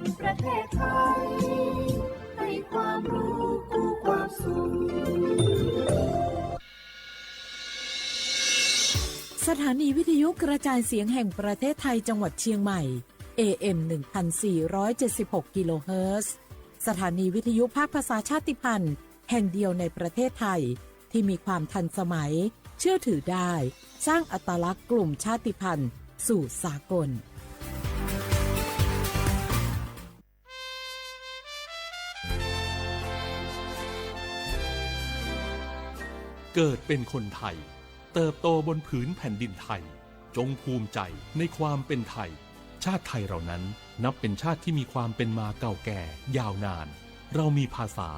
งประเทศไทยให้ความรู้คู่ความสุขสถานีวิทยุกระจายเสียงแห่งประเทศไทยจังหวัดเชียงใหม่ AM 1476 กิโลเฮิรตซ์สถานีวิทยุภาคภาษาชาติพันธุ์แห่งเดียวในประเทศไทยที่มีความทันสมัยเชื่อถือได้สร้างอัตลักษณ์กลุ่มชาติพันธุ์สู่สากลเกิดเป็นคนไทยเติบโตบนผืนแผ่นดินไทยจงภูมิใจในความเป็นไทยชาติไทยเรานั้นนับเป็นชาติที่มีความเป็นมาเก่าแก่ยาวนานเรามีภาษา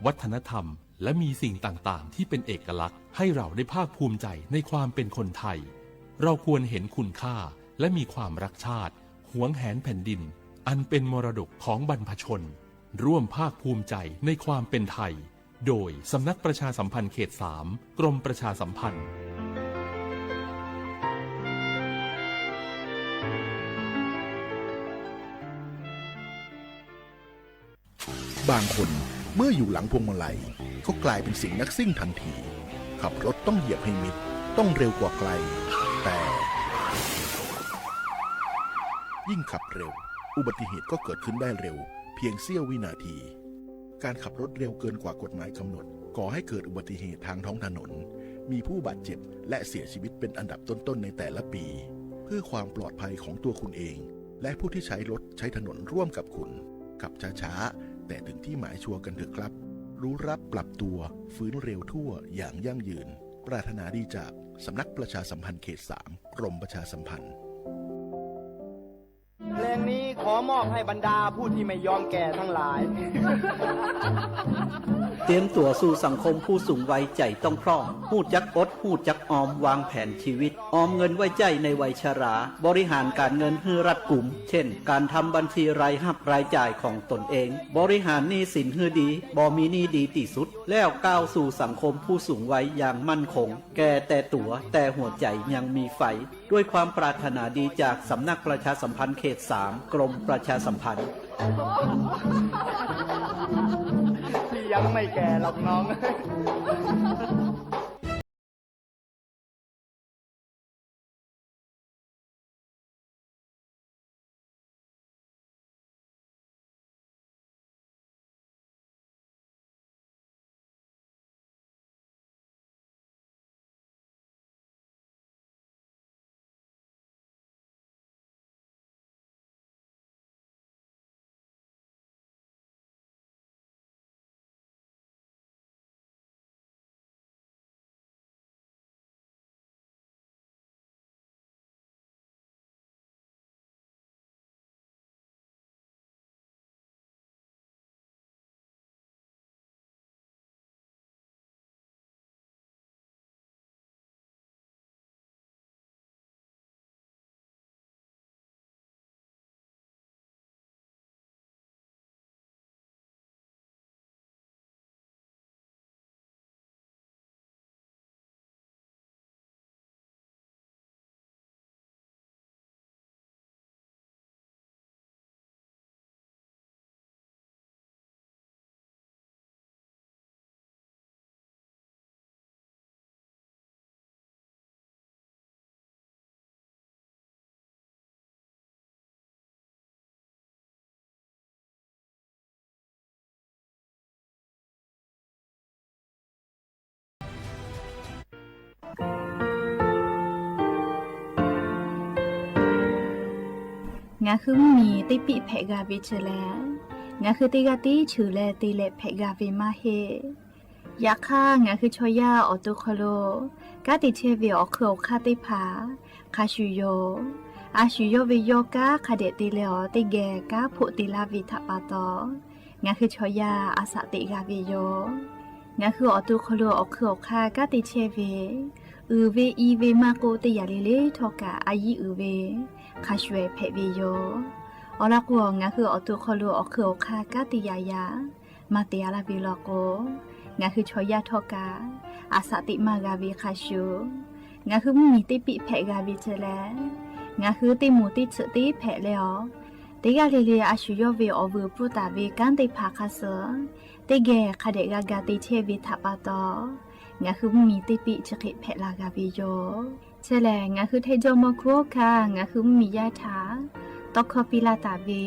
วัฒนธรรมและมีสิ่งต่างๆที่เป็นเอกลักษณ์ให้เราได้ภาคภูมิใจในความเป็นคนไทยเราควรเห็นคุณค่าและมีความรักชาติหวงแหนแผ่นดินอันเป็นมรดกของบรรพชนร่วมภาคภูมิใจในความเป็นไทยโดยสำนักประชาสัมพันธ์เขต 3 กรมประชาสัมพันธ์บางคนเมื่ออยู่หลังพวงมาลัยก็กลายเป็นสิ่งนักซิ่งทันทีขับรถต้องเหยียบให้มิดต้องเร็วกว่าไกลแต่ยิ่งขับเร็วอุบัติเหตุก็เกิดขึ้นได้เร็วเพียงเสี้ยววินาทีการขับรถเร็วเกินกว่ากฎหมายกำหนดก่อให้เกิดอุบัติเหตุทางท้องถนนมีผู้บาดเจ็บและเสียชีวิตเป็นอันดับต้นๆในแต่ละปีเพื่อความปลอดภัยของตัวคุณเองและผู้ที่ใช้รถใช้ถนนร่วมกับคุณขับช้าๆแต่ถึงที่หมายชัวร์กันเถอะครับรู้รับปรับตัวฟื้นเร็วทั่วอย่างยั่งยืนปรารถนาดีจากสำนักประชาสัมพันธ์เขต 3 กรมประชาสัมพันธ์เพลงนี้ขอมอบให้บรรดาผู้ที่ไม่ยอมแก่ทั้งหลาย เตรียมตัวสู่สังคมผู้สูงวัยใจต้องพร้อมหู้จักอดหู้จักออมวางแผนชีวิตออมเงินไว้ใจในวัยชราบริหารการเงินให้รัดกุมเช่นการทำบัญชีรายรับรายจ่ายของตนเองบริหารหนี้สินให้ดีบ่มีหนี้ดีที่สุดแล้วก้าวสู่สังคมผู้สูงวัยอย่างมั่นคงแก่แต่ตัวแต่หัวใจยังมีไฟด้วยความปรารถนาดีจากสำนักประชาสัมพันธ์เขต 3 กรมประชาสัมพันธ์ที่ยังไม่แก่หรอกน้องงาคือมีติปิเพกาวิชแลงาคือติกาติชูแลติเลเพกาวิมาเฮยาค่างาคือชอยาออตุคโลกาติเชวิออคืออคาติพาคาชูโยอาชูโยวิโยกาคาเดติเลอติแกกาพุติลาวิทปาตองาคือชอยาอาสติกาวิโยงาคือออตุคโลออคืออคากาติเชวิเวอีเวมาโกติยาเลเลทอกาอายีเวคาชเวเพวิโยอลักวงาคืออตุคโลอคืออคากาติยายามาเตียลาบิโลโกงาคือชอยาทอกาอาสติมากาวิคาชูงาคือมีติปิเพกาวิเจแลงาคือติมูติฉติเพเลอก တေကလေးလေးအရှူရောဝေအဝပရတာဝေကန်တေဖာခါဆာတေဂေခဒေဂဂတေချေဝေထပါတော့ငါခုမီတေပိချခေဖက်လာကဝေယောချဲလေငါခုထေဂျမခိုခါငါခုမီယထာတော့ခပီလာတာဝေ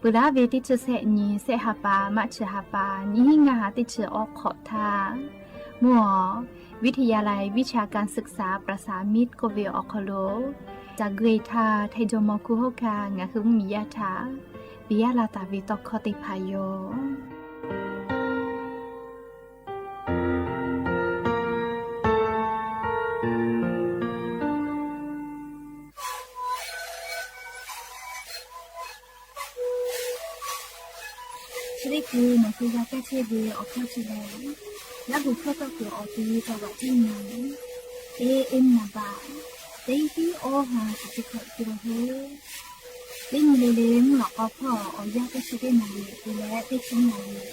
ပလာဝေတိချစေနီစေဟပါမချဟပါနီငါတိချအောခောထာมัววิทยาลัยวิชาการศึกษาประสานมิตรกเวออคโลจากเกรธาไทจมคุโฮกางาคุมิยาธาปิยาลาตาวิตคติพายโยชริกูนักยาแก้เชบีออกข้อชิเลแล้วบุคคลก็คือออกทีตัววัดที่ไหนเอ็มนาบาเต็งที่โอหาสิขอตัวเฮเต็งเลงหลอกพ่อออยาก็ชิได้มาเลยและได้ชิ้นมาเลย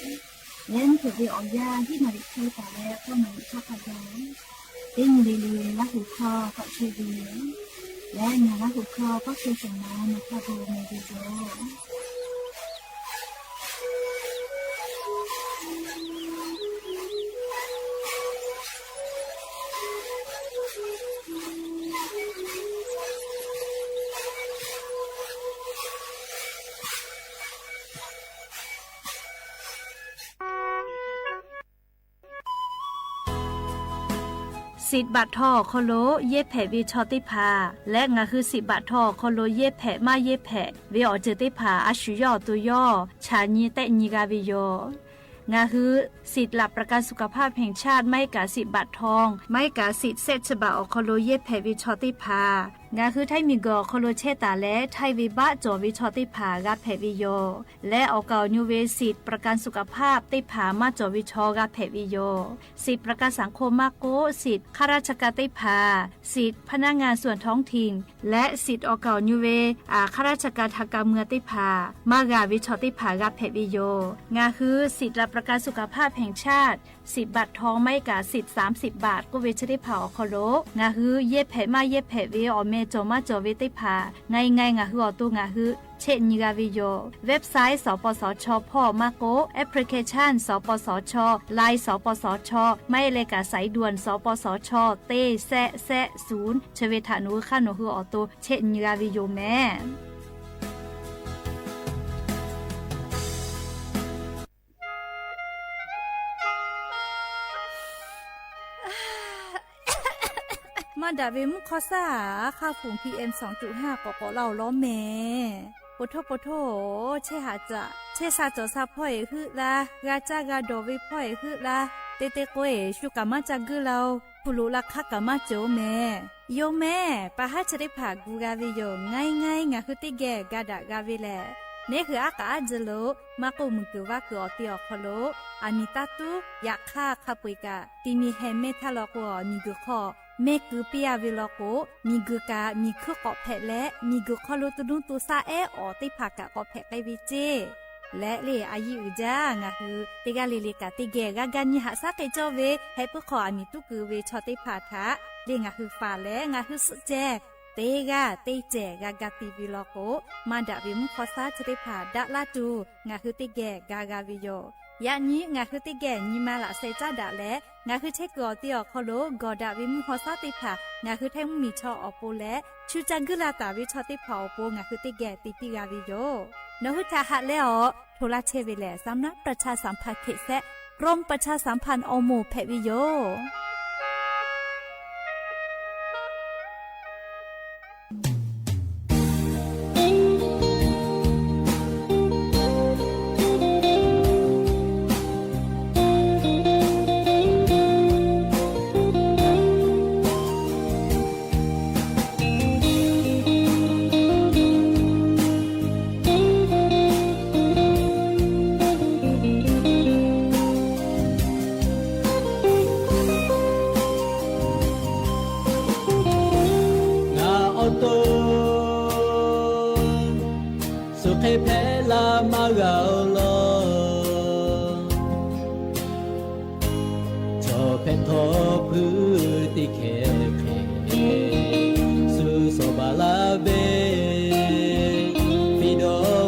และถือว่าออยาที่มาดิเทแต่แล้วก็มาดิชอบพยายเต็งเลงแล้วบุคคลก็เชบีและงานแล้วบุคคลก็คือสมานะพระบูในดีโดสิบบาททอโคโลเย็บแผ่วิชอติพาและงาคือ10 บาททอโคโลเย็บแผ่มาเย็บแผ่วิออเจติพาอาชุยอตุยอชาญีเตญีกาวิโยงาคือสิทธิ์หลับประกันสุขภาพแห่งชาติไม่กะ10 บาททองไม่กะสิทธิ์เซตฉบับอโคโลเย็บแผ่วิชอติพางาคือไทยมีกอโคโลเชตาและไทยวิบะจอวิชอติพากาแผ่วิโยและออกานิเวสิทธิ์ประกันสุขภาพติพามาจอวิชอกาแผ่วิโยสิทธิ์ประกันสังคมมาโกสิทธิ์ข้าราชการติพาสิทธิ์พนักงานส่วนท้องถิ่นและสิทธิ์ออกานิเวข้าราชการทางการเมืองติพามากาวิชอติพากาแผ่วิโยงาคือสิทธิ์รับประกันสุขภาพแห่งชาติ10 บาททองไม่กะสิทธิ์30 บาทก็เวชได้เผาอโคโลงาคือเย็บแผ่มาเย็บแผ่วิออเมจอมาจอวิติพาไงงาคือออตัวงาคือเช่นนิกาวิโยเว็บไซต์สปสชพ่อมาโกแอปพลิเคชันสปสชไลน์สปสชไม่เลกาสายด่วนสปสชเต้แซะ0ชเวทานุค่าโนคือออตัวเช่นนิกาวิโยแม่มาดาเวมุคอซาค่าฝุ่น PM 2.5 กเราล้อแม่ปโทเชหาจะเชซาจอซาพ่อยคือละกาจากาโดวิพ่อยคือละเตโกเอชุกามาจากือเราผู้รู้ลักคักกามาโจแม่โยแม่ปะหาจะได้ผ่ากูกาวิโยง่ายงาคือติแกกาดากาวิแลนี่คืออากาศจโลมากูมึงคือว่ากูอติอคโลอามิตาตุอยากฆ่าคาปุยกาที่มีแฮมเมทาลกัวนิกุคอเมกุปิอาวิลโกมีกุกามีคือเกาะแพะและมีกุคอลุตุนุตุซาเออติภากะเกาะแพะไกวิเจและเลอายุจางะคือติกาเลกาติเกกากันยิหาซาเกจอเวให้พวกขออามิตุกุเวชอติภาทะเลงะคือฟาและงะคือสุแจเตกาเตเจกากาติวิลโกมาดาวิมุคอซาชติภาดะลาตูงะคือติเกกากาวิโยยะนี้งาคือติแก่ညီมาละเซจาดะและงาคือเทกอติอคอโลกอดาวิมุฮอซาติภางาคือเทมมีชออโปและชูจังกุลาตาวิชอติภาอโปงาคือติแก่ติปิกาวิโยนหุทาหะและอโทราเชเวแลสำนักประชาสัมพันธ์เขตแซะกรมประชาสัมพันธ์อโมแพวิโยSu so balave fido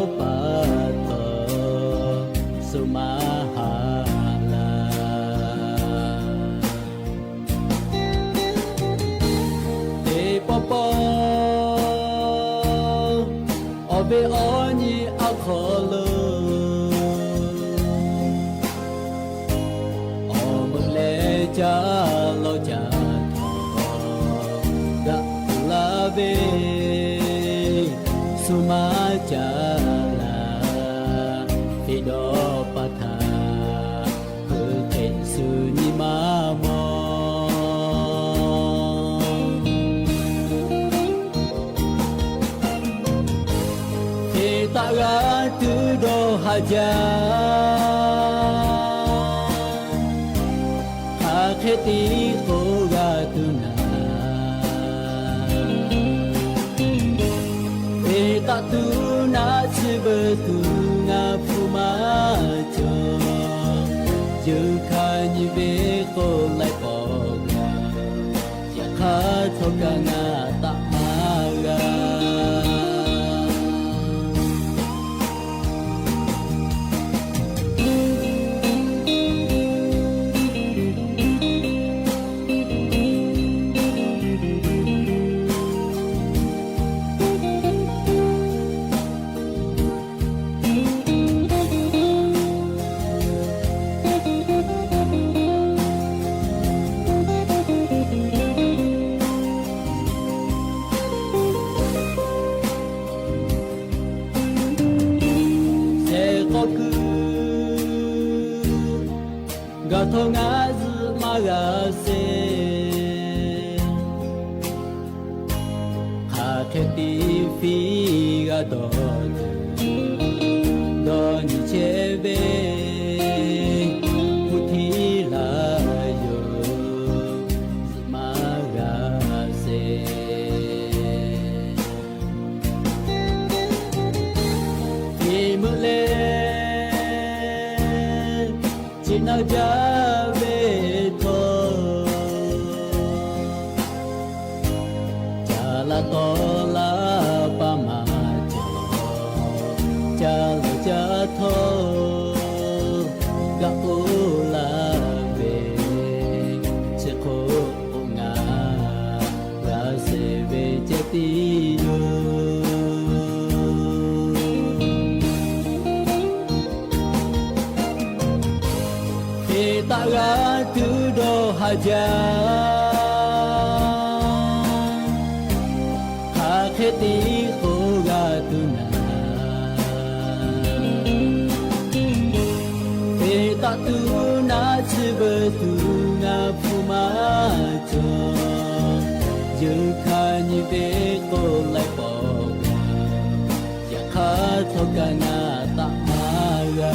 oni akholo omle cha lo cha da la be suma cha la fido patha ken su ni ma mo taga tu do haja ha kheti ko ga tu na e ta tu na chi be tu nga phu ma cho ju kha ni be ko lai po ga ya kha tho ga na ta ma ga thô ngã dư ma gà se hà khét đi phi gà đỏ đỏ như chế bê bút thi là yo dư ma gà se khi mưa lên chỉ nào cha to la pa ma cho cha lo cha tho ga u la ve se ko nga ga se ve che ti yo e ta ga tu do haja kheti ko ga tu na e ta tu na chi be tu nga phu ma cho ju kha ni be ko lai po ya kha tho ka na ta ma ga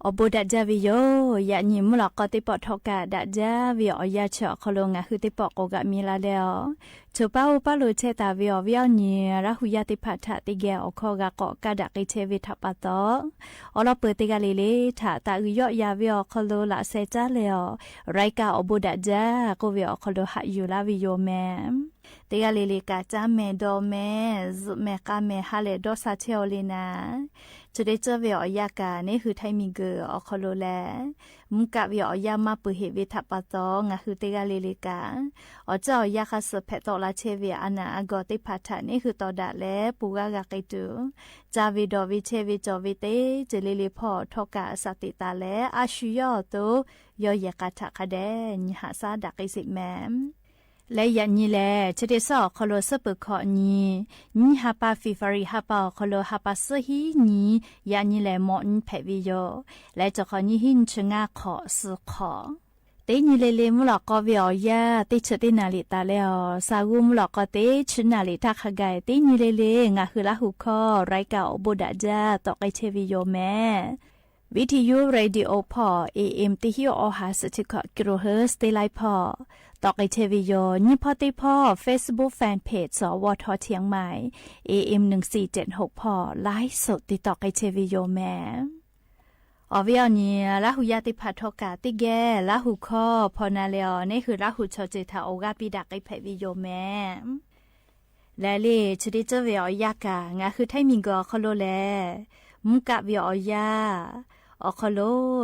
Obo daja viyo ya ni mulak ko ti pot hoka daja viyo ya cha kholo nga hu ti pot ko ga mi la leo chopa upa lo che ta viyo ni ra hu ya ti phat tha ti ge o kho ga ko ka da ki che vi tha pa to olo pe ti ga le le tha ta yo ya viyo kholo la se cha leo rai ka obo daja ko viyo kholo ha yu la viyo mem ti ga le ka cha me do me zu me ka me ha le do sa che o le naจะได้เจอวิอยากานี่คือไทยมีเกออคโลแลมุกะวิอยามาปุเหวิทัปปะตองะคือเตกาเลเลกาอเจ้ายาคาสเพตอลาเชเวอานาอากอติพัทธานี่คือตอดะแลปูกากะไกตุจาวิดอวิเชวิจอวิเตเจเลเลพอทอกะสติตาแลอาชุยอโตยอยากะทะคะแดญหาซาดักอิสิแมมและยันนี่แหละจะได้สอบคโลสปุขอนี่ฮับปาฟิฟารีฮับปาคโลฮับปาสฮีนี่ยันนี่แหละมอนเพวิโยและจะขอนี่หินชงาขอสุขอเตนี่เลมุลอกวิอยาเตชเตนาลิตาแล้วสาวุมุลอกเตชนาลิทักขกายเตนี่เลงาคือละหุคอไรเก่าบุดาจาตอกไอเชวิโยแม่วิทยุเรดิโอพอ AM ติฮิโออหาสติกกิโลเฮิรตซ์เตไลพอ ตอกไอเทวิโยนี่พ่อติพ่อ Facebook Fanpage สวทเชียงใหม่ AM 1476พ่อไลฟ์สดติดต่อไอเทวิโยแม่อวิอนี้ละหุยาติพัทกาติแกละหุข้อพอนาเลอนี่คือละหุชอเจทาโอกาปิดักไอเพวิโยแม่และเลชดิเจวิอยากางาคือไทมิงกอคโลแลมุกะวิอยาอคโล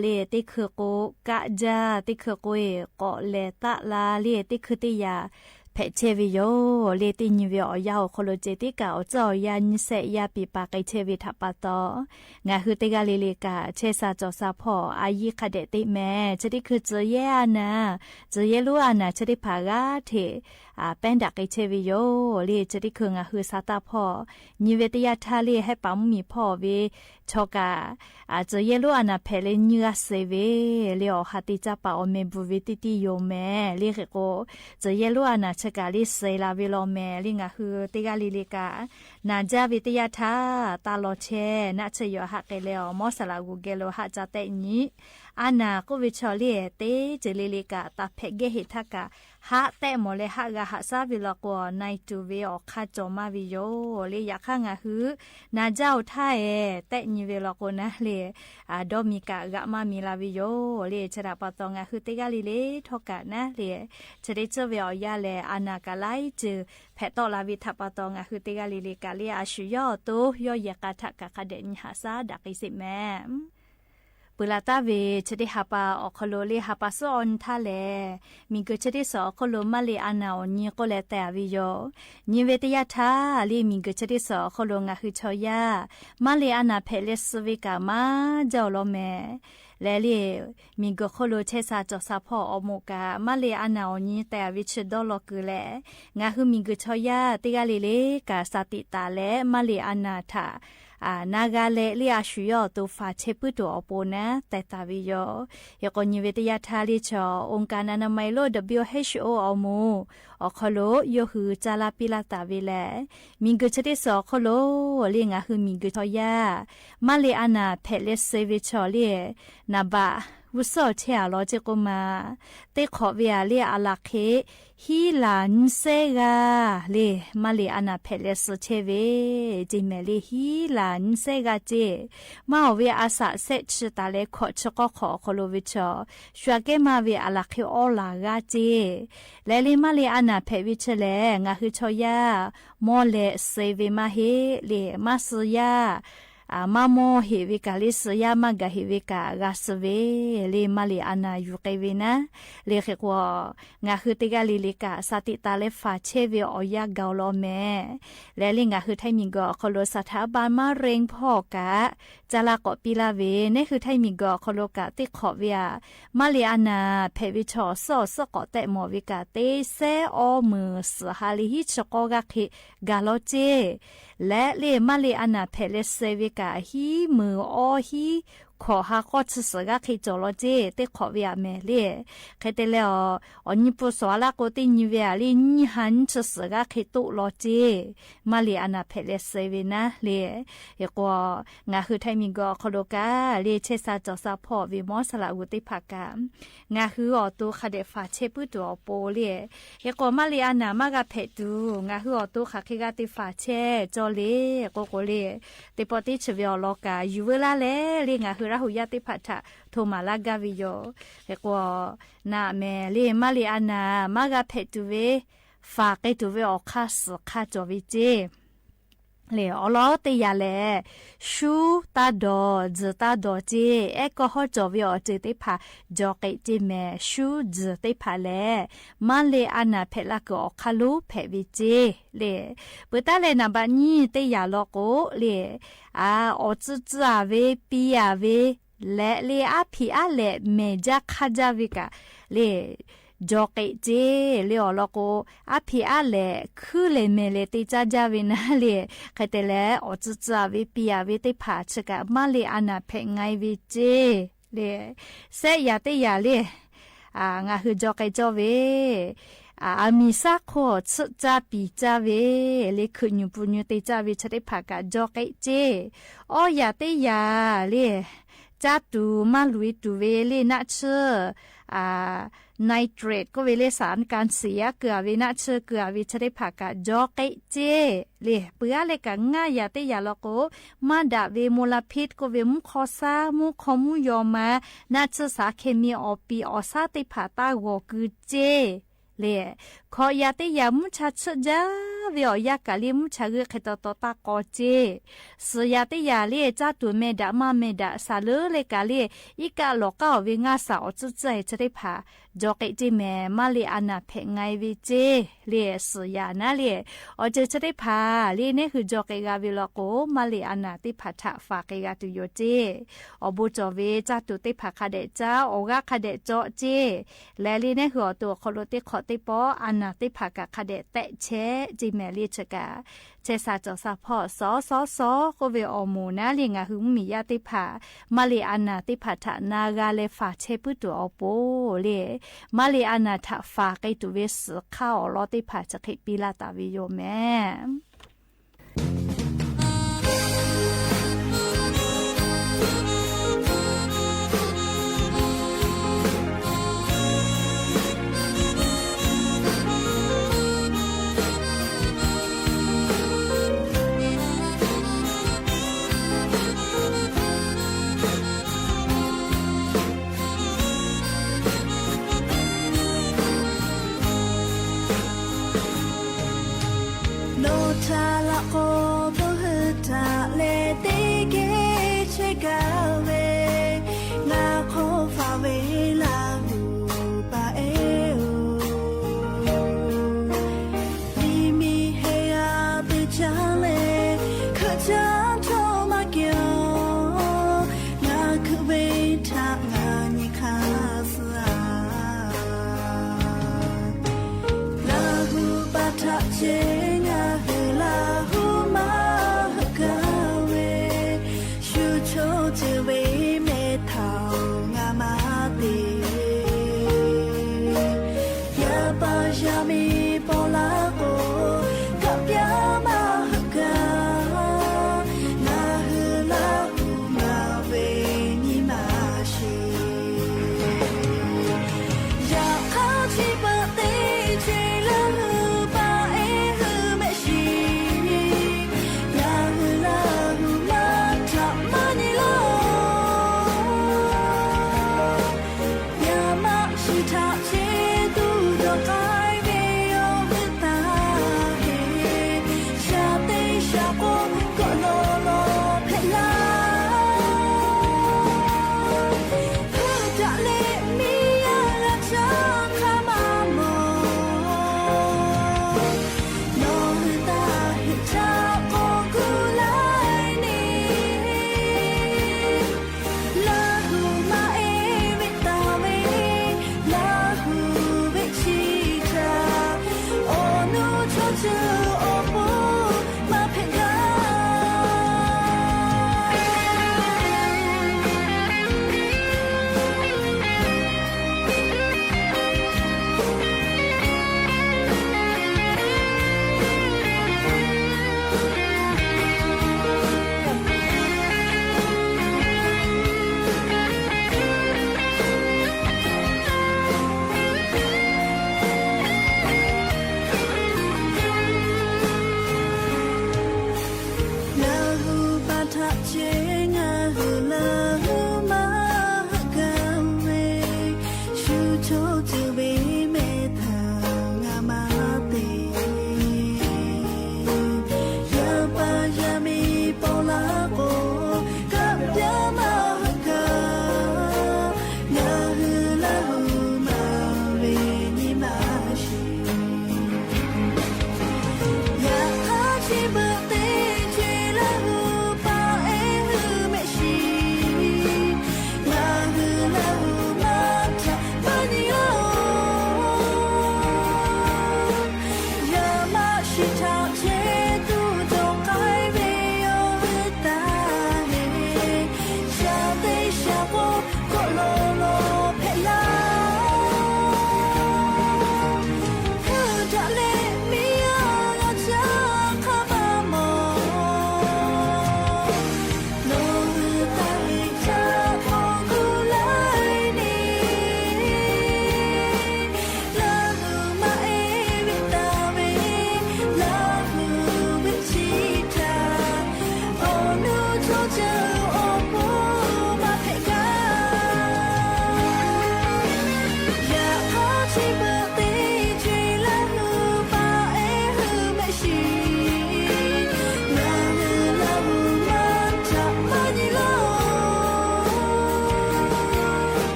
เลติคือโกกะจาติคือโกเอโกเลตะลาเลติคือติยาเพเชวิโยเลตินิวิอยาคโลเจติกาอจอยานิเซยาปิปาไกเชวิทัปปะตองาคือติกาเลกาเชซาจอซาพออายิคาเดติแม่ชดิคือเจเยอานาเจเยลูอานาชดิภากาเทเป็นดักไอเชวิโยเลจะได้คืองาคือซาตาพ่อนิเวตยาทาเลให้ปั๊มมีพ่อเวชกาจะเยลูอานาเพเลเนื้อเซเวเลอฮัติจาปาอเมบุวิติติโยแม่เลโกจะเยลูอานาชกาลิเซลาเวลอแม่เลงาคือติกาลิเลกานาจาวิตยาทาตาโลเชนาเชยฮักเกเลอมอสลากูเกโลฮัจาเตญิอานาโควิชอเลเตเจเลกาตาเพเกหิทักกาฮะแต่โมเลฮะกะฮะซาวิลกัวในตูเวอคาจอมาวิโยเลอยากข้างหือนาเจ้าท่าแต่นิเวลกัวนะเลดอมิกะกะมามิลาวิโยเลชราปตองหือติกาลิเลทอกะนะเลจะได้เจอเวอยาเลอานากะไลจือแพตอลาวิทัปตองหือติกาลิเลกะเลอาชุยอโตยอยากะทะกะคะเดญหาซาดักอิสิแม่ปุลาตาเวชดิฮาปาอคโลเลฮาปาซอนทาเลมิกชดิสอคโลมาเลอานาอนีโกเลแต่วิโยนิเวตยาทาเลมิกชดิสอคโลงาคือชอยามาเลอานาเพเลสเวกามาเจ้าโลเมและเลมิกโคโลเชซาจอซาพออโมกามาเลอานาอนีแต่วิชดอลกุเลงาคือมิกชอยาติกาเลเลกาสติตาเลมาเลอานาทานากาเลเลียชุยอตูฟาเชปุตัวอโปนะแต่ตาวิโยยกนิเวตยาทาลิชอองค์การอนามัยโลก WHO อมูอคโลโยฮือจาลาปิลาตาวิเลมิงกชดิสอคโลเลียงาฮือมิงกชอยามาเลอานาเพเลเซวิชอเลียนาบาวุโซเชียโลจิโกมาเตขอเวียเลียอาลาเคฮีลานเซกาเลมาเลอานาเพเลสเชเวจิเมเลฮีลานเซกาเจมาเวียอาสาเซชตาเลขอชกขอคโลวิชอชัวเกมาเวียอาลาเคอลากาเจและเลมาเลอานาเพวิชเลงาคือชอยามอเลเซเวมาเฮเลมาสยามาโมเฮวิกาลิสยามากะเฮวิกากาสเวเลมาเลอานายูเกเวนะเลเขกวงาคือติกาลิลิกาสติตาเลฟาเชเวออยากาโลเมและลิงาคือไทมิงกอคโลสถาบันมาเรงพ่อกะจาลากอปิลาเวนี่คือไทมิงกอคโลกะติขอเวียมาเลอานาเพวิชอซอสกอเตมอวิกาเตเซออมือสหาลิฮิชกอกะเคกาโลเจและเลมาเลอานาเพเลเซวิกาฮีมืออฮีขอหาข้อชสกะเคจอโลเจเตขอเวียเมเลเคเตเลอนิปุสวาลาโกตินิเวียลินิหันชสกะเคตุโลเจมาเลอานาเพเลเซวินะเลเอกงาคือไทมิงกอคโลกาเลเชซาจอซาพอวิมอสลาอุติภากางาคืออตูคาเดฟาเชปุตัวโปเลเอกมาเลอานามากะเพตูงาคืออตูคาเคกาติฟาเชจอเลโกโกเลติปอติชเวอโลกายูเวลาเลงาคือราหุยาติพัทธะโทมาลากาวิโยเอกนาเมเลมาเลอานามากะเพตูเวฟาเกตูเวออคาสคาจอวิเจเลอลอเตยาเลชูตาดอจตาดอเจเอก็ฮอจอวิอเจติพาจอเกจิเมชูจติพาเลมันเลอานาเพลากอคาลูเพวิเจเลปุตาเลนาบานีเตยาลอโกเลออจจาเวปียาเวและเลอาพีอาเลเมจาคาจาวิกาเลจอเกเจเลอลอโกอาพีอาเลคือเลเมเลติจาจาวินาเลคเตเลอจจาวิปียาวิติผาชกะมาเลอานาเพงไงวิเจเลเซยาเตยาเลงาคือจอเกจอเวอามิซาโคชจาปีจาเวเลคือญูปุญญติจาวิชติภากะจอเกเจอยาเตยาเล จ้าตูมาลุยตูเวเลนะเชอไนเตรตก็เวเลสารการเสียเกลือเวนะเชอเกลือวิชได้ผักกะจอเกเจเลเปื้อเลกะง่ายยาเตยาลโกมาดาเวมลพิษก็เวมุคอซามุคอมุยอมานาเชสาเคมีอปีอซาติผาตาวกือเจเลขอยาเตยามุชาชจาเวียยากะเลมุชาเกขตตตากอเจสยาเตยาเลจ้าตัวเมดามาเมดาซาเลเลกะเลอีกาโลกาเวงาสาวจุใจจะได้ผาจอกเจแม่มาเลอานาเพงไงวิเจเลสยานะเลอจะได้ผาเลเนี่ยคือจอกกาเวลโกมาเลอานาติผาทะฝากกาตุโยเจบุจเวจ้าตัวติผาคาเดจ้าโอกาคาเดจอเจและเลเนี่ยคือตัวคอโลติขอติปออานาติผากะคาเดแตะเชจิแมลีชกาเชซาจอซาพอสอก็เวอมูนะเลงาหึงมียาติผามาเลอานาติผาทะนากาเลฝาเชปุตัวอโปเลมาเลอานาทะฝาไกตุเวสข้าวลอติผาจะเขปีลาตาวิโยแม่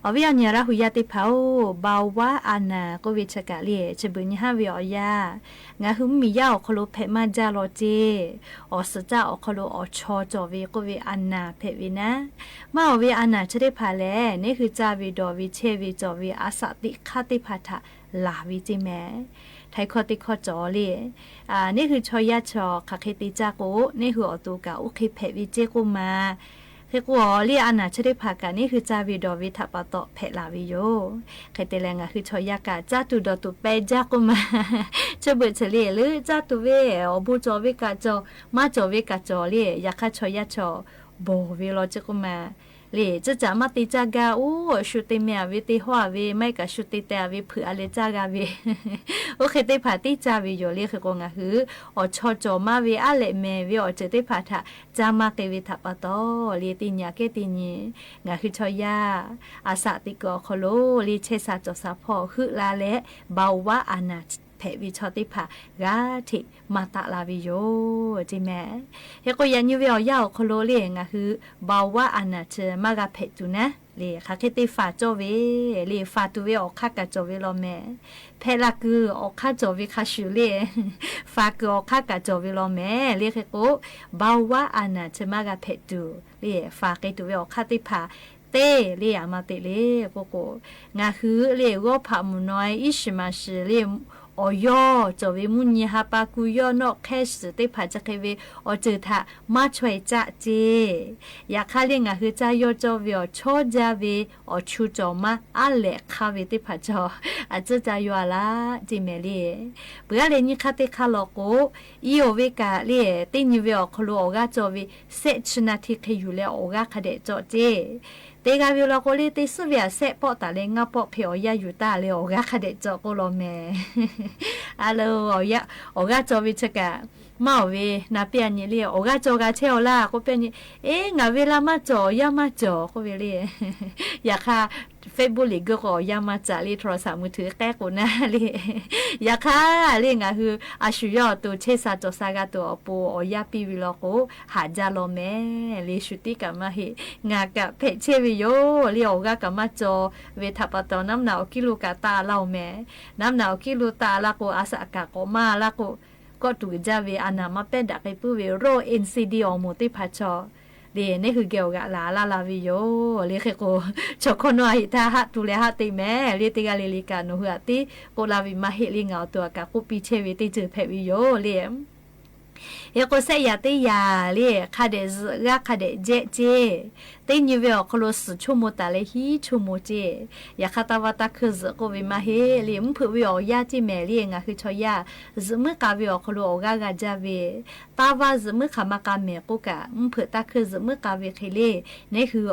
เอาวิญญาณราหุยาติเผาบาวว่าอานาก็วิชกะเลียจะบุญฮาวิอยางาหุมมียาอคโลเพมาจาโลเจอสจ้าอคโลอชอจอวิก็วิอานาเพวินะมาอวิอานาจะได้พาแลนี่คือจาวิดอวิเชวิจอวิอาสติคาติพัทะลาวิจิแมไทยคอติคอจอเลยนี่คือชอยาชอคาเคติจากูนี่คืออตูกาอุคิเพวิเจกุมาเฮกัวเรียอานาชได้พากันนี่คือจาวิดอวิทัปะโตเพลาวิโยใครเตแลงคือชอยากาจาตุดอตุเปจากุมาจะเบิดเฉลี่ยหรือจาตุเวอบูจอวิกาจอมาจอวิกาจอเลยอยากคาชอยาชอโบวิโลจักุมาเลยจะจะมาติจากาอู้ชุติเมียวิติหัววิไม่กับชุติแต่วิเผื่ออะไรจากาวิโอเคได้ผ่าติจาวิโยเรียคือกงาคืออชอจอมาวิอะไรเมวิอจะได้ผ่าทะจามาเกวิทัปะโตเรียติญาเกติญีงาคือชอยาอาสาติกอโคโลลีเชสาจอสาพอคือลาและเบาวะอานาเพวิชอติภากาทิมาตะลาวิโยจิแม่เฮก็ยันยูวิอยาวโคโลเลงะคือบาวะอานาเชมากาเพตุนะเลค่ะเคติฟาโจเวเลฟาตุเวออกคากะโจเวโลแม่เพลาคือออกคาโจเวคาชูเลฟาคือออกคากะโจเวโลแม่เลเคโกบาวะอานาเชมากาเพตุเลฟาเกตุเวออกคาติภาเต้เรียมาเตเลโกโกงาคือเลโกพามุน้อยอิชมาชเลโอยจวิมุญญาปากุยอนอกแค่สติผาจะเคเวอจืทะมาช่วยจะเจอยากคาเลียงคือจายจวิอโชจาเวอชูจอมาอะเลคาเวติผาจออาจจะจายอลาจิเมลีเบื่อเลนี่คาเตคาโลโกอีโอเวกาเลตินิเวอคลูออกาจวิเซชนาทิเคยูเลออกาคาเดจอเจเตกาวิลาโกเลติสุเวียเซปอตาเลงาปอเพอยาอยู่ตาเลออกาคาเดจอโกโลเมอาโลออกาจอวิชกะมาเวนาเปียนี่เลออกาจอกาเชอลาก็เป็นงาเวลามาจอยามาจอก็เวเลอยากค่ะเฟซบุ๊กลิก็ยามาจาลีโทรศัพท์มือถือแก้กูนะเลยอยากค่ะเรื่องก็คืออาชุยอตัวเชซาจอซากาตัวปูอยาปีวิโลโกหาจาโลเมเลชุติกามาเฮงากะเพเชวิโยเลียวกากามาจอเวทัปตอน้ำหนาวกิลูกาตาเล่าแม่น้ำหนาวกิลูตาละโกอาสากาโกมาละโกก็ถูกจาเวอานามาเป็นดักไปปูเวโรเอ็นซีดีอมูติพัชอเดนี่คือเกี่ยวกับลาวิโยเรียกโกชกคนว่าถ้าฮัตุเลฮัติแม่เรียกติกาเลลิกาโนหัวติโกลาวิมาเฮลิงเอาตัวกับกูปีเชวิติจือเพวิโยเรียมเอโกเซยาติยาเรียคาเดซรักคาเดเจเจตินิเวอคโลสชุโมตาเลฮีชุโมเจยาคาตาวาตาคือซโกวิมาเฮลิมพุวิอยาจิเมเรียงะคือชอยาซมึกาวิอคโลอกากาจาเวตาวาซมึกามากาเมกุกะมพุตาคือซมึกาเวเคเลนี่คือ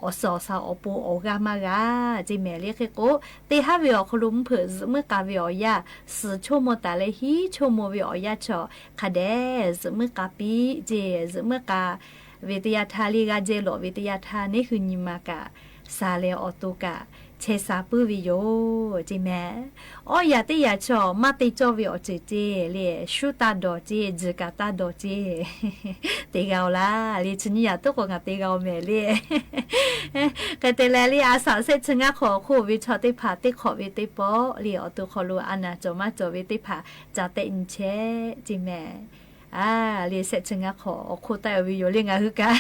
อสอซาอปูโอกามากาจิเมเรียกโกเตฮาวิอคลุมเผือเมื่อกาวิอยาสชั่วโมตาเลฮีชั่วโมวิอยาชอคาเดสเมื่อกาปีเจสเมื่อกาวิทยาทาลีกาเจโลวิทยาทานี่คือนิมากาซาเลออตุกาเชซาปูวิโยจิแม่อยาติยาชอมาติจอวิอเจเจเลชูตาดอเจจิกาตาดอเจเตกาวลาเลชนิยาตุกงาเตกาวเมเลกะเตเลลีอาสาเซชงะขอคู่วิชอติผาติขอวิติปอเลอตุขอลูอานาจอมาจอวิติผาจาเตอินเชจิแม่เรียเสร็จชงะขอโคตาวิโยเรียงคือกัน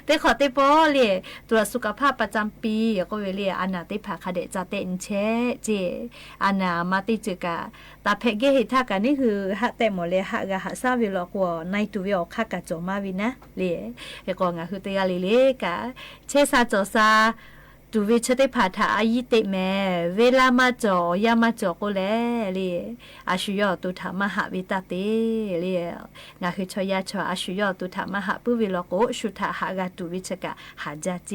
แต่ขอเตปอเรียตรวจสุขภาพประจำปีก็เวเรียอานาติผาคาเดจาเตอินเชเจอานามาติจึกะตาเพเกหิทากันนี่คือหะเตหมเลหะกะหะซาวิโลกัวในตุวิอคากะจอมาวินะเรียเอกงะคือเตกะลิเลกะเชซาจอซาดูวิชติผาถาอายิเตแม่เวลามาจอยามาจอก็แล้วเรียอาชุยอตุถามหาวิตาเตเรียงาคือชอยาชออาชุยอตุถามหาปุวิโลโกชุทาหากาตุวิชกะหาจาเจ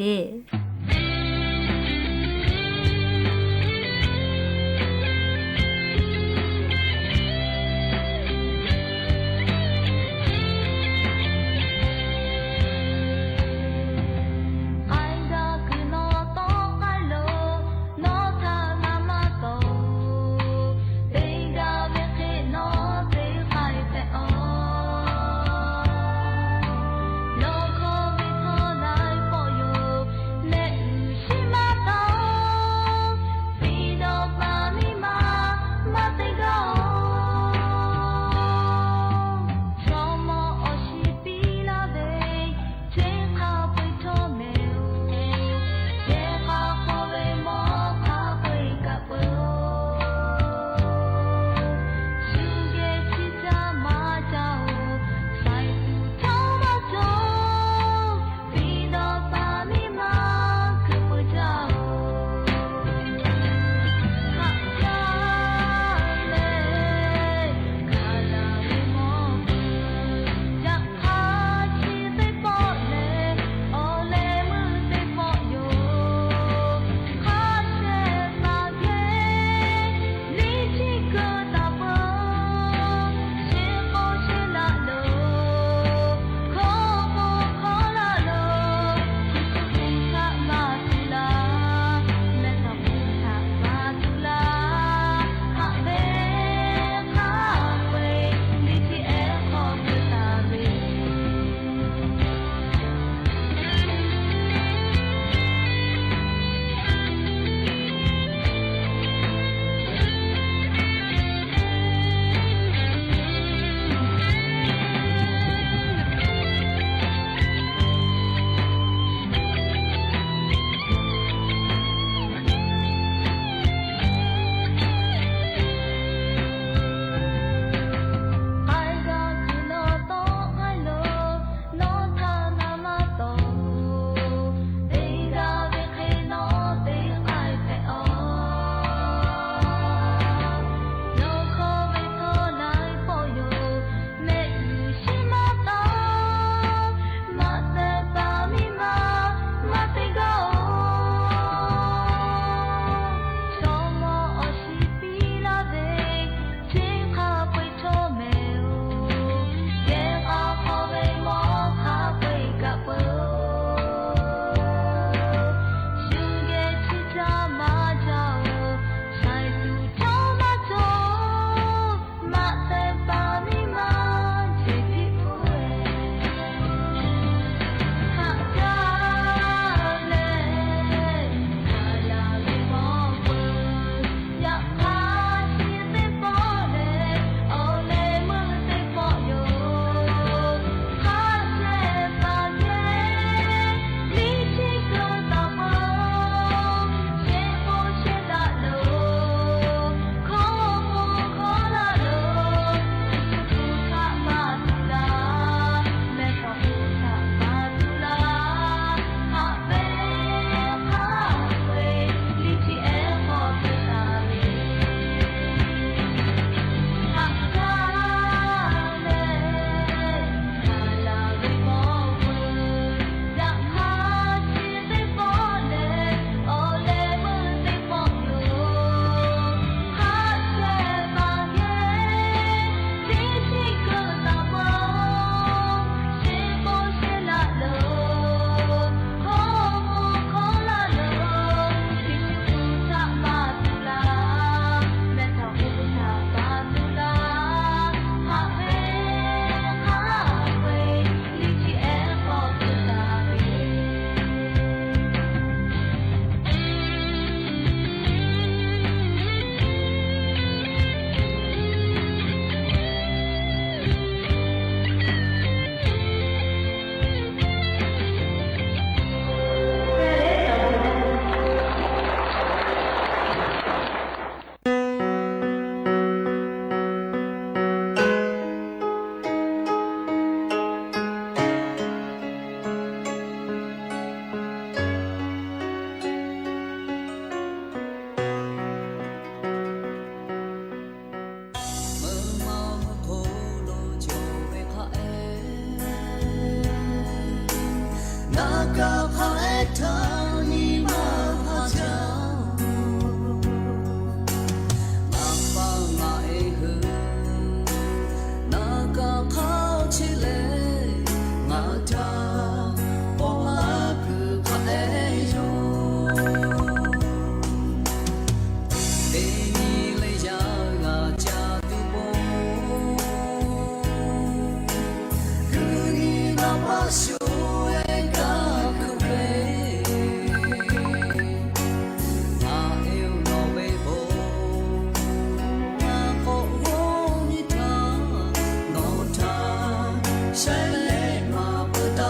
谁来摸不到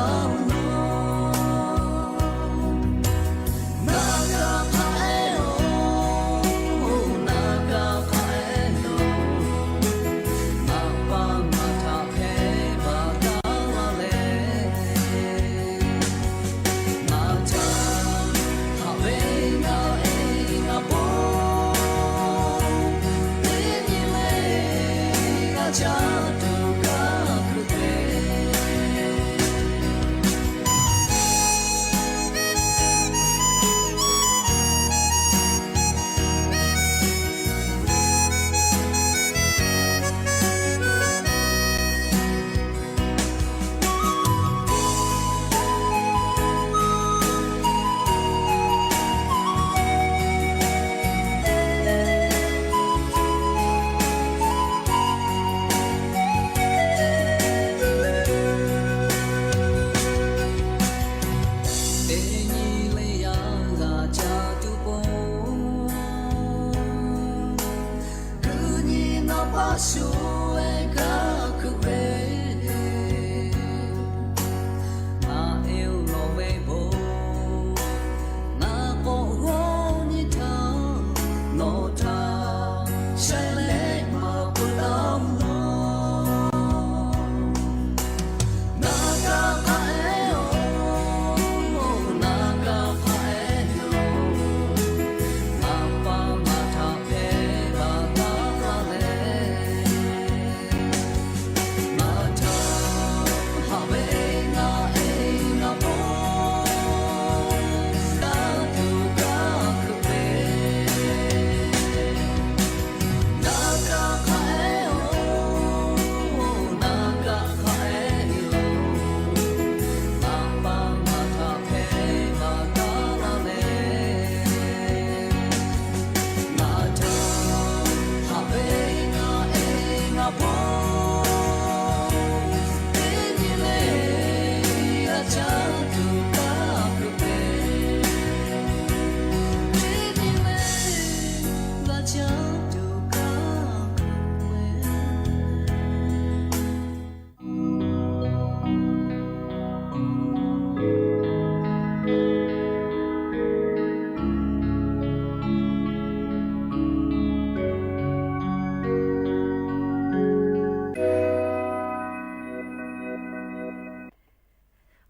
我？那个海哦，那个海哦，那把马他陪把到了嘞，那家他为那爱那波，对你嘞那家都个可对。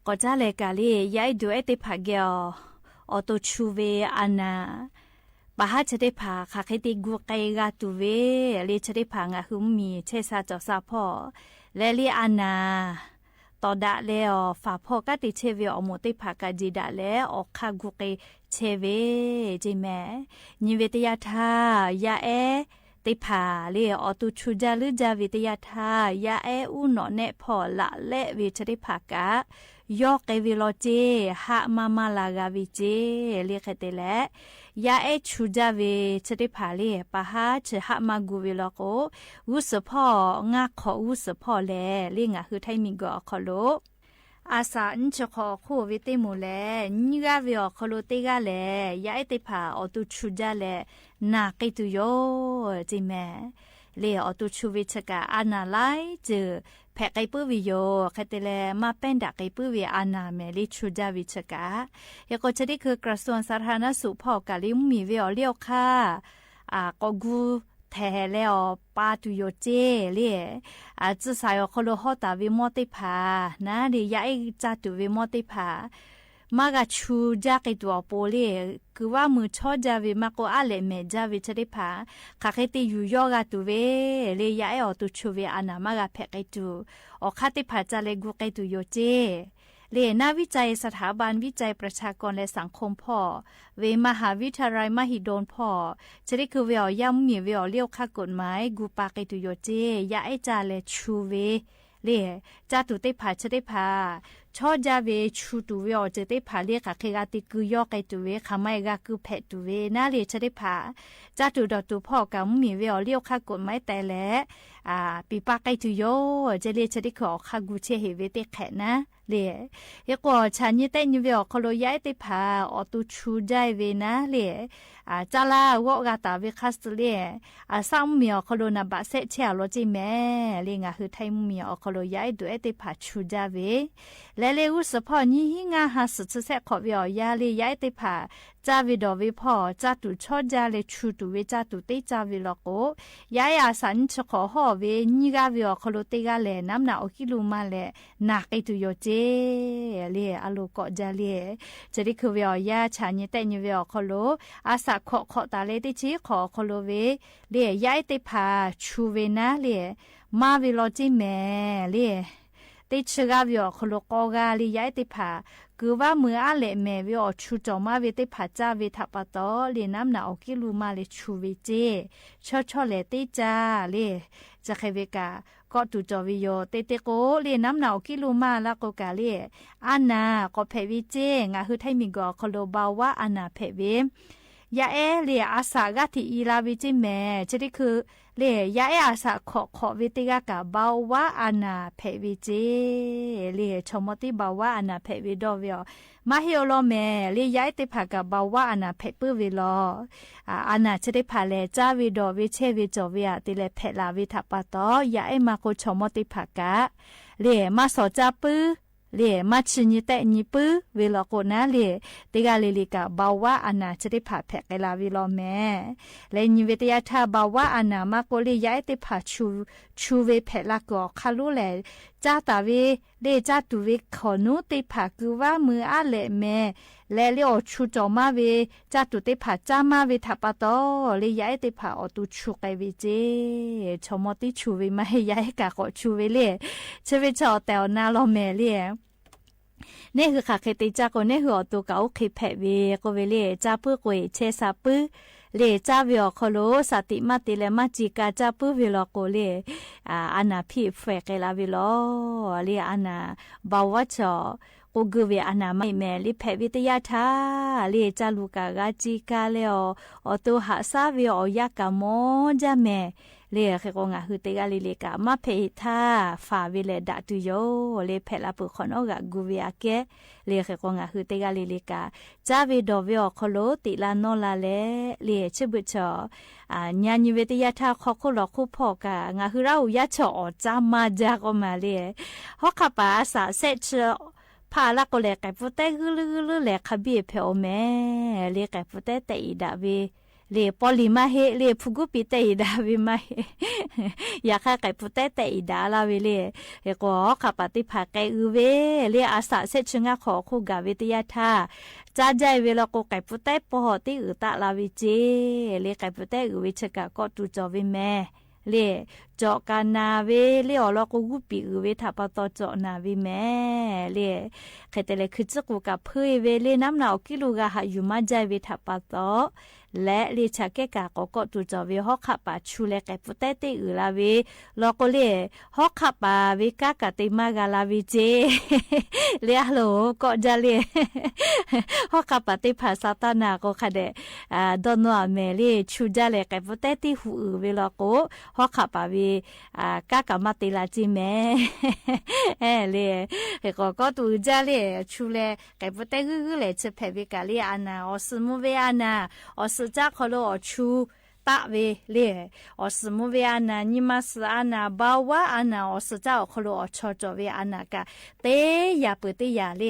ก็จะเลยกะลียายดูไอติผาเกียวออโตชูเวอานาปะฮะจะได้ผาค่ะใครติกูไกกาตูเวลีจะได้ผางะหุมมีเชซาจอซาพ่อและลีอานาตอดะแล้วฝาพ่อก็ติเชเวอโมติผากะจีดะแล้วออกคากูไกเชเวจิแม่นิเวตยาทายาเอติผาเลียออตุชูจาลืจาวิตยาทายาเออุนอเนพอละและวิจะได้ผากะยอกเกวิโลเจหะมาลากาวิเจเลียกเตและยาเอชูจาเวจะได้ผาเลียปะฮะจะหะมากูวิโลโกอุสพ่องาขออุสพ่อแลเลียงะคือไทมิกอขอโลอาสาอินจะขอคู่วิติมูแลนิกาวิอคโลเตกาแลยาเอติผาออตุชูจาแลนากิตุโยจิแม่เลออตุชูวิชกาอานาไลเจอแพะไกปื้อวิโยคาเตเลมาเป็นดักไกปื้อวิอานาเมลิชูจาวิชกายก็จะได้คือกระทรวงสาธารณสุขพอกาลิมมีวิอเลียวค่ะก็กูแทแล้วปาตุโยเจเล่จะสายคโลฮอตาวิมอติผานะเดียยจัตุวิมอติผามากะชูจากไอตัวโปเล่คือว่ามือชอจาวิมาโกอาเลเมจาวิจะได้ผาคาเคติอยู่ยอกาตุเวเลยยายอตุชูเวอานามากะแพกไอตูอคาติผาจาเลกุไกตุโยเจเลนาวิจัยสถาบันวิจัยประชากรและสังคมพ่อเวมหาวิทยาลัยมหิดลพ่อจะได้คือเวอย่ำมีเวอเลี้ยวค่ากฎหมายกูปาไกตุโยเจยาไอจาเลชูเวเล่จาตุเตผาจะได้ผา ชอจาเวชูตูเวอจะได้ผาเรียกเคกาติกุยอกไอตูเวขาไม่กากุเพตูเวน่าเรียจะได้ผาจ้าตูดอตูพ่อกำมีเวอเลี้ยวข้ากดไม้แต่และปีปากไอตูโยจะเรียจะได้ขอข้ากุเชเหเวเตแขนะเรียเอกว่าฉันยี่เต้นอยู่เวอคโลย้ายได้ผาอตูชูใจเวนะเรียจ้าลาวอกาตาเวคัสเลียซ้ำมีอคโลนาบะเซเชอโลจิแม่เลียงาคือไทยมีอคโลย้ายด้วยได้ผาชูจาเวและเลอุสพอนี้หิงาหาสุดเสขอเวียยาเลยย้ายได้ผาจ้าวิดอวิพ่อจ้าตุชอจาเลชูตุเวจ้าตุเตจ้าวิลโกย้ายอาสันชขอห่อเวนิกาวิอคโลเตกาเลน้ำหนาอกิลูมาเลนักไอตุโยเจเลอโลกอจาเลจะได้คือเวียยาชาญิเตนิเวียคโลอาสาขอตาเลติชีขอคโลเวเลย้ายได้ผาชูเวนะเลมาวิโลจิแม่เลติชกาวิอคโลกอกาลีย้ายติผากูว่าเมื่ออาเลแม่วิอชูจอมาวิติผาจ้าวิทัปตอลีน้ำหนาอกิลูมาเลชูวิเจชอเลติจ้าเลจะเคเวกาก็ตูจอวิโยเตเตโกเลน้ำหนาอกิลูมาละโกกาเลอานาก็เพวิเจงาคือไทมิกอคโลบาว่าอานาเพเวยาเลียอาสากาที่อีลาวิจิแม่จะได้คือเลียยาอาสาขอวิติกากาบาว่าอานาเพวิจิเลียชมติบาว่าอานาเพวิดอวิอมาเฮโลแม่เลียยาติผากาบาว่าอานาเพปื้อวิลออานาจะได้ผาเลจ้าวิดอวิเชวิจอวิอาติเลเพลาวิทัปตอยามาโกชมติผากาเลียมาสอจาปื้อเลียมาชิญิเตญิปื้อเวลาโกนาเลียติกาเลลิกาบาว่าอานาจะได้ผ่าแผกลาวิลอแม่และญิเวตยาทาบาว่าอานามาโกลีย้ายติผ่าชูเวแผลากอคาลุแลจ้าตาเวเดจ้าตุเวขอนุติผ่าคือว่ามืออาเลแม่และเลียวชูจอมาเวจ้าตุติผ่าจ้ามาเวทัปตอเลยย้ายติผ่าอตุชูไกเวเจชมติชูเวมาให้ย้ายกะขอชูเวเลียเชเวชอแตวนาลอแม่เลียนี่คือขาเคติจากคนนี่คือตัวเก่าเคแพเวก็เวเล่จ้าเพื่อกวยเชซาปื้อเลจ้าวิอคโลสติมาติเลมาจิกาจ้าปื้อวิลโกเลอานาพี่เฟกลาวิลอเลอานาบาวชอกูกเวอานาไม่แม่ลิแพวิทยาทาเลจ้าลูกากาจิกาเลอตัวหาซาวิอยากามอจ้าแม่เลียเคกงาฮือเตกาลิเลกามาเพทาฟาวิเลดาตุโยเลเพลาปุขอนอกะกูเวียเกเลียเคกงาฮือเตกาลิเลกาจาวิดอวิอคโลติลานอลาเลเลียชิบุชอญาณิเวตยาทาขอคุลอคุพอกางาฮือเรายะชอจามาจากอมาเลฮอกคาปาสาเซชพาละก็เลกไก่ฟุเตฮือเลคบีเพอแม่เลไก่ฟุเตเตอีดาเวเลปอลิมาเฮเลพุกุปิเตอีดาวิมาเฮอยากให้ไก่พุเตเตอีดาลาเวเลเฮก็ขับปฏิภาไก่อืเวเลอาสาเซชงะขอคู่กาวิทยาทาจ้าใจเวลาก็ไก่พุเตปอติอืตาลาวิเจเลไก่พุเตอืวิชกะก็ตูจอวิแม่เลจอกานาเวเลอลอกูกุปีอืเวทับตอจอนาวิแม่เลเคเตเลคือจกูกับเพื่อเวเลน้ำหนาวกิลูกาหาอยู่มาใจเวทับตอและเลชาเกกาก็ตูจอเวฮอกขับปาชูเลไก่พุเตติอืลาเวลอก็เลฮอกขับปาเวกากะติมากาลาวิเจเลฮัลโหลก็จะเลฮอกขับปาติภาษาตานาก็ค่ะเดดอนว่าเมเลชูจาเลไก่พุเตติหูอืเวลอก็ฮอกขับปาเวกากะมาติลาจิแม่เลก็ตูจาเลชูเลไก่พุเตฮึเลเชเพเวกาเลอานาอสมุเวอานาอสจ้าขลุชูตะเวเลอสมุเวอานานิมาสอานาบาวาอานาอสจ้าขลุชอจอเวอานากะเตยาเปติยาเล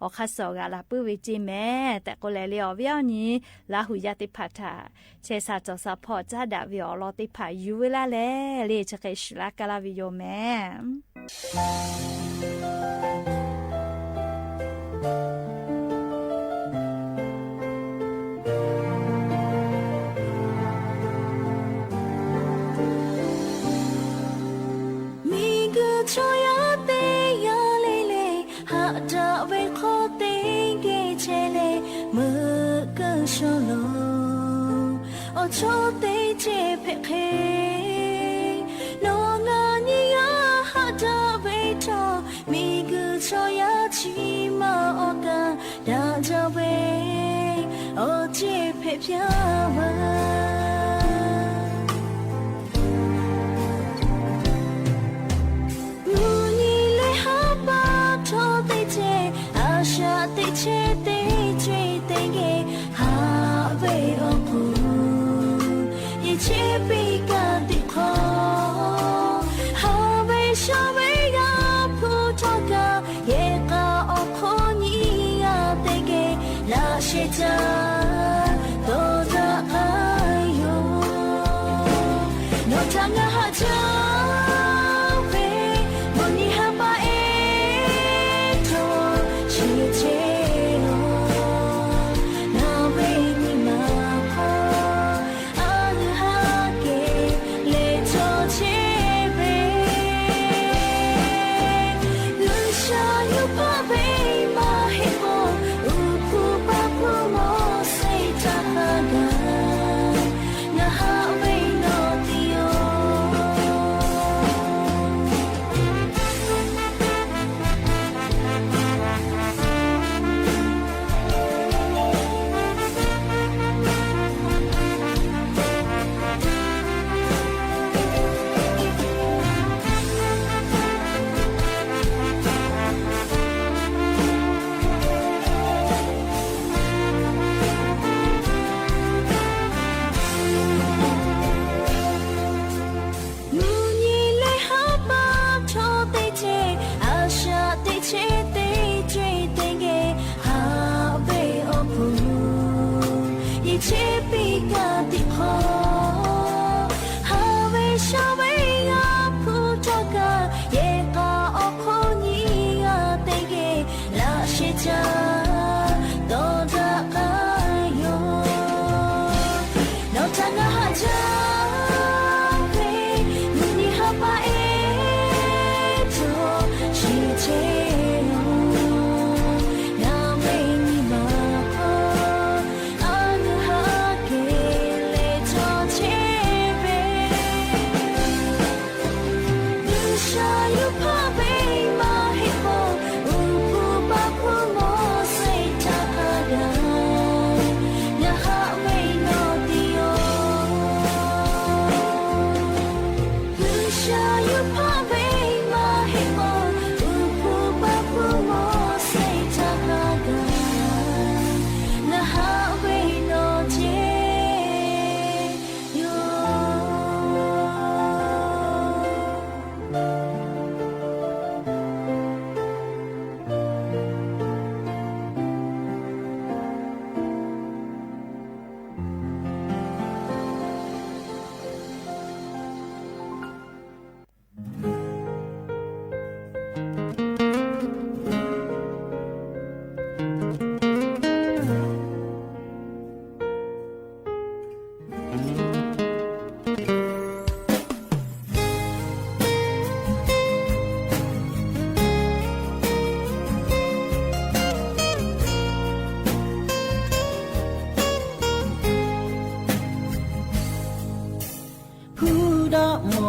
อคัสอกาลาปุเวจิแม่แต่ก็แลเลอเวียวนี้ลาหุยาติพัทาเชซาจอซาพอจ้าดาเวอลอติพายูเวลาเลจะเคชลากาลาวิโยแม่cho ya te ya le le ha da ve kho te ge che le mơ cơ so lo o cho te che phe khe no nga ni ya ha da ve cho mi gu cho ya chi ဖေပြဝါမူနီလေဟာပါထောတဲ့ချေအာရှာတဲ့ချေတဲ့ချွေတဲ့ကေဟာဝေအခုရေချေပိကတိခေါ်ဟာဝေရှာဝေကဖူထောကရေကာအခုနီရတဲ့ကေလာရှိချာတော့တာအာယိုနော်ချငါဟာချာ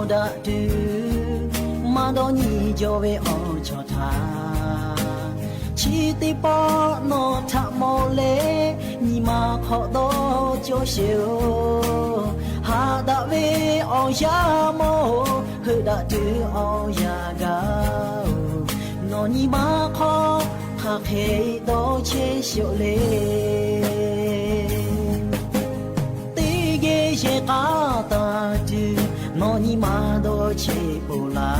đã từ mà đó nhị cho về ở cho tha chỉ ti bỏ nó thả mò lệ nhị mà khó đó cho siêu hà đã về ở ya mò hư đã từ ở ya gạo nó nhị mà khó thà hệ đó chế siêu lệ ti ghê ye cả ta từ nó ni mà đó chế bù la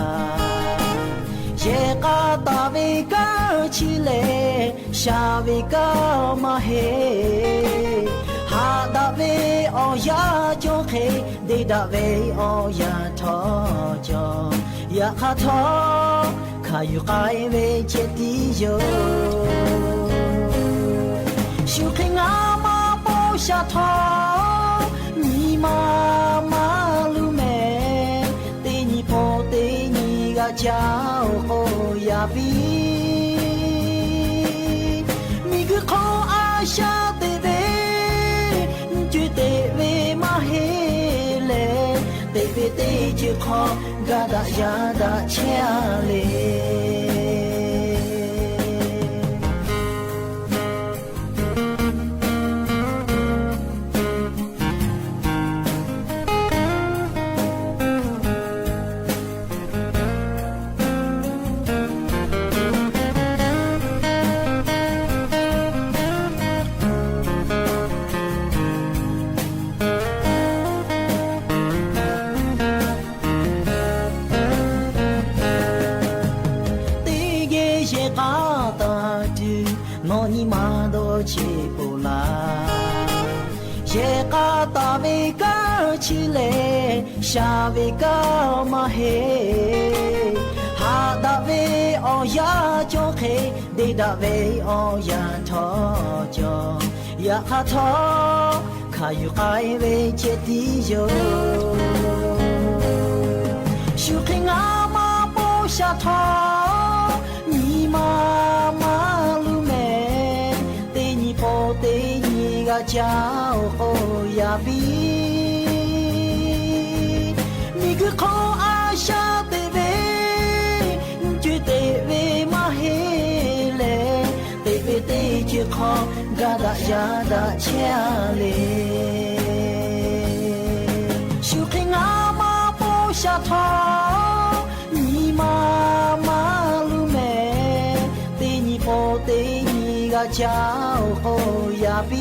ye cả ta về cả chi lệ xa về cả mà he ha đã về ở ya cho khe để đã về ở ya thọ cho ya khá thọ khá yu cái về chết đi yo siêu khe ngã mà bao xa thọ ni mà chào ô ya vi mi cứ khó ai xa tê về chưa tê về mà hê lệ tê về tê chưa khó ga đã ya đã che lệ 也嘎达的，那你妈都去不啦？也嘎达为个起来，下为个嘛嘿。哈达为哦呀就嘿，地达为哦呀头就呀哈头，卡有爱为接地哟。树根阿妈不下头，你妈妈路没，对你不对你个叫哦呀比，你个口阿下对喂，绝对喂嘛嘿嘞，对喂对就靠嘎达呀达切嘞，树根阿妈不下头。你妈妈路没，对你不对你个叫好呀比，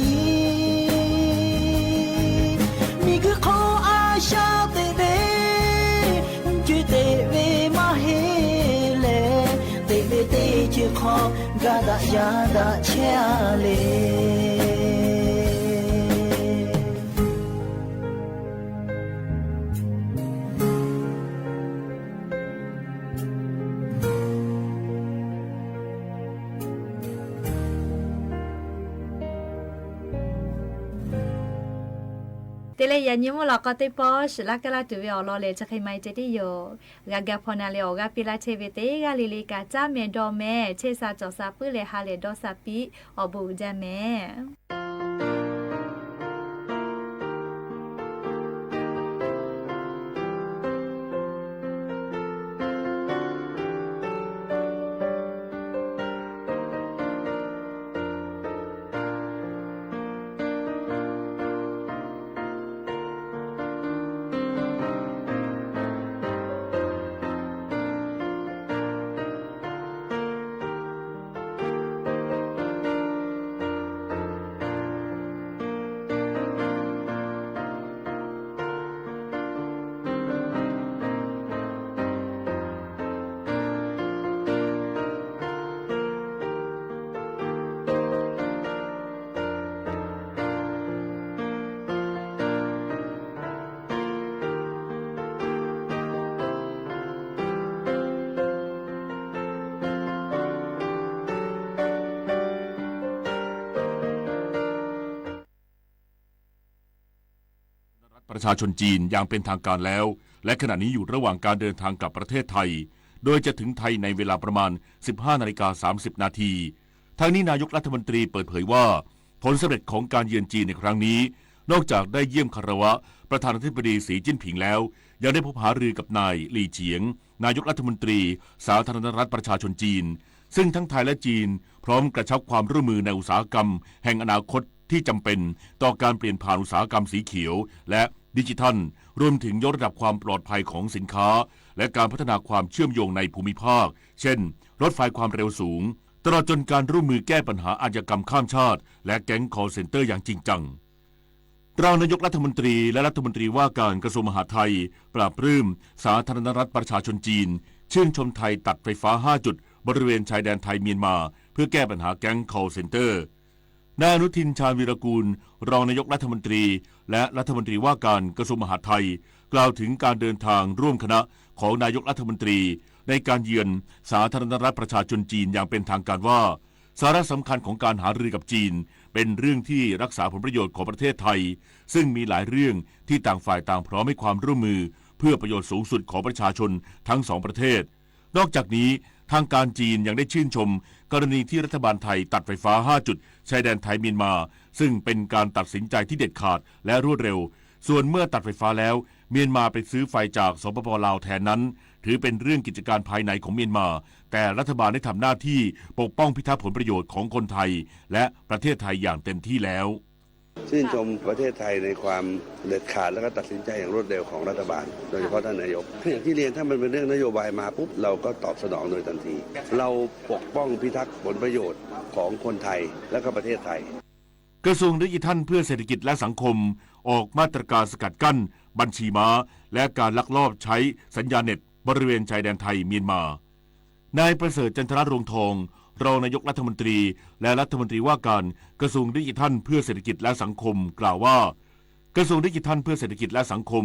你个口阿下对呗，绝对为嘛嘿嘞，对呗对就靠嘎达呀达切嘞。แต่เลยยันยิ้มเราก็ได้พอสลักกะลาตัวเอาเราเลยจะใครไม่จะได้อยู่กะกะพอนาเลออกะปิลาเชเวเตกะลิลิกะจ้าเมดอแม่เชซาจอซาปื้อเลยฮาเลดอซาปิอบูจาแม่ประชาชนจีนอย่างเป็นทางการแล้วและขณะนี้อยู่ระหว่างการเดินทางกลับประเทศไทยโดยจะถึงไทยในเวลาประมาณ 15:30 น.ทางนี้นายกรัฐมนตรีเปิดเผยว่าผลสำเร็จของการเยือนจีนในครั้งนี้นอกจากได้เยี่ยมคารวะประธานาธิบดีสีจิ้นผิงแล้วยังได้พบหารือกับนายหลี่เฉียงนายกรัฐมนตรีสาธารณรัฐประชาชนจีนซึ่งทั้งไทยและจีนพร้อมกระชับความร่วมมือในอุตสาหกรรมแห่งอนาคตที่จำเป็นต่อการเปลี่ยนผ่านอุตสาหกรรมสีเขียวและดิจิทัลรวมถึงยกระดับความปลอดภัยของสินค้าและการพัฒนาความเชื่อมโยงในภูมิภาคเช่นรถไฟความเร็วสูงตลอดจนการร่วมมือแก้ปัญหาอาชญากรรมข้ามชาติและแก๊ง call center อย่างจริงจังรองนายกรัฐมนตรีและรัฐมนตรีว่าการกระทรวงมหาดไทยปราบปลื้มสาธารณรัฐประชาชนจีนชื่นชมไทยตัดไฟฟ้า5จุดบริเวณชายแดนไทยเมียนมาเพื่อแก้ปัญหาแก๊ง call center นายอนุทินชาญวีรกูลรองนายกรัฐมนตรีและรัฐมนตรีว่าการกระทรวงมหาดไทยกล่าวถึงการเดินทางร่วมคณะของนายกรัฐมนตรีในการเยือนสาธารณรัฐประชาชนจีนอย่างเป็นทางการว่าสาระสำคัญของการหารือกับจีนเป็นเรื่องที่รักษาผลประโยชน์ของประเทศไทยซึ่งมีหลายเรื่องที่ต่างฝ่ายต่างพร้อมให้ความร่วมมือเพื่อประโยชน์สูงสุดของประชาชนทั้งสองประเทศนอกจากนี้ทางการจีนยังได้ชื่นชมกรณีที่รัฐบาลไทยตัดไฟฟ้า5จุดชายแดนไทยเมียนมาซึ่งเป็นการตัดสินใจที่เด็ดขาดและรวดเร็วส่วนเมื่อตัดไฟฟ้าแล้วเมียนมาไปซื้อไฟจากสปป.ลาวแทนนั้นถือเป็นเรื่องกิจการภายในของเมียนมาแต่รัฐบาลได้ทำหน้าที่ปกป้องพิทักษ์ผลประโยชน์ของคนไทยและประเทศไทยอย่างเต็มที่แล้วชื่นชมประเทศไทยในความเด็ดขาดและก็ตัดสินใจอย่างรวดเร็วของรัฐบาลโดยเฉพาะท่านนายกอย่างที่เรียนถ้ามันเป็นเรื่องนโยบายมาปุ๊บเราก็ตอบสนองโดยทันทีเราปกป้องพิทักษ์ผลประโยชน์ของคนไทยและก็ประเทศไทยกระทรวงดิจิทัลเพื่อเศรษฐกิจและสังคมออกมาตรการสกัดกั้นบัญชีม้าและการลักลอบใช้สัญญาเน็ตบริเวณชายแดนไทยเมียนมาน นายประเสริฐจันทรรวงทองรองนายกรัฐมนตรีและรัฐมนตรีว่าการกระทรวงดิจิทัลเพื่อเศรษฐกิจและสังคมกล่าวว่ากระทรวงดิจิทัลเพื่อเศรษฐกิจและสังคม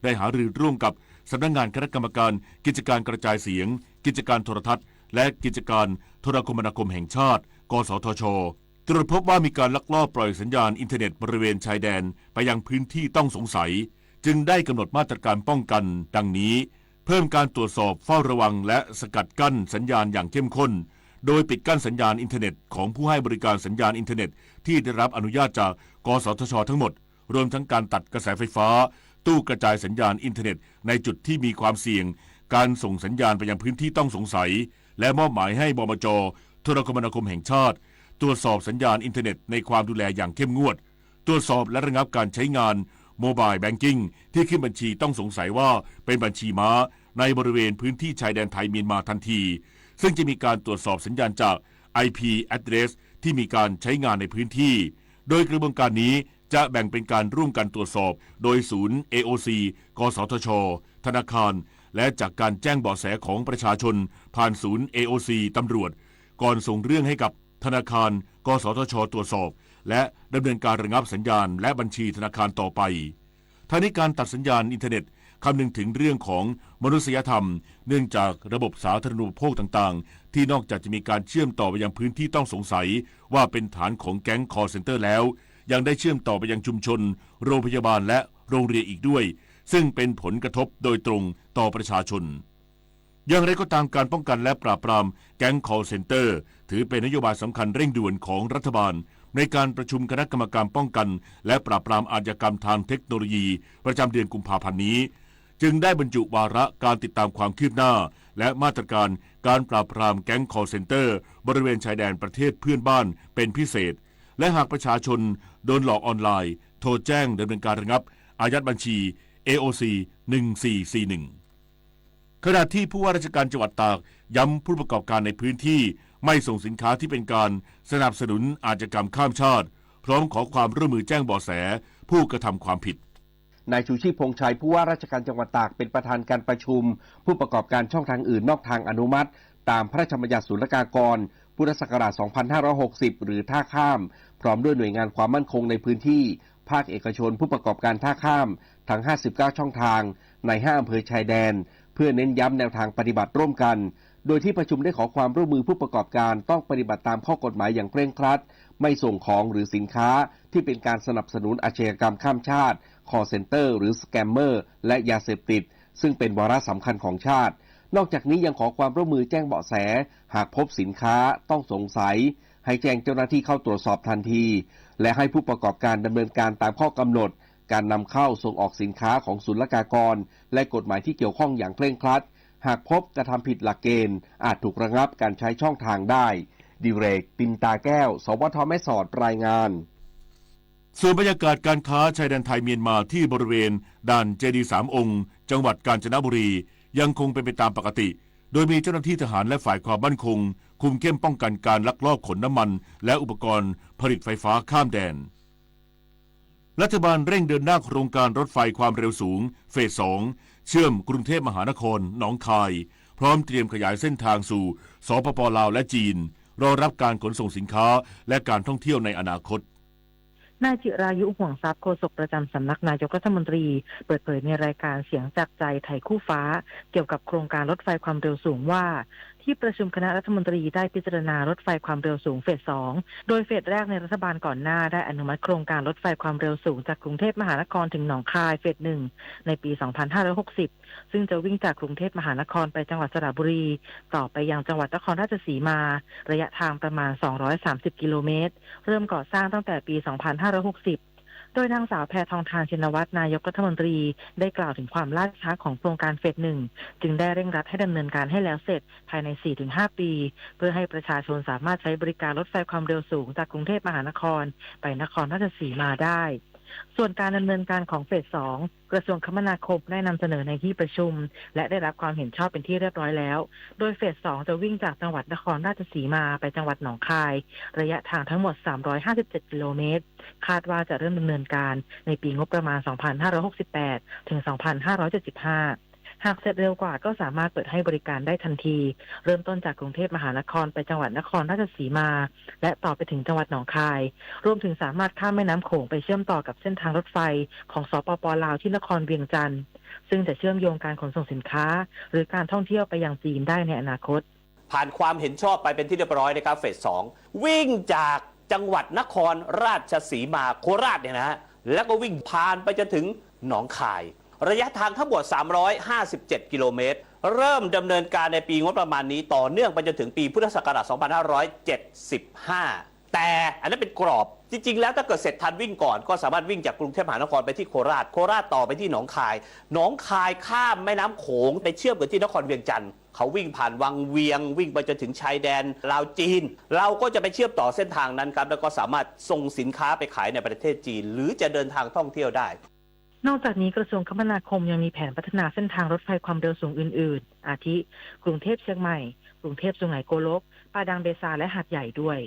ได้หารือร่วมกับสำนักงานคณะกรรมการกิจการกระจายเสียงกิจการโทรทัศน์และกิจการโทรคมนาคมแห่งชาติกสทช.ตรวจพบว่ามีการลักลอบปล่อยสัญญาณอินเทอร์เน็ตบริเวณชายแดนไปยังพื้นที่ต้องสงสัยจึงได้กำหนดมาตรการป้องกันดังนี้เพิ่มการตรวจสอบเฝ้าระวังและสกัดกั้นสัญญาณอย่างเข้มข้นโดยปิดกั้นสัญญาณอินเทอร์เน็ตของผู้ให้บริการสัญญาณอินเทอร์เน็ตที่ได้รับอนุญาตจากกสทช.ทั้งหมดรวมทั้งการตัดกระแสไฟฟ้าตู้กระจายสัญญาณอินเทอร์เน็ตในจุดที่มีความเสี่ยงการส่งสัญญาณไปยังพื้นที่ต้องสงสัยและมอบหมายให้บมจ.โทรคมนาคมแห่งชาติตรวจสอบสัญญาณอินเทอร์เน็ตในความดูแลอย่างเข้มงวดตรวจสอบและระงับการใช้งานโมบายแบงกิ้งที่ขึ้นบัญชีต้องสงสัยว่าเป็นบัญชีม้าในบริเวณพื้นที่ชายแดนไทยเมียนมาทันทีซึ่งจะมีการตรวจสอบสัญญาณจาก IP address ที่มีการใช้งานในพื้นที่โดยกระบวนการนี้จะแบ่งเป็นการร่วมกันตรวจสอบโดยศูนย์ AOC กสทช.ธนาคารและจากการแจ้งเบาะแสของประชาชนผ่านศูนย์ AOC ตำรวจก่อนส่งเรื่องให้กับธนาคารกสทช.ตรวจสอบและดำเนินการระงับสัญญาณและบัญชีธนาคารต่อไปทั้งนี้การตัดสัญญาณอินเทอร์เน็ตคำนึงถึงเรื่องของมนุษยธรรมเนื่องจากระบบสาธารณูปโภคต่างๆที่นอกจากจะมีการเชื่อมต่อไปยังพื้นที่ต้องสงสัยว่าเป็นฐานของแก๊งคอลเซ็นเตอร์แล้วยังได้เชื่อมต่อไปยังชุมชนโรงพยาบาลและโรงเรียนอีกด้วยซึ่งเป็นผลกระทบโดยตรงต่อประชาชนอย่างไรก็ตามการป้องกันและปราบปรามแก๊งคอลเซ็นเตอร์ถือเป็นนโยบายสำคัญเร่งด่วนของรัฐบาลในการประชุมคณะกรรมการป้องกันและปราบปรามอาชญากรรมทางเทคโนโลยีประจำเดือนกุมภาพันธ์นี้จึงได้บรรจุวาระการติดตามความคืบหน้าและมาตรการการปราบปรามแก๊งคอลเซ็นเตอร์บริเวณชายแดนประเทศเพื่อนบ้านเป็นพิเศษและหากประชาชนโดนหลอกออนไลน์โทรแจ้งดำเนินการระงับอายัดบัญชี AOC 1441ขณะที่ผู้ว่าราชการจังหวัดตากย้ำผู้ประกอบการในพื้นที่ไม่ส่งสินค้าที่เป็นการสนับสนุนอาชญากรรมข้ามชาติพร้อมขอความร่วมมือแจ้งเบาะแสผู้กระทำความผิดนายชูชีพพงษ์ชัยผู้ว่าราชการจังหวัดตากเป็นประธานการประชุมผู้ประกอบการช่องทางอื่นนอกทางอนุมัติตามพระราชบัญญัติศุลกากรพุทธศักราช 2560 หรือท่าข้ามพร้อมด้วยหน่วยงานความมั่นคงในพื้นที่ภาคเอกชนผู้ประกอบการท่าข้ามทั้ง 59 ช่องทางใน 5 อำเภอชายแดนเพื่อเน้นย้ำแนวทางปฏิบัติร่วมกันโดยที่ประชุมได้ขอความร่วมมือผู้ประกอบการต้องปฏิบัติตามข้อกฎหมายอย่างเคร่งครัดไม่ส่งของหรือสินค้าที่เป็นการสนับสนุนอาชญากรรมข้ามชาติคอลเซ็นเตอร์หรือสแกมเมอร์และยาเสพติดซึ่งเป็นวาระสำคัญของชาตินอกจากนี้ยังขอความร่วมมือแจ้งเบาะแสหากพบสินค้าต้องสงสัยให้แจ้งเจ้าหน้าที่เข้าตรวจสอบทันทีและให้ผู้ประกอบการดำเนินการตามข้อกำหนดการนำเข้าส่งออกสินค้าของศุลกากรและกฎหมายที่เกี่ยวข้องอย่างเคร่งครัดหากพบกระทำผิดหลักเกณฑ์อาจถูกระงับการใช้ช่องทางได้ดิเรกปินตาแก้วสวทแม่สอดรายงานส่วนบรรยากาศการค้าชายแดนไทยเมียนมาที่บริเวณด่านเจดีย์3 องค์จังหวัดกาญจนบุรียังคงเป็นไปตามปกติโดยมีเจ้าหน้าที่ทหารและฝ่ายความมั่นคงคุมเข้มป้องกันการลักลอบขนน้ำมันและอุปกรณ์ผลิตไฟฟ้าข้ามแดนรัฐบาลเร่งเดินหน้าโครงการรถไฟความเร็วสูงเฟส 2เชื่อมกรุงเทพมหานครหนองคายพร้อมเตรียมขยายเส้นทางสู่สปป.ลาวและจีนรอรับการขนส่งสินค้าและการท่องเที่ยวในอนาคตนายจิรายุห่วงทรัพย์โฆษกประจำสำนักนายกรัฐมนตรีเปิดเผยในรายการเสียงจากใจไทยคู่ฟ้าเกี่ยวกับโครงการรถไฟความเร็วสูงว่าที่ประชุมคณะรัฐมนตรีได้พิจารณารถไฟความเร็วสูงเฟส 2โดยเฟสแรกในรัฐบาลก่อนหน้าได้อนุมัติโครงการรถไฟความเร็วสูงจากกรุงเทพมหานครถึงหนองคายเฟส 1ในปี 2560ซึ่งจะวิ่งจากกรุงเทพมหานครไปจังหวัดสระบุรีต่อไปยังจังหวัดนครราชสีมาระยะทางประมาณ230กิโลเมตรเริ่มก่อสร้างตั้งแต่ปี 2560โดยนางสาวแพทองธารชินวัตรนายกรัฐมนตรีได้กล่าวถึงความล่าช้าของโครงการเฟส 1จึงได้เร่งรัดให้ดำเนินการให้แล้วเสร็จภายใน 4-5 ปีเพื่อให้ประชาชนสามารถใช้บริการรถไฟความเร็วสูงจากกรุงเทพมหานครไปนครราชสีมาได้ส่วนการดำเนินการของเฟส 2กระทรวงคมนาคมได้นำเสนอในที่ประชุมและได้รับความเห็นชอบเป็นที่เรียบร้อยแล้วโดยเฟส 2จะวิ่งจากจังหวัดนครราชสีมาไปจังหวัดหนองคายระยะทางทั้งหมด357กิโลเมตรคาดว่าจะเริ่มดำเนินการในปีงบประมาณ 2568 ถึง 2575 หากเสร็จเร็วกว่าก็สามารถเปิดให้บริการได้ทันที เริ่มต้นจากกรุงเทพมหานครไปจังหวัดนครราชสีมาและต่อไปถึงจังหวัดหนองคายรวมถึงสามารถข้ามแม่น้ำโขงไปเชื่อมต่อกับเส้นทางรถไฟของสปป.ลาวที่นครเวียงจันทร์ซึ่งจะเชื่อมโยงการขนส่งสินค้าหรือการท่องเที่ยวไปยังจีนได้ในอนาคตผ่านความเห็นชอบไปเป็นที่เรียบร้อยนะครับเฟส 2วิ่งจากจังหวัดนครราชสีมาโคราชเนี่ยนะฮะแล้วก็วิ่งผ่านไปจนถึงหนองคายระยะทางทั้งหมด357กิโลเมตรเริ่มดำเนินการในปีงบประมาณนี้ต่อเนื่องไปจนถึงปีพุทธศักราช2575แต่อันนั้นเป็นกรอบจริงๆแล้วถ้าเกิดเสร็จทันวิ่งก่อนก็สามารถวิ่งจากกรุงเทพมหานครไปที่โคราชต่อไปที่หนองคายข้ามแม่น้ำโขงไปเชื่อมกันที่นครเวียงจันทร์เขาวิ่งผ่านวังเวียงวิ่งไปจนถึงชายแดนลาวจีนเราก็จะไปเชื่อมต่อเส้นทางนั้นครับแล้วก็สามารถส่งสินค้าไปขายในประเทศจีนหรือจะเดินทางท่องเที่ยวได้นอกจากนี้กระทรวงคมนาคมยังมีแผนพัฒนาเส้นทางรถไฟความเร็วสูงอื่นๆอาทิกรุงเทพเชียงใหม่กรุงเทพสุไหงโกลกปาดังเบซาและหาดใหญ่ด้วย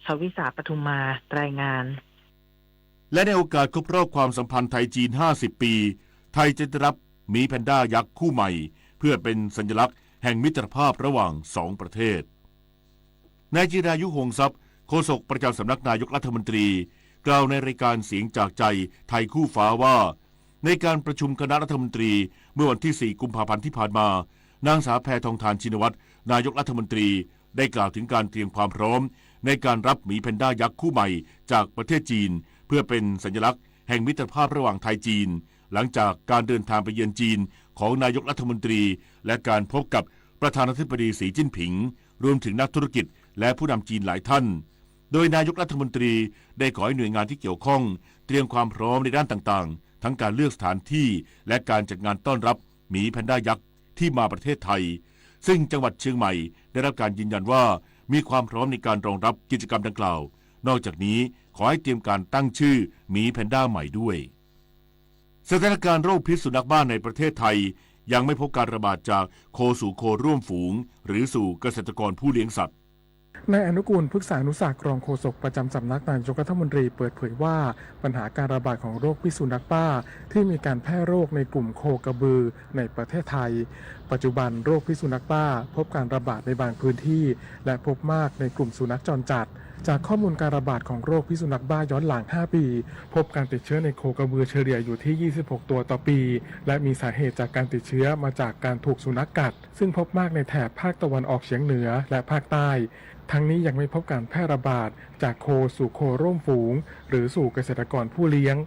ชวิสาปทุมมารายงานและในโอกาสครบรอบความสัมพันธ์ไทยจีน50ปีไทยจะได้รับหมีแพนด้ายักษ์คู่ใหม่เพื่อเป็นสัญลักษณ์แห่งมิตรภาพระหว่าง2ประเทศนายจิรายุหงส์ทรัพย์โฆษกประจำสำนักนายกรัฐมนตรีกล่าวในรายการเสียงจากใจไทยคู่ฟ้าว่าในการประชุมคณะรัฐมนตรีเมื่อวันที่4กุมภาพันธ์ที่ผ่านมานางสาวแพทองธารชินวัตรนายกรัฐมนตรีได้กล่าวถึงการเตรียมความพร้อมในการรับหมีแพนด้ายักษ์คู่ใหม่จากประเทศจีนเพื่อเป็นสัญลักษณ์แห่งมิตรภาพระหว่างไทยจีนหลังจากการเดินทางไปเยือนจีนของนายกรัฐมนตรีและการพบกับประธานาธิบดีสีจิ้นผิงรวมถึงนักธุรกิจและผู้นำจีนหลายท่านโดยนายกรัฐมนตรีได้ขอให้หน่วยงานที่เกี่ยวข้องเตรียมความพร้อมในด้านต่างๆทั้งการเลือกสถานที่และการจัดงานต้อนรับหมีแพนด้ายักษ์ที่มาประเทศไทยซึ่งจังหวัดเชียงใหม่ได้รับการยืนยันว่ามีความพร้อมในการรองรับกิจกรรมดังกล่าวนอกจากนี้ขอให้เตรียมการตั้งชื่อหมีแพนด้าใหม่ด้วยสถานการณ์โรคพิษสุนัขบ้าในประเทศไทยยังไม่พบการระบาดจากโคสู่โคร่วมฝูงหรือสู่เกษตรกรผู้เลี้ยงสัตว์นายอนุกูล พฤกษานุศักดิ์รองโฆษกประจำสำนักนายกรัฐมนตรีเปิดเผยว่าปัญหาการระบาดของโรคพิษสุนัขบ้าที่มีการแพร่โรคในกลุ่มโคกระบือในประเทศไทยปัจจุบันโรคพิษสุนัขบ้าพบการระบาดในบางพื้นที่และพบมากในกลุ่มสุนัขจรจัดจากข้อมูลการระบาดของโรคพิษสุนัขบ้าย้อนหลัง5ปีพบการติดเชื้อในโคกระบือเฉลี่ยอยู่ที่26ตัวต่อปีและมีสาเหตุจากการติดเชื้อมาจากการถูกสุนัขกัดซึ่งพบมากในแถบภาคตะวันออกเฉียงเหนือและภาคใต้ทั้งนี้ยังไม่พบการแพร่ระบาดจากโคสู่โคร่วมฝูงหรือสู่เกษตรกรผู้เลี้ยง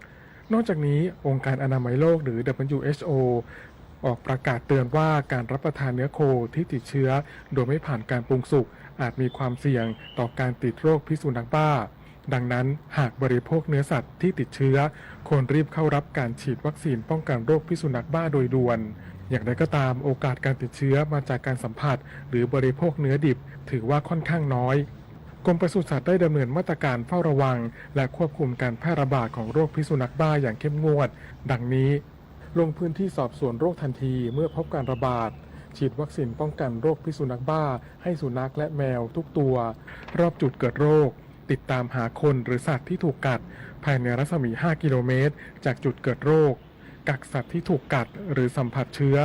นอกจากนี้องค์การอนามัยโลกหรือ WHO ออกประกาศเตือนว่าการรับประทานเนื้อโคที่ติดเชื้อโดยไม่ผ่านการปรุงสุกอาจมีความเสี่ยงต่อการติดโรคพิษสุนัขบ้าดังนั้นหากบริโภคเนื้อสัตว์ที่ติดเชื้อควรรีบเข้ารับการฉีดวัคซีนป้องกันโรคพิษสุนัขบ้าโดยด่วนอย่างไรก็ตามโอกาสการติดเชื้อมาจากการสัมผัสหรือบริโภคเนื้อดิบถือว่าค่อนข้างน้อยกรมปศุสัตว์ได้ดำเนินมาตรการเฝ้าระวังและควบคุมการแพร่ระบาดของโรคพิษสุนัขบ้าอย่างเข้มงวดดังนี้ลงพื้นที่สอบสวนโรคทันทีเมื่อพบการระบาดฉีดวัคซีนป้องกันโรคพิษสุนัขบ้าให้สุนัขและแมวทุกตัวรอบจุดเกิดโรคติดตามหาคนหรือสัตว์ที่ถูกกัดภายในรัศมี5กิโลเมตรจากจุดเกิดโรคกักสัตว์ที่ถูกกัดหรือสัมผัสเชื้อ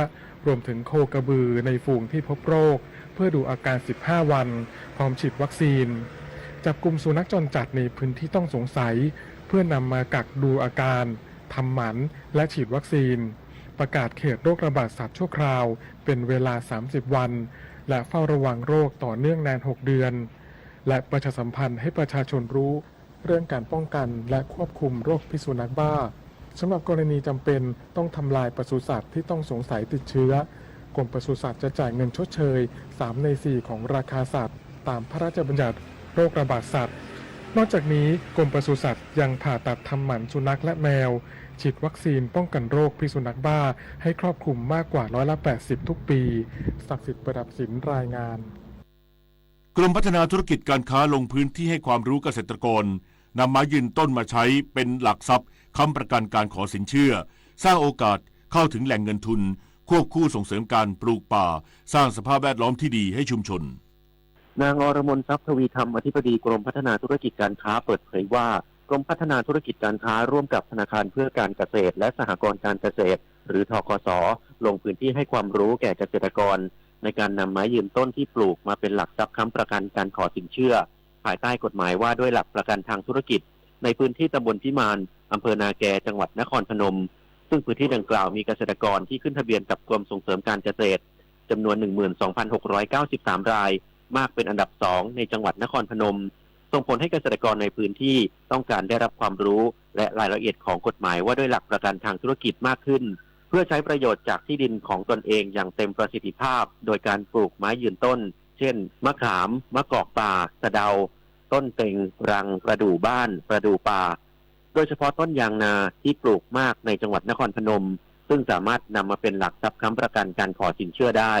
รวมถึงโคกระบือในฝูงที่พบโรคเพื่อดูอาการ15วันพร้อมฉีดวัคซีนจับกลุ่มสุนัขจรจัดในพื้นที่ต้องสงสัยเพื่อนำมากักดูอาการทำหมันและฉีดวัคซีนประกาศเขตโรคระบาดสัตว์ชั่วคราวเป็นเวลา30วันและเฝ้าระวังโรคต่อเนื่องนาน6เดือนและประชาสัมพันธ์ให้ประชาชนรู้เรื่องการป้องกันและควบคุมโรคพิษสุนัขบ้าสำหรับกรณีจำเป็นต้องทำลายปศุสัตว์ที่ต้องสงสัยติดเชื้อกรมปศุสัตว์จะจ่ายเงินชดเชย3ใน4ของราคาสัตว์ตามพระราชบัญญัติโรคระบาดสัตว์นอกจากนี้กรมปศุสัตว์ยังผ่าตัดทำหมันสุนัขและแมวฉีดวัคซีนป้องกันโรคพิษสุนัขบ้าให้ครอบคลุมมากกว่า80%ทุกปีศักดิ์สิทธิ์ประดับสินรายงานกรมพัฒนาธุรกิจการค้าลงพื้นที่ให้ความรู้เกษตรกรนำไม้ยืนต้นมาใช้เป็นหลักทรัพย์ค้ำประกันการขอสินเชื่อสร้างโอกาสเข้าถึงแหล่งเงินทุนควบคู่ส่งเสริมการปลูกป่าสร้างสภาพแวดล้อมที่ดีให้ชุมชน นางอรมนทรัพย์ทวีธรรมอธิบดีกรมพัฒนาธุรกิจการค้าเปิดเผยว่า กรมพัฒนาธุรกิจการค้าร่วมกับธนาคารเพื่อการเกษตรและสหกรณ์การเกษตรหรือธกส.ลงพื้นที่ให้ความรู้แก่เกษตรกรในการนำไม้ยืนต้นที่ปลูกมาเป็นหลักทรัพย์ค้ำประกันการขอสินเชื่อภายใต้กฎหมายว่าด้วยหลักประกันทางธุรกิจในพื้นที่ตำบลพิมานอำเภอนาแกจังหวัดนครพนมซึ่งพื้นที่ดังกล่าวมีเกษตรกรที่ขึ้นทะเบียนกับกรมส่งเสริมการเกษตรจำนวน 12,693 รายมากเป็นอันดับ2ในจังหวัดนครพนมส่งผลให้เกษตรกรในพื้นที่ต้องการได้รับความรู้และรายละเอียดของกฎหมายว่าด้วยหลักประกันทางธุรกิจมากขึ้นเพื่อใช้ประโยชน์จากที่ดินของตนเองอย่างเต็มประสิทธิภาพโดยการปลูกไม้ยืนต้นเช่นมะขามมะกอกป่าสะเดาต้นเต็งรังประดู่บ้านประดู่ป่าโดยเฉพาะต้นยางนาที่ปลูกมากในจังหวัดนครพนมซึ่งสามารถนำมาเป็นหลักทรัพย์ค้ำประกันการขอสินเชื่อได้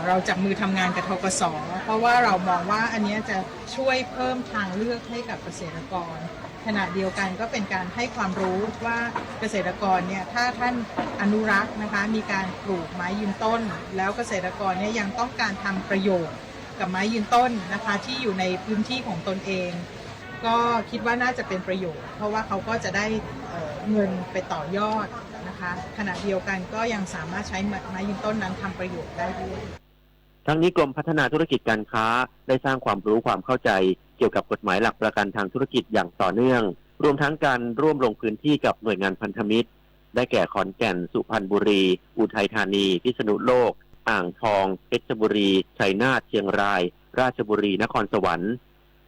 เราจับมือทำงานกับธกส.เพราะว่าเรามองว่าอันนี้จะช่วยเพิ่มทางเลือกให้กับเกษตรกรขณะเดียวกันก็เป็นการให้ความรู้ว่าเกษตรกรเนี่ยถ้าท่านอนุรักษ์นะคะมีการปลูกไม้ยืนต้นแล้วเกษตรกรเนี่ยยังต้องการทำประโยชน์กับไม้ยืนต้นนะคะที่อยู่ในพื้นที่ของตนเองก็คิดว่าน่าจะเป็นประโยชน์เพราะว่าเขาก็จะได้เงินไปต่อยอดนะคะขณะเดียวกันก็ยังสามารถใช้ไม้ยืนต้นนั้นทำประโยชน์ได้ด้วยทั้งนี้กรมพัฒนาธุรกิจการค้าได้สร้างความรู้ความเข้าใจเกี่ยวกับกฎหมายหลักประกันทางธุรกิจอย่างต่อเนื่องรวมทั้งการร่วมลงพื้นที่กับหน่วยงานพันธมิตรได้แก่ขอนแก่นสุพรรณบุรีอุทัยธานีพิษณุโลกอ่างทองเพชรบุรีชัยนาทเชียงรายราชบุรีนครสวรรค์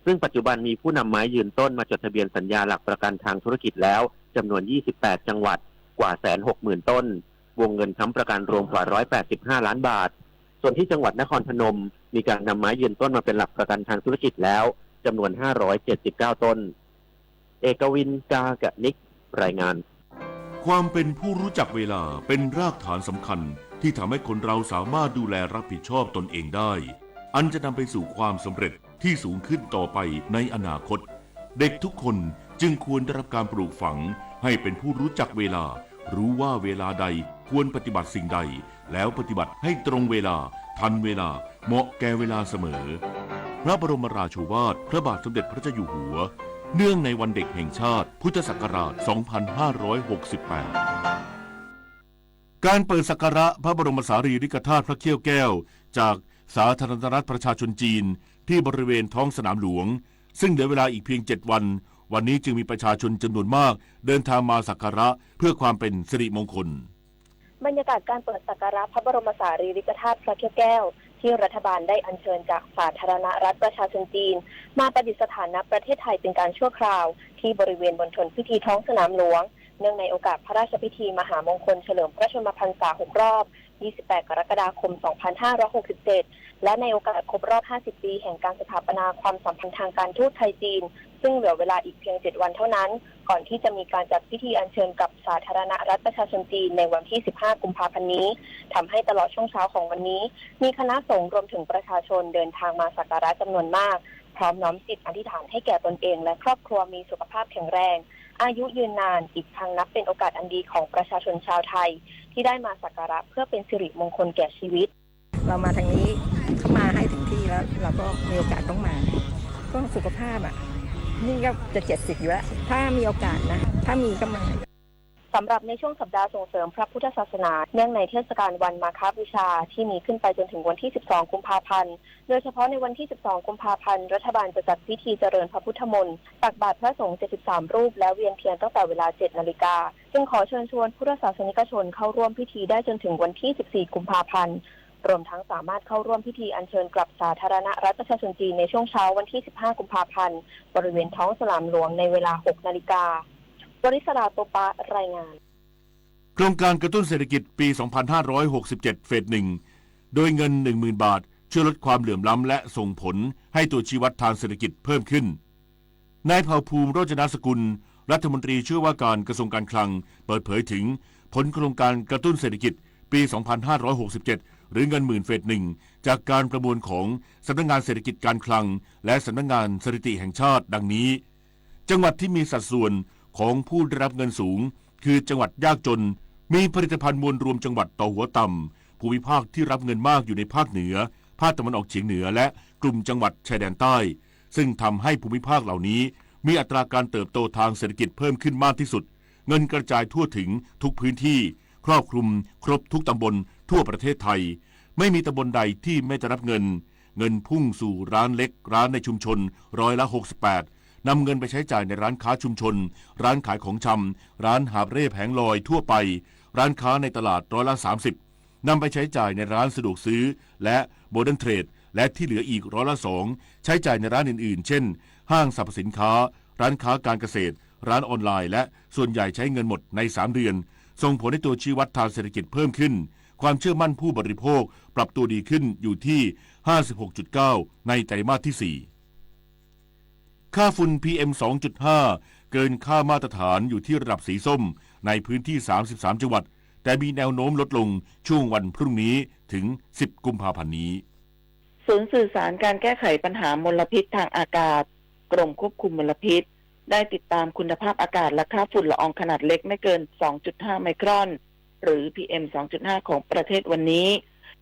ซึ่งปัจจุบันมีผู้นำไม้ยืนต้นมาจดทะเบียนสัญญาหลักประกันทางธุรกิจแล้วจำนวน28จังหวัดกว่า 160,000 ต้นวงเงินค้ำประกันรวมกว่า185ล้านบาทส่วนที่จังหวัดนครพนมมีการนำไม้ยืนต้นมาเป็นหลักประกันทางธุรกิจแล้วจำนวน579ต้นเอกวินกากะนิกรายงานความเป็นผู้รู้จักเวลาเป็นรากฐานสำคัญที่ทำให้คนเราสามารถดูแลรับผิดชอบตนเองได้อันจะนำไปสู่ความสำเร็จที่สูงขึ้นต่อไปในอนาคตเด็กทุกคนจึงควรได้รับการปลูกฝังให้เป็นผู้รู้จักเวลารู้ว่าเวลาใดควรปฏิบัติสิ่งใดแล้วปฏิบัติให้ตรงเวลาทันเวลาเหมาะแก่เวลาเสมอพระบรมราโชวาทพระบาทสมเด็จพระเจ้าอยู่หัวเนื่องในวันเด็กแห่งชาติพุทธศักราช 2568 การเปิดสักการะพระบรมสารีริกธาตุพระเขี้ยวแก้วจากสาธารณรัฐประชาชนจีนที่บริเวณท้องสนามหลวงซึ่งเหลือเวลาอีกเพียง7วันนี้จึงมีประชาชนจำนวนมากเดินทางมาสักการะเพื่อความเป็นสิริมงคลบรรยากาศการเปิดสักการะพระบรมสารีริกธาตุพระเขี้ยวแก้วที่รัฐบาลได้อัญเชิญจากสาธารณรัฐประชาชนจีนมาประดิษฐานณประเทศไทยเป็นการชั่วคราวที่บริเวณมณฑลพิธีท้องสนามหลวงเนื่องในโอกาสพระราชพิธีมหามงคลเฉลิมพระชนมพรรษา6 รอบ28 กรกฎาคม 2567และในโอกาสครบรอบ50 ปีแห่งการสถาปนาความสัมพันธ์ทางการทูตไทยจีนซึ่งเหลือเวลาอีกเพียง7วันเท่านั้นก่อนที่จะมีการจัดพิธีอัญเชิญกับสาธารณรัฐประชาชนจีนในวันที่15 กุมภาพันธ์นี้ทำให้ตลอดช่วงเช้าของวันนี้มีคณะสงฆ์รวมถึงประชาชนเดินทางมาสักการะจำนวนมากพร้อมน้อมจิตอธิษฐานให้แก่ตนเองและครอบครัวมีสุขภาพแข็งแรงอายุยืนนานอีกทั้งนับเป็นโอกาสอันดีของประชาชนชาวไทยที่ได้มาสักการะเพื่อเป็นสิริมงคลแก่ชีวิตเรามาทางนี้เขามาให้ถึงที่แล้วเราก็มีโอกาสต้องมาก็สุขภาพนี่ก็จะ70อยู่แล้วถ้ามีโอกาสนะถ้ามีก็มาสำหรับในช่วงสัปดาห์ส่งเสริมพระพุทธศาสนาเนื่องในเทศกาลวันมาฆบูชาที่มีขึ้นไปจนถึงวันที่12 กุมภาพันธ์โดยเฉพาะในวันที่12 กุมภาพันธ์รัฐบาลจะจัดพิธีเจริญพระพุทธมนต์ตักบาตรพระสงฆ์73 รูปและเวียนเทียนตั้งแต่เวลา 7 นาฬิกาจึงขอเชิญชวนพุทธศาสนิกชนเข้าร่วมพิธีได้จนถึงวันที่14 กุมภาพันธ์รวมทั้งสามารถเข้าร่วมพิธีอัญเชิญกลับสาธารณรัฐประชาชนจีนในช่วงเช้าวันที่15 กุมภาพันธ์บริเวณท้องสนามหลวงในเวลา 6 นาฬิกาบริษราโตปะรายงานโครงการกระตุ้นเศรษฐกิจปี 2567 เฟส 1 โดยเงิน 10,000 บาทช่วยลดความเหลื่อมล้ำและส่งผลให้ตัวชี้วัดทางเศรษฐกิจเพิ่มขึ้นนายเผ่าภูมิโรจนสกุลรัฐมนตรีช่วยว่าการกระทรวงการคลังเปิดเผยถึงผลโครงการกระตุ้นเศรษฐกิจปี 2567 หรือเงินหมื่นเฟส 1 จากการประมวลของสำนักงานเศรษฐกิจการคลังและสำนักงานสถิติแห่งชาติดังนี้จังหวัดที่มีสัดส่วนของผู้ได้รับเงินสูงคือจังหวัดยากจนมีผลิตภัณฑ์มวลรวมจังหวัดต่อหัวต่ำภูมิภาคที่รับเงินมากอยู่ในภาคเหนือภาคตะวันออกเฉียงเหนือและกลุ่มจังหวัดชายแดนใต้ซึ่งทำให้ภูมิภาคเหล่านี้ มีอัตราการเติบโตทางเศรษฐกิจเพิ่มขึ้นมากที่สุดเงินกระจายทั่วถึงทุกพื้นที่ครอบคลุมครบทุกตำบลทั่วประเทศไทยไม่มีตำบลใดที่ไม่ได้รับเงินพุ่งสู่ร้านเล็กร้านในชุมชน68%นำเงินไปใช้จ่ายในร้านค้าชุมชนร้านขายของชำร้านหาบเร่แผงลอยทั่วไปร้านค้าในตลาด30%นำไปใช้จ่ายในร้านสะดวกซื้อและโมเดิร์นเทรดและที่เหลืออีก2%ใช้จ่ายในร้านอื่นๆเช่นห้างสรรพสินค้าร้านค้าการเกษตรร้านออนไลน์และส่วนใหญ่ใช้เงินหมดใน3เดือนส่งผลให้ตัวชี้วัดทางเศรษฐกิจเพิ่มขึ้นความเชื่อมั่นผู้บริโภคปรับตัวดีขึ้นอยู่ที่ 56.9 ในไตรมาสที่ 4 ค่าฝุ่น PM 2.5 เกินค่ามาตรฐานอยู่ที่ระดับสีส้มในพื้นที่33จังหวัดแต่มีแนวโน้มลดลงช่วงวันพรุ่งนี้ถึง10กุมภาพันธ์นี้ศูนย์สื่อสารการแก้ไขปัญหามลพิษทางอากาศกรมควบคุมมลพิษได้ติดตามคุณภาพอากาศและค่าฝุ่นละอองขนาดเล็กไม่เกิน 2.5 ไมครอนหรือ PM 2.5 ของประเทศวันนี้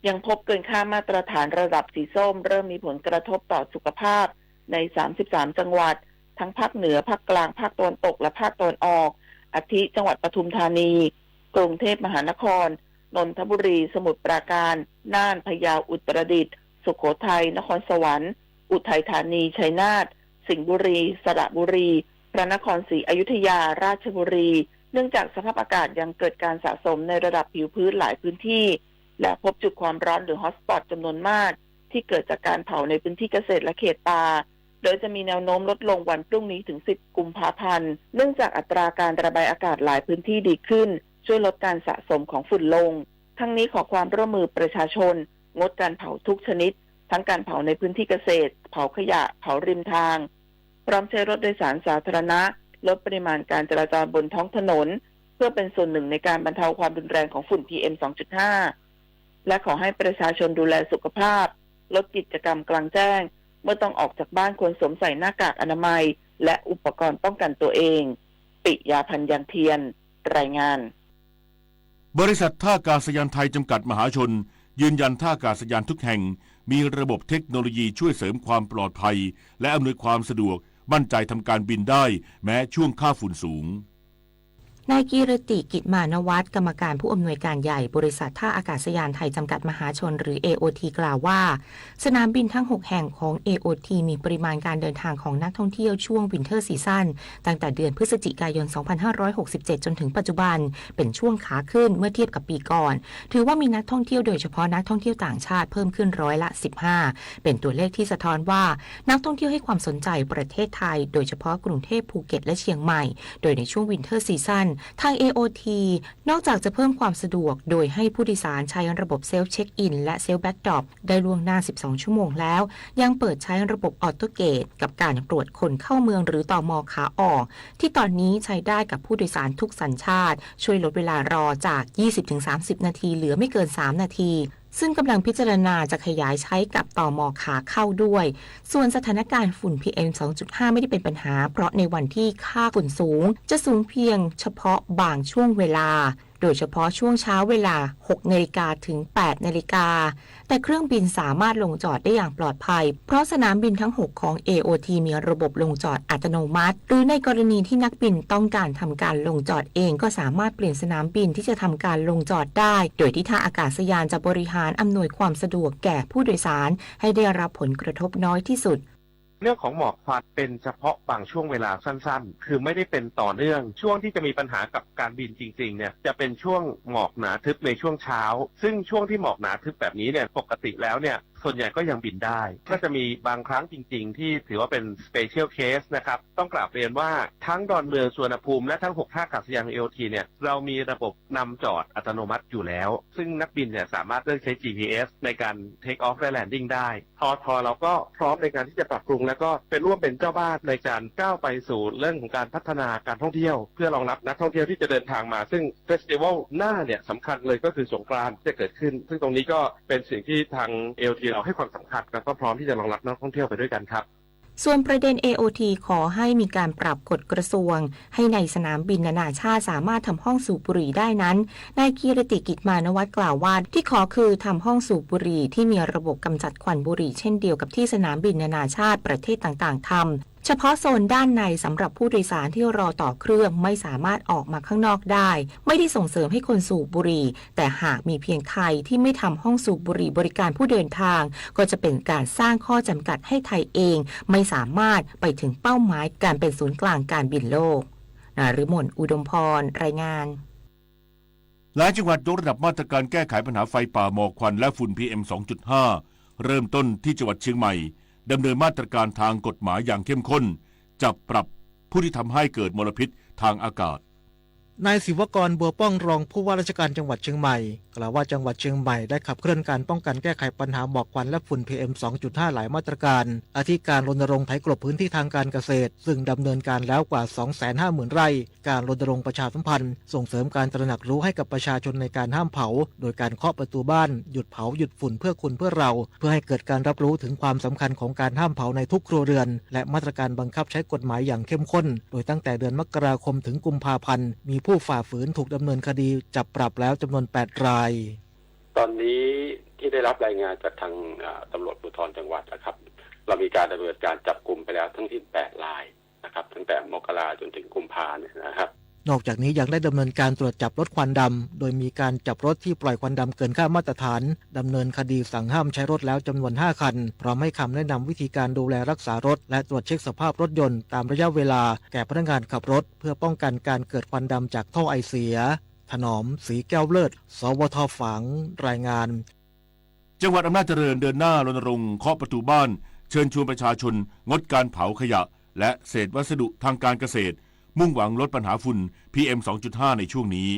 ยังพบเกินค่ามาตรฐานระดับสีส้มเริ่มมีผลกระทบต่อสุขภาพใน33จังหวัดทั้งภาคเหนือภาคกลางภาคตะวันตกและภาคตะวันออกอาทิจังหวัดปทุมธานีกรุงเทพมหานครนนทบุรีสมุทรปราการน่านพะเยาอุตรดิตถ์สุโขทัยนครสวรรค์อุทัยธานีชัยนาทสิงห์บุรีสระบุรีพระนครศรีอยุธยาราชบุรีเนื่องจากสภาพอากาศยังเกิดการสะสมในระดับผิวพื้นหลายพื้นที่และพบจุดความร้อนหรือฮอตสปอตจำนวนมากที่เกิดจากการเผาในพื้นที่เกษตรและเขตป่าโดยจะมีแนวโน้มลดลงวันพรุ่งนี้ถึง10กุมภาพันธ์เนื่องจากอัตราการระบายอากาศหลายพื้นที่ดีขึ้นช่วยลดการสะสมของฝุ่นลงทั้งนี้ขอความร่วมมือประชาชนงดการเผาทุกชนิดทั้งการเผาในพื้นที่เกษตรเผาขยะเผาริมทางพร้อมใช้รถโดยสารสาธารณะลดปริมาณการจราจรบนท้องถนนเพื่อเป็นส่วนหนึ่งในการบรรเทาความรุนแรงของฝุ่น PM 2.5 และขอให้ประชาชนดูแลสุขภาพลดกิจกรรมกลางแจ้งเมื่อต้องออกจากบ้านควรสวมใส่หน้ากากอนามัยและอุปกรณ์ป้องกันตัวเองปิยาพันธ์ยังเทียนรายงานบริษัทท่าอากาศยานไทยจำกัดมหาชนยืนยันท่าอากาศยานทุกแห่งมีระบบเทคโนโลยีช่วยเสริมความปลอดภัยและอำนวยความสะดวกมั่นใจทำการบินได้แม้ช่วงค่าฝุ่นสูง นายกีรติกิจมานวัฒน์กรรมการผู้อำนวยการใหญ่บริษัทท่าอากาศยานไทยจำกัดมหาชนหรือ AOT กล่าวว่าสนามบินทั้ง6แห่งของ AOT มีปริมาณการเดินทางของนักท่องเที่ยวช่วงวินเทอร์ซีซั่นตั้งแต่เดือนพฤศจิกายน 2567 จนถึงปัจจุบันเป็นช่วงขาขึ้นเมื่อเทียบกับปีก่อนถือว่ามีนักท่องเที่ยวโดยเฉพาะนักท่องเที่ยวต่างชาติเพิ่มขึ้น15%เป็นตัวเลขที่สะท้อนว่านักท่องเที่ยวให้ความสนใจประเทศไทยโดยเฉพาะกรุงเทพภูเก็ตและเชียงใหม่โดยในช่วงวินเทอร์ซีซั่นทาง AOT นอกจากจะเพิ่มความสะดวกโดยให้ผู้โดยสารใช้ระบบเซลฟ์เช็คอินและเซลฟ์แบ็กดรอปได้ล่วงหน้า12ชั่วโมงแล้วยังเปิดใช้ระบบออโตเกตกับการตรวจคนเข้าเมืองหรือตม.ขาออกที่ตอนนี้ใช้ได้กับผู้โดยสารทุกสัญชาติช่วยลดเวลารอจาก 20-30 นาทีเหลือไม่เกิน3นาทีซึ่งกำลังพิจารณาจะขยายใช้กับตม.ขาเข้าด้วยส่วนสถานการณ์ฝุ่น PM 2.5 ไม่ได้เป็นปัญหาเพราะในวันที่ค่าฝุ่นสูงจะสูงเพียงเฉพาะบางช่วงเวลาโดยเฉพาะช่วงเช้าเวลา 6 นาฬิกาถึง 8 นาฬิกาแต่เครื่องบินสามารถลงจอดได้อย่างปลอดภัยเพราะสนามบินทั้ง 6 ของ AOT มีระบบลงจอดอัตโนมัติหรือในกรณีที่นักบินต้องการทำการลงจอดเองก็สามารถเปลี่ยนสนามบินที่จะทำการลงจอดได้โดยที่ท่าอากาศยานจะบริหารอำนวยความสะดวกแก่ผู้โดยสารให้ได้รับผลกระทบน้อยที่สุดเรื่องของหมอกควันเป็นเฉพาะบางช่วงเวลาสั้นๆคือไม่ได้เป็นต่อเนื่องช่วงที่จะมีปัญหากับการบินจริงๆเนี่ยจะเป็นช่วงหมอกหนาทึบในช่วงเช้าซึ่งช่วงที่หมอกหนาทึบแบบนี้เนี่ยปกติแล้วเนี่ยส่วนใหญ่ก็ยังบินได้ก็จะมีบางครั้งจริงๆที่ถือว่าเป็น special case นะครับต้องกราบเรียนว่าทั้งดอนเมืองสุวรรณภูมิและทั้ง6ท่าอากาศยาน AOT เนี่ยเรามีระบบนำจอดอัตโนมัติอยู่แล้วซึ่งนักบินเนี่ยสามารถเลือกใช้ GPS ในการ take off และ landing ได้ทอเราก็พร้อมในการที่จะปรับปรุงแล้วก็เป็นร่วมเป็นเจ้าบ้านในการก้าวไปสู่เรื่องของการพัฒนาการท่องเที่ยวเพื่อรองรับนักท่องเที่ยวที่จะเดินทางมาซึ่งเฟสติวัลหน้าเนี่ยสำคัญเลยก็คือสงกรานต์จะเกิดขึ้นซึ่งตรงนี้ก็เป็นสิ่งที่ทาง AOT เราให้ความสำคัญแล้วก็พร้อมที่จะรองรับนักท่องเที่ยวไปด้วยกันครับส่วนประเด็น AOT ขอให้มีการปรับกฎกระทรวงให้ในสนามบินนานาชาติสามารถทำห้องสูบบุหรี่ได้นั้นนายกีรติกิจมานวัฒน์กล่าวว่าที่ขอคือทำห้องสูบบุหรี่ที่มีระบบกำจัดควันบุหรี่เช่นเดียวกับที่สนามบินนานาชาติประเทศต่างๆทำ เฉพาะโซนด้านในสำหรับผู้โดยสารที่รอต่อเครื่องไม่สามารถออกมาข้างนอกได้ไม่ได้ส่งเสริมให้คนสูบบุหรี่แต่หากมีเพียงไทยที่ไม่ทำห้องสูบบุหรี่บริการผู้เดินทางก็จะเป็นการสร้างข้อจำกัดให้ไทยเองไม่สามารถไปถึงเป้าหมายการเป็นศูนย์กลางการบินโลกนฤมลอุดมพรรายงานหลายจังหวัดยกระดับมาตรการแก้ไขปัญหาไฟป่าหมอกควันและฝุ่น PM 2.5 เริ่มต้นที่จังหวัดเชียงใหม่ดำเนินมาตรการทางกฎหมายอย่างเข้มข้นจับปรับผู้ที่ทำให้เกิดมลพิษทางอากาศนายศิวกรบัวป้องรองผู้ว่าราชการจังหวัดเชียงใหม่กล่าวว่าจังหวัดเชียงใหม่ได้ขับเคลื่อนการป้องกันแก้ไขปัญหาหมอกควันและฝุ่น PM 2.5 หลายมาตรการอาทิการรณรงค์ไถกลบพื้นที่ทางการเกษตรซึ่งดำเนินการแล้วกว่า 250,000 ไร่การรณรงค์ประชาสัมพันธ์ส่งเสริมการตระหนักรู้ให้กับประชาชนในการห้ามเผาโดยการเคาะประตูบ้านหยุดเผาหยุดฝุ่นเพื่อคุณเพื่อเราเพื่อให้เกิดการรับรู้ถึงความสำคัญของการห้ามเผาในทุกครัวเรือนและมาตรการบังคับใช้กฎหมายอย่างเข้มข้นโดยตั้งแต่เดือนมกราคมถึงกุมภาพันธ์มีผู้ฝ่าฝืนถูกดำเนินคดีจับปรับแล้วจำนวน 8 รายตอนนี้ที่ได้รับรายงานจากทางตำรวจภูธรจังหวัดนะครับเรามีการดำเนินการจับกลุ่มไปแล้วทั้งที่8รายนะครับตั้งแต่มกราจนถึงกุมภาพันธ์นะครับนอกจากนี้ยังได้ดำเนินการตรวจจับรถควันดำโดยมีการจับรถที่ปล่อยควันดำเกินค่ามาตรฐานดำเนินคดีสั่งห้ามใช้รถแล้วจำนวน5คันพร้อมให้คำแนะนำวิธีการดูแลรักษารถและตรวจเช็คสภาพรถยนต์ตามระยะเวลาแก่พนักงานขับรถเพื่อป้องกันการเกิดควันดำจากท่อไอเสียถนอมศรีแก้วเลิศสวท.ฝางรายงานจังหวัดอำนาจเจริญเดินหน้ารณรงค์เคาะประตูบ้านเชิญชวนประชาชนงดการเผาขยะและเศษวัสดุทางการเกษตรมุ่งหวังลดปัญหาฝุ่น PM 2.5 ในช่วงนี้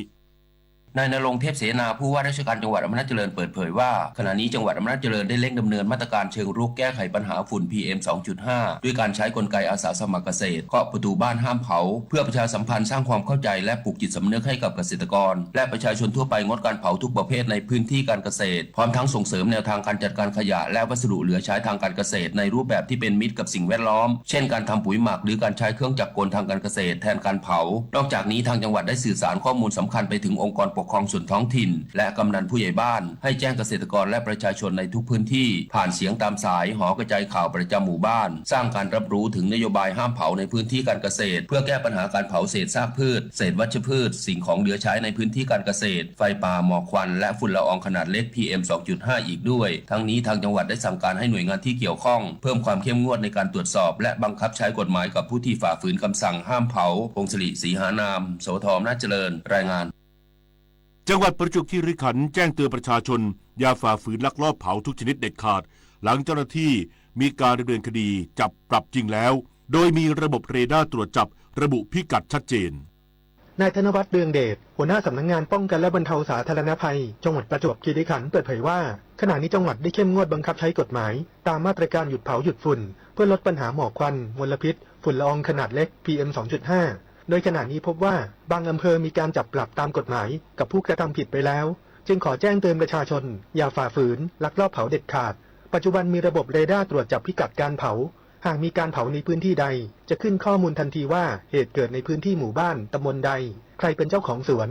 นายณรงค์เทพเสนาผู้ว่าราชการจังหวัดอำนาจเจริญเปิดเผยว่าขณะนี้จังหวัดอำนาจเจริญได้เร่งดำเนินมาตรการเชิงรุกแก้ไขปัญหาฝุ่น PM 2.5 ด้วยการใช้กลไกอาสาสมัครเกษตรเคาะประตูบ้านห้ามเผาเพื่อประชาสัมพันธ์สร้างความเข้าใจและปลูกจิตสำนึกให้กับเกษตรกรและประชาชนทั่วไปงดการเผาทุกประเภทในพื้นที่การเกษตรพร้อมทั้งส่งเสริมแนวทางการจัดการขยะและวัสดุเหลือใช้ทางการเกษตรในรูปแบบที่เป็นมิตรกับสิ่งแวดล้อมเช่นการทำปุ๋ยหมักหรือการใช้เครื่องจักรกลทางการเกษตรแทนการเผานอกจากนี้ทางจังหวัดได้สื่อสารข้อมูลสำคัญไปถึงองค์กรปกครองส่วนท้องถิ่นและกำนันผู้ใหญ่บ้านให้แจ้งเกษตรกรและประชาชนในทุกพื้นที่ผ่านเสียงตามสายหอกระจายข่าวประจำหมู่บ้านสร้างการรับรู้ถึงนโยบายห้ามเผาในพื้นที่การเกษตรเพื่อแก้ปัญหาการเผาเศษซากพืชเศษวัชพืชสิ่งของเหลือใช้ในพื้นที่การเกษตรไฟป่าหมอกควันและฝุ่นละอองขนาดเล็ก PM 2.5 อีกด้วยทั้งนี้ทางจังหวัดได้สั่งการให้หน่วยงานที่เกี่ยวข้องเพิ่มความเข้มงวดในการตรวจสอบและบังคับใช้กฎหมายกับผู้ที่ฝ่าฝืนคำสั่งห้ามเผาพงศรีศรีหานามสวท.อำนาจเจริญรายงานจังหวัดประจวบคีรีขันธ์แจ้งเตือนประชาชนอย่าฝ่าฝืนลักลอบเผาทุกชนิดเด็ดขาดหลังเจ้าหน้าที่มีการดำเนินคดีจับปรับจริงแล้วโดยมีระบบเรดาร์ตรวจจับระบุพิกัดชัดเจนนายธนวัฒน์เรืองเดชหัวหน้าสำนักงานป้องกันและบรรเทาสาธารณภัยจังหวัดประจวบคีรีขันธ์เปิดเผยว่าขณะนี้จังหวัดได้เข้มงวดบังคับใช้กฎหมายตามมาตรการหยุดเผาหยุดฝุ่นเพื่อลดปัญหาหมอกควันมลพิษฝุ่นละอองขนาดเล็ก PM 2.5 โดยขณะนี้พบว่าบางอำเภอมีการจับปรับตามกฎหมายกับผู้กระทำผิดไปแล้วจึงขอแจ้งเตือนประชาชนอย่าฝ่าฝืนลักลอบเผาเด็ดขาดปัจจุบันมีระบบเรดาร์ตรวจจับพิกัดการเผาหากมีการเผาในพื้นที่ใดจะขึ้นข้อมูลทันทีว่าเหตุเกิดในพื้นที่หมู่บ้านตำบลใดใครเป็นเจ้าของสวน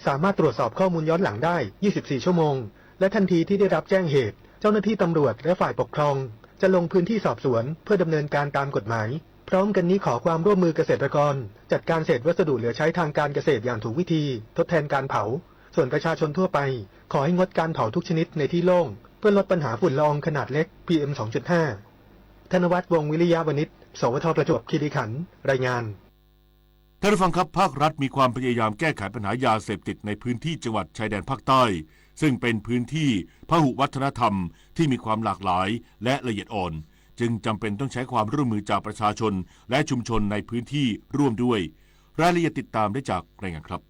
สามารถตรวจสอบข้อมูลย้อนหลังได้24ชั่วโมงและทันทีที่ได้รับแจ้งเหตุเจ้าหน้าที่ตำรวจและฝ่ายปกครองจะลงพื้นที่สอบสวนเพื่อดำเนินการตามกฎหมายพร้อมกันนี้ขอความร่วมมือเกษตรกรจัดการเศษวัสดุเหลือใช้ทางการเกษตรอย่างถูกวิธีทดแทนการเผาส่วนประชาชนทั่วไปขอให้งดการเผาทุกชนิดในที่โล่งเพื่อลดปัญหาฝุ่นละอองขนาดเล็ก PM 2.5 ธนวัฒน์ วงศ์วิริยะวณิช สวท.ประจวบคีรีขันธ์รายงานท่านผู้ฟังครับภาครัฐมีความพยายามแก้ไขปัญหายาเสพติดในพื้นที่จังหวัดชายแดนภาคใต้ซึ่งเป็นพื้นที่พหุวัฒนธรรมที่มีความหลากหลายและละเอียดอ่อนจึงจำเป็นต้องใช้ความร่วมมือจากประชาชนและชุมชนในพื้นที่ร่วมด้วยรายละเอียดติดตามได้จากรายงานครับ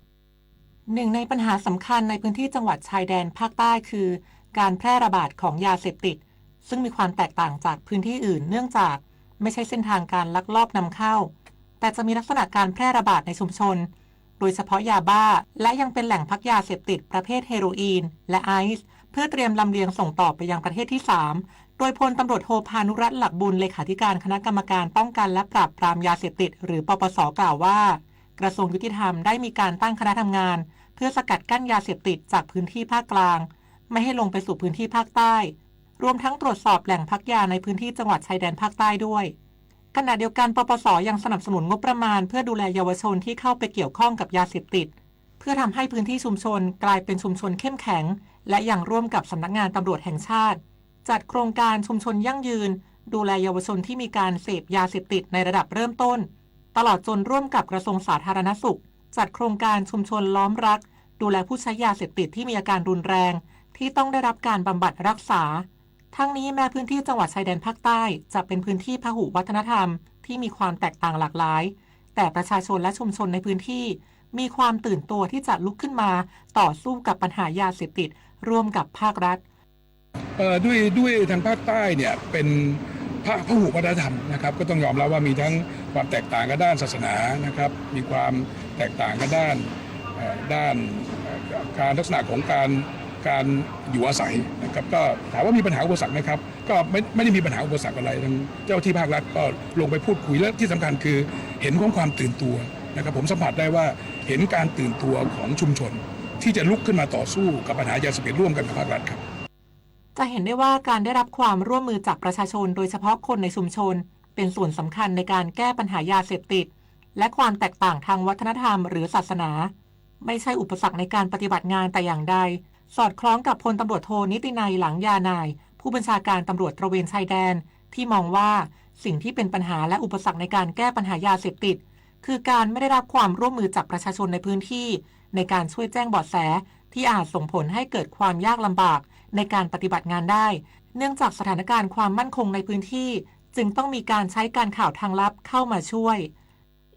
หนึ่งในปัญหาสำคัญในพื้นที่จังหวัดชายแดนภาคใต้คือการแพร่ระบาดของยาเสพติดซึ่งมีความแตกต่างจากพื้นที่อื่นเนื่องจากไม่ใช่เส้นทางการลักลอบนำเข้าแต่จะมีลักษณะการแพร่ระบาดในชุมชนโดยเฉพาะยาบ้าและยังเป็นแหล่งพักยาเสพติดประเภทเฮโรอีนและไอซ์เพื่อเตรียมลำเลียงส่งต่อไปยังประเทศที่3โดยพลตำรวจโทพานุรัตน์หลักบุญเลขาธิการคณะกรรมการป้องกันและปราบปรามยาเสพติดหรือปปส.กล่าวว่ากระทรวงยุติธรรมได้มีการตั้งคณะทำงานเพื่อสกัดกั้นยาเสพติดจากพื้นที่ภาคกลางไม่ให้ลงไปสู่พื้นที่ภาคใต้รวมทั้งตรวจสอบแหล่งพักยาในพื้นที่จังหวัดชายแดนภาคใต้ด้วย ขณะเดียวกันปปส.ยังสนับสนุนงบประมาณเพื่อดูแลเยาวชนที่เข้าไปเกี่ยวข้องกับยาเสพติดเพื่อทำให้พื้นที่ชุมชนกลายเป็นชุมชนเข้มแข็งและยังร่วมกับสำนักงานตำรวจแห่งชาติจัดโครงการชุมชนยั่งยืนดูแลเยาวชนที่มีการเสพยาเสพติดในระดับเริ่มต้นตลอดจนร่วมกับกระทรวงสาธารณสุขจัดโครงการชุมชนล้อมรักดูแลผู้ใช้ยาเสพติดที่มีอาการรุนแรงที่ต้องได้รับการบำบัดรักษาทั้งนี้แม้พื้นที่จังหวัดชายแดนภาคใต้จะเป็นพื้นที่พหุวัฒนธรรมที่มีความแตกต่างหลากหลายแต่ประชาชนและชุมชนในพื้นที่มีความตื่นตัวที่จะลุกขึ้นมาต่อสู้กับปัญหายาเสพติดร่วมกับภาครัฐด้วยทางภาคใต้เนี่ยเป็นพหุวัฒนธรรมนะครับก็ต้องยอมรับว่ามีทั้งความแตกต่างกันด้านศาสนานะครับมีความแตกต่างกันด้านการลักษณะของการอยู่อาศัยนะครับก็ถามว่ามีปัญหาอุปสรรคไหมครับก็ไม่ได้มีปัญหาอุปสรรคอะไรทางเจ้าที่ภาครัฐก็ลงไปพูดคุยและที่สำคัญคือเห็นของความตื่นตัวนะครับผมสัมผัสได้ว่าเห็นการตื่นตัวของชุมชนที่จะลุกขึ้นมาต่อสู้กับปัญหายาเสพติดร่วมกันกับภาครัฐครับจะเห็นได้ว่าการได้รับความร่วมมือจากประชาชนโดยเฉพาะคนในชุมชนเป็นส่วนสำคัญในการแก้ปัญหายาเสพติดและความแตกต่างทางวัฒนธรรมหรือศาสนาไม่ใช่อุปสรรคในการปฏิบัติงานแต่อย่างใดสอดคล้องกับพลตำรวจโทนิตินัยหลังยานายผู้บัญชาการตำรวจตระเวนชายแดนที่มองว่าสิ่งที่เป็นปัญหาและอุปสรรคในการแก้ปัญหายาเสพติดคือการไม่ได้รับความร่วมมือจากประชาชนในพื้นที่ในการช่วยแจ้งเบาะแสที่อาจส่งผลให้เกิดความยากลำบากในการปฏิบัติงานได้เนื่องจากสถานการณ์ความมั่นคงในพื้นที่จึงต้องมีการใช้การข่าวทางลับเข้ามาช่วย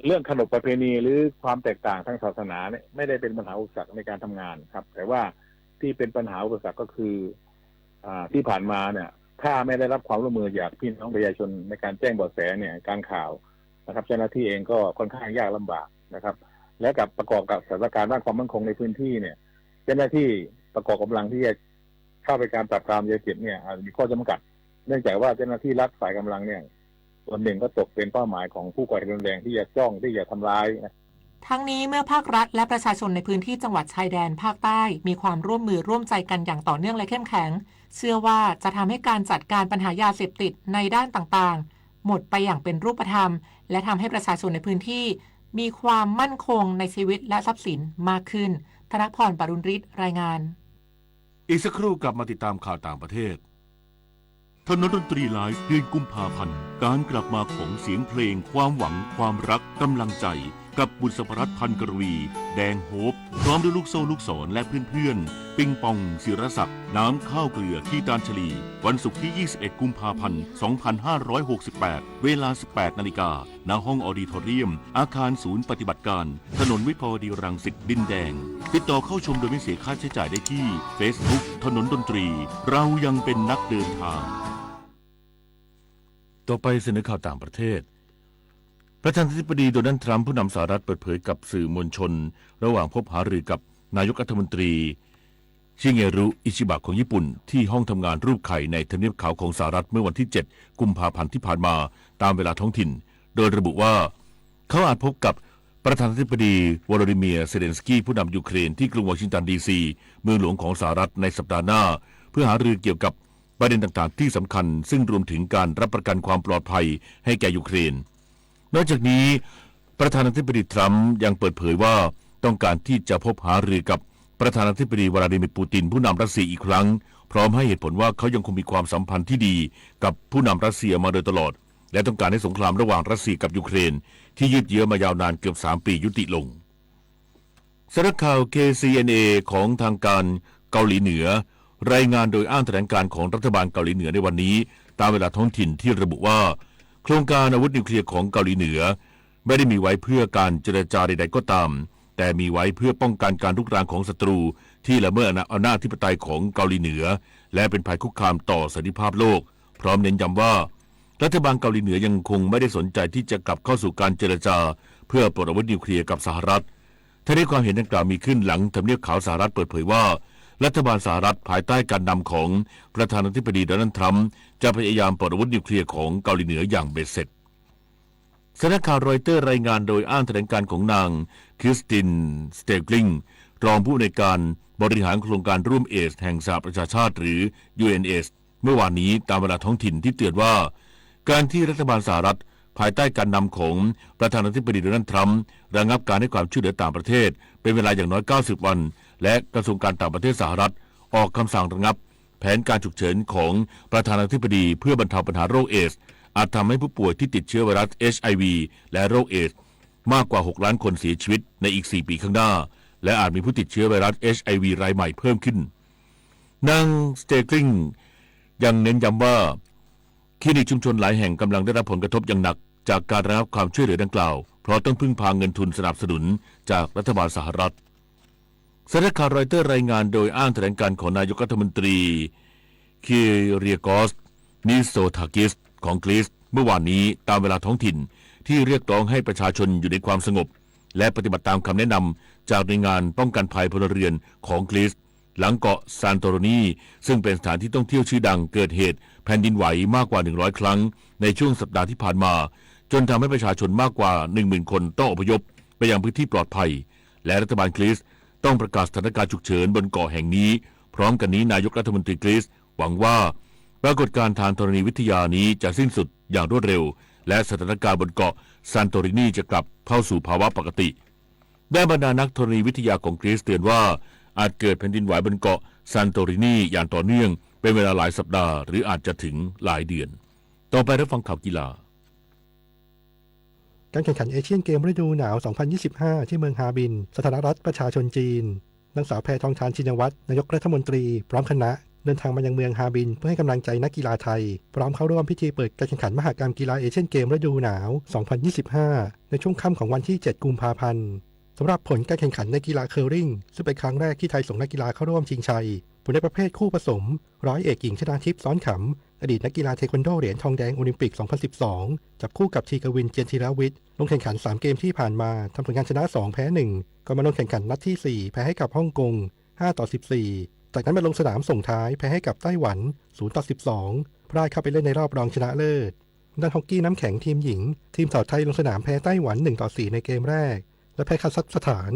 เรื่องขนบประเพณีหรือความแตกต่างทางศาสนาเนี่ยไม่ได้เป็นปัญหาอุปสรรคในการทำงานครับแต่ว่าที่เป็นปัญหาอุปสรรคก็คือที่ผ่านมาเนี่ยถ้าไม่ได้รับความร่วมมือจากพี่น้องประชาชนในการแจ้งเบาะแสเนี่ยการข่าวนะครับเจ้าหน้าที่เองก็ค่อนข้างยากลำบากนะครับและกับประกอบกับสถานการณ์ด้านความมั่นคงในพื้นที่เนี่ยเจ้าหน้าที่ประกอบกำลังที่จะเข้าไปการปราบปรามยาเสพติดเนี่ยอาจจะมีข้อจำกัดเนื่องจากว่าเจ้าหน้าที่รัฐฝ่ายกำลังเนี่ยส่วนหนึ่งก็ตกเป็นเป้าหมายของผู้ก่อเหตุรุนแรงที่จะจ้องที่จะทำร้ายนะทั้งนี้เมื่อภาครัฐและประชาชนในพื้นที่จังหวัดชายแดนภาคใต้มีความร่วมมือร่วมใจกันอย่างต่อเนื่องและเข้มแข็งเชื่อว่าจะทำให้การจัดการปัญหายาเสพติดในด้านต่างๆหมดไปอย่างเป็นรูปธรรมและทำให้ประชาชนในพื้นที่มีความมั่นคงในชีวิตและทรัพย์สินมากขึ้นธนพร ปรุณฤทธิ์รายงานอีกสักครู่กลับมาติดตามข่าวต่างประเทศถนนดนตรีไลฟ์เดือนกุมภาพันธ์การกลับมาของเสียงเพลงความหวังความรักกำลังใจกับบุษรัตน์ พันกรวีแดงโฮปพร้อมด้วยลูกโซ่ลูกศรและเพื่อนๆปิงปองศิรศักดิ์น้ำข้าวเกลือที่ตาลชลีวันศุกร์ที่ 21 กุมภาพันธ์ 2568 เวลา 18 นาฬิกาณห้องออดิทอเรียมอาคารศูนย์ปฏิบัติการถนนวิภาวดีรังสิตดินแดงติดต่อเข้าชมโดยไม่เสียค่าใช้จ่ายได้ที่ Facebook ถนนดนตรีเรายังเป็นนักเดินทางต่อไปเสนอข่าวต่างประเทศประธานาธิบดีโดนัลด์ทรัมป์ผู้นำสหรัฐเปิดเผยกับสื่อมวลชนระหว่างพบหารือกับนายกรัฐมนตรีชิเงรุอิชิบะของญี่ปุ่นที่ห้องทำงานรูปไข่ในทำเนียบขาวของสหรัฐเมื่อวันที่ 7 กุมภาพันธ์ที่ผ่านมาตามเวลาท้องถิ่นโดยระบุว่าเขาอาจพบกับประธานาธิบดีวลาดิเมียร์เซเลนสกี้ผู้นำยูเครนที่กรุงวอชิงตันดีซีเมืองหลวงของสหรัฐในสัปดาห์หน้าเพื่อหารือเกี่ยวกับประเด็นต่างๆที่สำคัญซึ่งรวมถึงการรับประกันความปลอดภัยให้แก่ยูเครนนอกจากนี้ประธานาธิบดีทรัมป์ยังเปิดเผยว่าต้องการที่จะพบหารือกับประธานาธิบดีวลาดิเมียร์ปูตินผู้นำรัสเซียอีกครั้งพร้อมให้เหตุผลว่าเขายังคงมีความสัมพันธ์ที่ดีกับผู้นำรัสเซียมาโดยตลอดและต้องการให้สงครามระหว่างรัสเซียกับยูเครนที่ยืดเยื้อมายาวนานเกือบ3 ปียุติลงสำนักข่าว KCNA ของทางการเกาหลีเหนือรายงานโดยอ้างแถลงการของรัฐบาลเกาหลีเหนือในวันนี้ตามเวลาท้องถิ่นที่ระบุว่าโครงการอาวุธนิวเคลียร์ของเกาหลีเหนือไม่ได้มีไว้เพื่อการเจรจาใดๆก็ตามแต่มีไว้เพื่อป้องกันการรุกรานของศัตรูที่ละเมิดอำนาจอธิปไตยของเกาหลีเหนือและเป็นภัยคุกคามต่อสันติภาพโลกพร้อมเน้นย้ำว่ารัฐบาลเกาหลีเหนือยังคงไม่ได้สนใจที่จะกลับเข้าสู่การเจรจาเพื่อปลดอาวุธนิวเคลียร์กับสหรัฐทั้งนี้ความเห็นดังกล่าวมีขึ้นหลังทำเนียบขาวสหรัฐเปิดเผยว่ารัฐบาลสหรัฐภายใต้การนำของประธานาธิบดีโดนัลด์ทรัมป์จะพยายามปลดอาวุธนิวเคลียร์ของเกาหลีเหนืออย่างเบ็ดเสร็จสำนักข่าวรอยเตอร์รายงานโดยอ้างแถลงการของนางคริสตินสเตกลิงรองผู้อำนวยการบริหารโครงการร่วมเอสแห่งสหประชาชาติหรือ UNS เมื่อวานนี้ตามเวลาท้องถิ่นที่เตือนว่าการที่รัฐบาลสหรัฐ ภายใต้การนำของประธานาธิบดีโดนัลด์ทรัมป์ระงับการให้ความช่วยเหลือต่างประเทศเป็นเวลาอย่างน้อย90วันและกระทรวงการต่างประเทศสหรัฐออกคำสั่งระงับแผนการฉุกเฉินของประธานาธิบดีเพื่อบรรเทาปัญหาโรคเอดส์อาจทำให้ผู้ป่วยที่ติดเชื้อไวรัส HIV และโรคเอดส์มากกว่า6ล้านคนเสียชีวิตในอีก4ปีข้างหน้าและอาจมีผู้ติดเชื้อไวรัส HIV รายใหม่เพิ่มขึ้นนางสเตกลิงยังเน้นย้ำว่าคลินิกชุมชนหลายแห่งกำลังได้รับผลกระทบอย่างหนักจากการระงับความช่วยเหลือดังกล่าวเพราะต้องพึ่งพาเงินทุนสนับสนุนจากรัฐบาลสหรัฐสำนักข่าวรอยเตอร์รายงานโดยอ้างแถลงการของนายกรัฐมนตรีคิเรียกอสมิโซทากิสของกรีซเมื่อวานนี้ตามเวลาท้องถิ่นที่เรียกร้องให้ประชาชนอยู่ในความสงบและปฏิบัติตามคำแนะนำจากหน่วยงานป้องกันภัยพลเรือนของกรีซหลังเกาะซานโตโรนีซึ่งเป็นสถานที่ท่องเที่ยวชื่อดังเกิดเหตุแผ่นดินไหวมากกว่า100ครั้งในช่วงสัปดาห์ที่ผ่านมาจนทำให้ประชาชนมากกว่า 10,000 คนต้องอพยพไปยังพื้นที่ปลอดภัยและรัฐบาลกรีซต้องประกาศสถานการณ์ฉุกเฉินบนเกาะแห่งนี้พร้อมกันนี้นายกรัฐมนตรีกรีซหวังว่าปรากฏการณ์ทางธรณีวิทยานี้จะสิ้นสุดอย่างรวดเร็วและสถานการณ์บนเกาะซานโตรินีจะกลับเข้าสู่ภาวะปกติด้านบรรดานักธรณีวิทยาของกรีซเตือนว่าอาจเกิดแผ่นดินไหวบนเกาะซานโตรินีอย่างต่อเนื่องเป็นเวลาหลายสัปดาห์หรืออาจจะถึงหลายเดือนต่อไปรับฟังข่าวกีฬาการแข่งขันเอเชียนเกมฤดูหนาว 2025 ที่เมืองฮาร์บินสาธารณรัฐประชาชนจีนนางสาวแพทองธารชินวัตรนายกรัฐมนตรีพร้อมคณะเดินทางมายังเมืองฮาร์บินเพื่อให้กำลังใจนักกีฬาไทยพร้อมเข้าร่วมพิธีเปิดการแข่งขันมหกรรมกีฬาเอเชียนเกมฤดูหนาว 2025 ในช่วงค่ำของวันที่ 7 กุมภาพันธ์สำหรับผลการแข่งขันในกีฬาเคอร์ริงซึ่งเป็นครั้งแรกที่ไทยส่งนักกีฬาเข้าร่วมชิงชัยผลในประเภทคู่ผสมร้อยเอกหญิงชนาทิพย์ซ้อนขำอดีตนักกีฬาเทควันโดเหรียญทองแดงโอลิมปิก 2012 จับคู่กับทีกวินเจียนธีรวิทย์ลงแข่งขัน3เกมที่ผ่านมาทำผลงานชนะ2แพ้1ก่อนมาลงแข่งขันนัดที่4แพ้ให้กับฮ่องกง5-14จากนั้นมาลงสนามส่งท้ายแพ้ให้กับไต้หวัน0-12พลาดเข้าไปเล่นในรอบรองชนะเลิศด้านฮอกกี้น้ำแข็งทีมหญิงทีมสาวไทยลงสนามแพ้ไต้หวัน1-4ในเกมแรกและแพ้คาซัคสถาน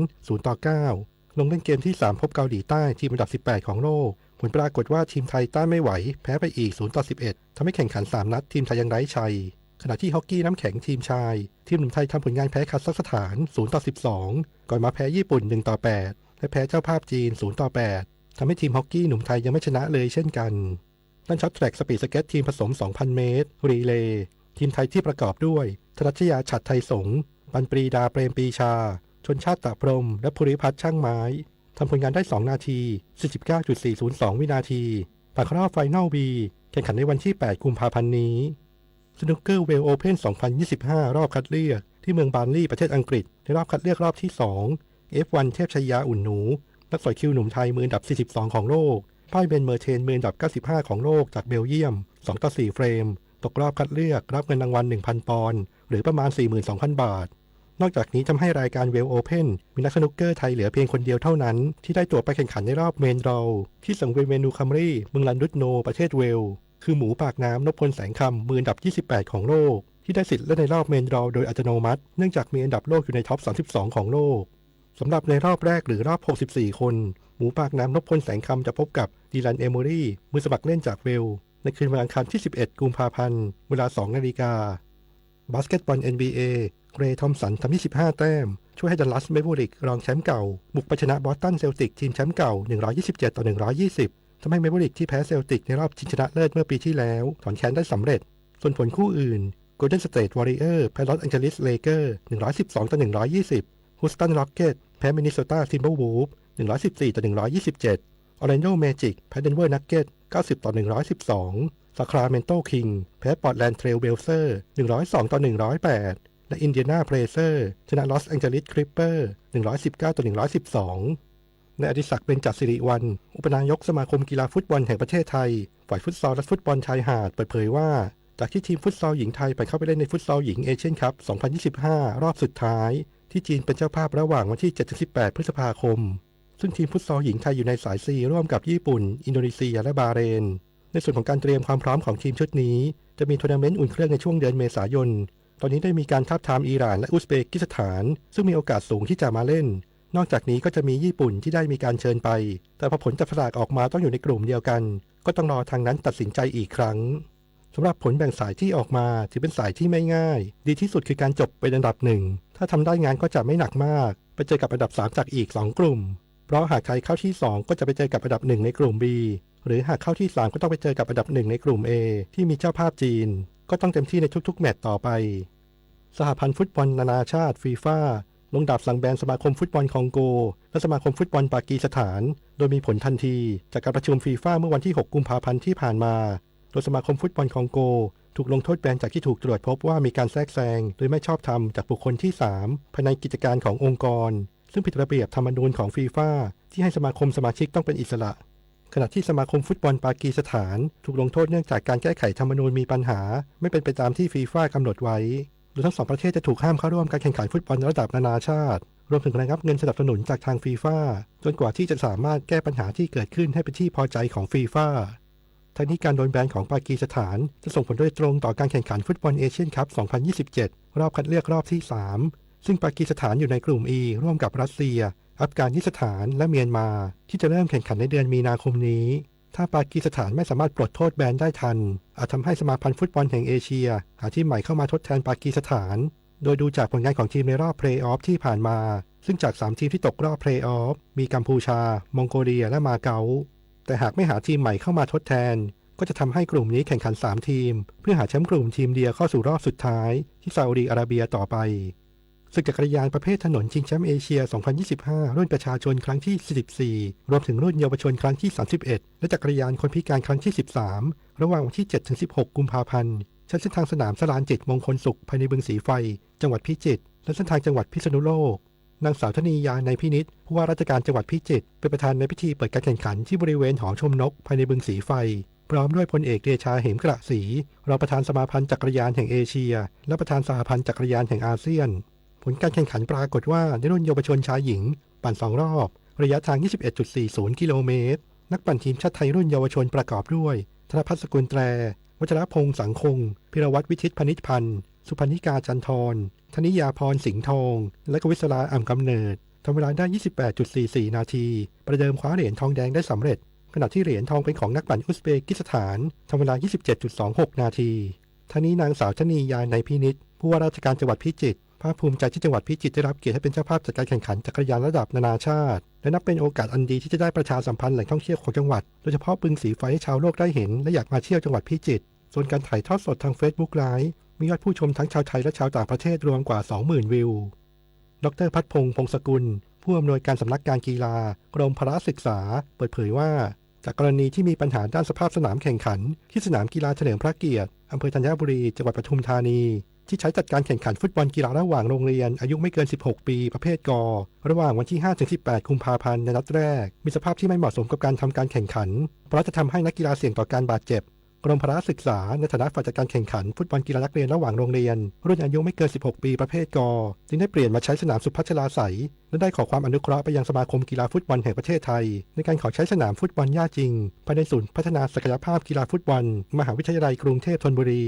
0-9ลงเล่นเกมที่3พบเกาหลีใต้ทีมอันดับ18ของโลกผลปรากฏว่าทีมไทยต้านไม่ไหวแพ้ไปอีก0-11ทำให้แข่งขัน3นัดทีมไทยยังไร้ชัยขณะที่ฮอกกี้น้ำแข็งทีมชายทีมหนุ่มไทยทำผลงานแพ้คาซัคสถาน0-12ก่อนมาแพ้ญี่ปุ่น1-8และแพ้เจ้าภาพจีน0-8ทำให้ทีมฮอกกี้หนุ่มไทยยังไม่ชนะเลยเช่นกันด้านช็อตแทร็กสปีดสเก็ตทีมผสม 2,000 เมตรรีเลย์ทีมไทยที่ประกอบด้วยธนัชยาฉัตรไทยสงฆ์ปันปรีดาเปรมปรีชาชนชาติตะพรหมและภูริพัฒน์ช่างไม้ทำผลงานได้2นาที 49.402 วินาทีผ่านเข้ารอบไฟนอล B แข่งขันในวันที่ 8 กุมภาพันธ์นี้สนุกเกอร์เวลโอเพ่น 2025 รอบคัดเลือกที่เมืองบาร์นลีย์ประเทศอังกฤษในรอบคัดเลือกรอบที่ 2 F1 เทพชยาอุ่นหนูนักสอยคิวหนุ่มไทยมืออันดับ42ของโลกพ่ายเบนเมอร์เทนมืออันดับ95ของโลกจากเบลเยียม2-4เฟรมตกรอบคัดเลือกรับเงินรางวัล 1,000 ปอนด์หรือประมาณ 42,000 บาทนอกจากนี้ทำให้รายการเวลโอเพ่นมีนักสนุกเกอร์ไทยเหลือเพียงคนเดียวเท่านั้นที่ได้ตั๋วไปแข่งขันในรอบเมนรอลที่สังเวียนเวนูคัมรี่เมืองลันดุดโนประเทศเวลคือหมูปากน้ำนพพลแสงคำมืออันดับ28ของโลกที่ได้สิทธิ์เล่นในรอบเมนรอลโดยอัตโนมัติเนื่องจากมีอันดับโลกอยู่ในท็อป32ของโลกสำหรับในรอบแรกหรือรอบ64คนหมูปากน้ำนพพลแสงคำจะพบกับดีลันเอโมรีมือสมัครเล่นจากเวลในคืนวันอังคารที่11กุมภาพันธ์เวลา 2 นาฬิกาบาสเกตบอล NBAเรย์ทอมสันทำ25แต้มช่วยให้ดัลลัสเมเวอริกรองแชมป์เก่าบุกไปชนะบอสตันเซลติกทีมแชมป์เก่า127-120ทำให้เมเวอริกที่แพ้เซลติกในรอบชิงชนะเลิศเมื่อปีที่แล้วถอนแค้นได้สำเร็จส่วนผลคู่อื่นโกลเด้นสเตทวอริเออร์แพ้ลอสแองเจลิสเลเกอร์112-120ฮูสตันร็อกเก็ตแพ้มินนิโซตาทิมเบอร์วูฟ114-127ออร์แลนโดแมจิกแพ้เดนเวอร์นักเก็ต90-112ซาคราเมนโตคิงแพ้ปอร์ตแลนด์เทรลเบลเซอร์102-108และอินเดียนาเพรเซอร์ชนะลอสแองเจลิสคลิปเปอร์119-112ในอดิศักดิ์เบญจสิริวัลย์อุปนายกสมาคมกีฬาฟุตบอลแห่งประเทศไทยฝ่ายฟุตซอลและฟุตบอลชายหาดเปิดเผยว่าจากที่ทีมฟุตซอลหญิงไทยไปเข้าไปเล่นในฟุตซอลหญิงเอเชียนคัพ 2025 รอบสุดท้ายที่จีนเป็นเจ้าภาพระหว่างวันที่ 7-18 พฤษภาคมซึ่งทีมฟุตซอลหญิงไทยอยู่ในสาย C ร่วมกับญี่ปุ่นอินโดนีเซียและบาห์เรนในส่วนของการเตรียมความพร้อมของทีมชุดนี้จะมีทัวร์นาเมนต์อุ่นเครื่องในช่วงเดือนเมษายนตอนนี้ได้มีการทาบทามอิหร่านและอุซเบกิสถานซึ่งมีโอกาสสูงที่จะมาเล่นนอกจากนี้ก็จะมีญี่ปุ่นที่ได้มีการเชิญไปแต่พอผลจับสลากออกมาต้องอยู่ในกลุ่มเดียวกันก็ต้องรอทางนั้นตัดสินใจอีกครั้ง สำหรับผลแบ่งสายที่ออกมาถือเป็นสายที่ไม่ง่ายดีที่สุดคือการจบเป็นอันดับหนึ่งถ้าทำได้งานก็จะไม่หนักมากไปเจอกับอันดับ3จากอีก2กลุ่มเพราะหากใครเข้าที่2ก็จะไปเจอกับอันดับ1ในกลุ่ม B หรือหากเข้าที่3ก็ต้องไปเจอกับอันดับ1ในกลุ่ม A ที่มีเจ้าภาพจีนก็ต้องเต็มที่ในทุกๆแมตช์ต่อไปสหพันธ์ฟุตบอลนานาชาติฟีฟ่าลงดาบสั่งแบนสมาคมฟุตบอลคองโกและสมาคมฟุตบอลปากีสถานโดยมีผลทันทีจากการประชุมฟีฟ่าเมื่อวันที่6กุมภาพันธ์ที่ผ่านมาโดยสมาคมฟุตบอลคองโกถูกลงโทษแบนจากที่ถูกตรวจพบว่ามีการแทรกแซงหรือไม่ชอบธรรมจากบุคคลที่3ภายในกิจการขององค์กรซึ่งผิดระเบียบธรรมนูญของฟีฟ่าที่ให้สมาคมสมาชิกต้องเป็นอิสระขณะที่สมาคมฟุตบอลปากีสถานถูกลงโทษเนื่องจากการแก้ไขธรรมนูญมีปัญหาไม่เป็นไปตามที่ฟีฟ่ากำหนดไว้โดยทั้ง2ประเทศจะถูกห้ามเข้าร่วมการแข่งขันฟุตบอลระดับนานาชาติรวมถึงระงับเงินสนับสนุนจากทางฟีฟ่าจนกว่าที่จะสามารถแก้ปัญหาที่เกิดขึ้นให้เป็นที่พอใจของฟีฟ่าทั้งนี้การโดนแบนของปากีสถานจะส่งผลโดยตรงต่อการแข่งขันฟุตบอลเอเชียนคัพ 2027 รอบคัดเลือกรอบที่ 3 ซึ่งปากีสถานอยู่ในกลุ่ม E ร่วมกับรัสเซียอัฟกานิสถานและเมียนมาที่จะเริ่มแข่งขันในเดือนมีนาคมนี้ถ้าปากีสถานไม่สามารถปลดโทษแบนได้ทันอาจทำให้สมาพันธ์ฟุตบอลแห่งเอเชียหาทีมใหม่เข้ามาทดแทนปากีสถานโดยดูจากผลงานของทีมในรอบเพลย์ออฟที่ผ่านมาซึ่งจาก3ทีมที่ตกรอบเพลย์ออฟมีกัมพูชามองโกเลียและมาเก๊าแต่หากไม่หาทีมใหม่เข้ามาทดแทนก็จะทำให้กลุ่มนี้แข่งขัน3ทีมเพื่อหาแชมป์กลุ่มทีมเดียวเข้าสู่รอบสุดท้ายที่ซาอุดิอาระเบียต่อไปศึกจักรยานประเภทถนนชิงแชมป์เอเชีย 2025 รุ่นประชาชนครั้งที่ 44 รวมถึงรุ่นเยาวชนครั้งที่ 31 และจักรยานคนพิการครั้งที่ 13 ระหว่างวันที่ 7-16 กุมภาพันธ์ใช้เส้นทางสนามสลานจิตมงคลสุขภายในบึงสีไฟจังหวัดพิจิตรและเส้นทางจังหวัดพิษณุโลกนางสาวธนียาในพินิจผู้ว่าราชการจังหวัดพิจิตรเป็นประธานในพิธีเปิดการแข่งขันที่บริเวณหอชมนกภายในบึงสีไฟพร้อมด้วยพลเอกเดชาเหมกระศรีรองประธานสมาพันธ์จักรยานแห่งเอเชียและประธานสหพันธ์จักรยานแห่งอาเซียนผลการแข่งขันปรากฏว่าในรุ่นเยาวชนชายหญิงปั่น2รอบระยะทาง 21.40 กิโลเมตรนักปั่นทีมชาติไทยรุ่นเยาวชนประกอบด้วยธนภัสสกุลแตรวัชรพงษ์สังคงพิรวัตรวิชิตพนิชพันธ์สุพนิกาจันทรธนิยาพรสิงห์ทองและกวิศราอ่ำกำเนิดทำเวลาได้ 28.44 นาทีประเดิมคว้าเหรียญทองแดงได้สำเร็จขณะที่เหรียญทองเป็นของนักปั่นอุซเบกิสถานทำเวลา 27.26 นาทีทั้งนี้นางสาวธนียาในพินิจผู้ว่าราชการจังหวัดพิจิตรภาคภูมิใจที่จังหวัดพิจิตรได้รับเกียรติให้เป็นเจ้าภาพจัดการแข่งขันจักรยานระดับนานาชาติและนับเป็นโอกาสอันดีที่จะได้ประชาสัมพันธ์แหล่งท่องเที่ยวของจังหวัดโดยเฉพาะบึงสีไฟให้ชาวโลกได้เห็นและอยากมาเที่ยวจังหวัดพิจิตรส่วนการถ่ายทอดสดทาง Facebook Live มียอดผู้ชมทั้งชาวไทยและชาวต่างประเทศรวมกว่า 20,000 วิวดร.พัฒพงษ์พงศกุลผู้อำนวยการสำนักการกีฬากรมพละศึกษาเปิดเผยว่าจากกรณีที่มีปัญหาด้านสภาพสนามแข่งขันที่สนามกีฬาเฉลิมพระเกียรติอำเภอธัญบุรีจังหวัดปทุมธานีที่ใช้จัดการแข่งขันฟุตบอลกีฬาระหว่างโรงเรียนอายุไม่เกิน 16 ปีประเภทกระหว่างวันที่ 5-18 กุมภาพันธ์ในนัดแรกมีสภาพที่ไม่เหมาะสมกับการทำการแข่งขันเพราะจะทำให้นักกีฬาเสี่ยงต่อการบาดเจ็บกรมพละศึกษาในฐานะฝ่ายจัดการแข่งขันฟุตบอลกีฬานักเรียนระหว่างโรงเรียนรุ่นอายุไม่เกิน 16 ปีประเภทกจึงได้เปลี่ยนมาใช้สนามสุพัชราไสยและได้ขอความอนุเคราะห์ไปยังสมาคมกีฬาฟุตบอลแห่งประเทศไทยในการขอใช้สนามฟุตบอลหญ้าจริงภายในศูนย์พัฒนาศักยภาพกีฬาฟุตบอลมหาวิทยาลัยกรุงเทพธนบุรี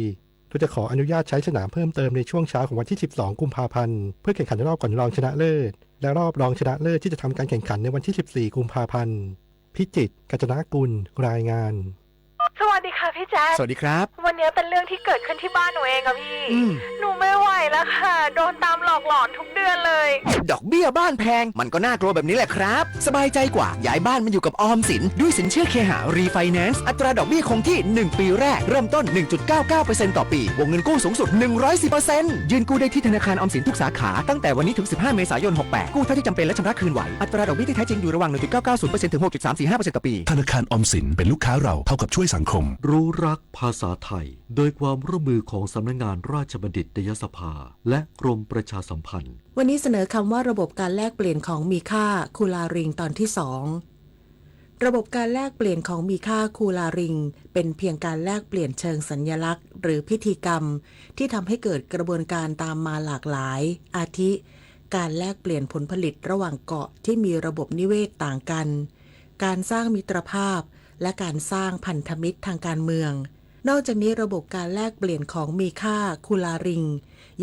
โดยจะขออนุญาตใช้สนามเพิ่มเติมในช่วงเช้าของวันที่ 12 กุมภาพันธ์เพื่อแข่งขันรอบก่อนรองชนะเลิศและรอบรองชนะเลิศที่จะทำการแข่งขันในวันที่ 14 กุมภาพันธ์พิจิตร กัญจนากุลรายงานสวัสดีค่ะพี่แจ๊ค สวัสดีครับวันนี้เป็นเรื่องที่เกิดขึ้นที่บ้านหนูเองอะพี่หนูไม่ไหวแล้วค่ะโดนตามหลอกหลอนทุกเดือนเลยดอกเบี้ยบ้านแพงมันก็น่ากลัวแบบนี้แหละครับสบายใจกว่าย้ายบ้านมาอยู่กับออมสินด้วยสินเชื่อเคหะรีไฟแนนซ์อัตราดอกเบี้ยคงที่1ปีแรกเริ่มต้น 1.99% ต่อปีวงเงินกู้สูงสุด 110% ยื่นกู้ได้ที่ธนาคารออมสินทุกสาขาตั้งแต่วันนี้ถึง15 เมษายน 68กู้เท่าที่จำเป็นและชำระคืนไหวอัตราดอกเบี้ยที่แท้จริงอยู่ระหว่าง 1.990% ถึง 6.345% ต่อปีธนาคารออมสินเป็นลูกค้าเราเท่ากับช่วยสังคมรู้รักภาษาไทยโดยความร่วมมือของสำนักงานราชบัณฑิตยสภาและกรมประชาสัมพันธ์วันนี้เสนอคำว่าระบบการแลกเปลี่ยนของมีค่าคูลาริงตอนที่ 2ระบบการแลกเปลี่ยนของมีค่าคูลาริงเป็นเพียงการแลกเปลี่ยนเชิงสัญลักษณ์หรือพิธีกรรมที่ทำให้เกิดกระบวนการตามมาหลากหลายอาทิการแลกเปลี่ยนผลผลิตระหว่างเกาะที่มีระบบนิเวศต่างกันการสร้างมิตรภาพและการสร้างพันธมิตรทางการเมืองนอกจากนี้ระบบการแลกเปลี่ยนของมีค่าคูลาริง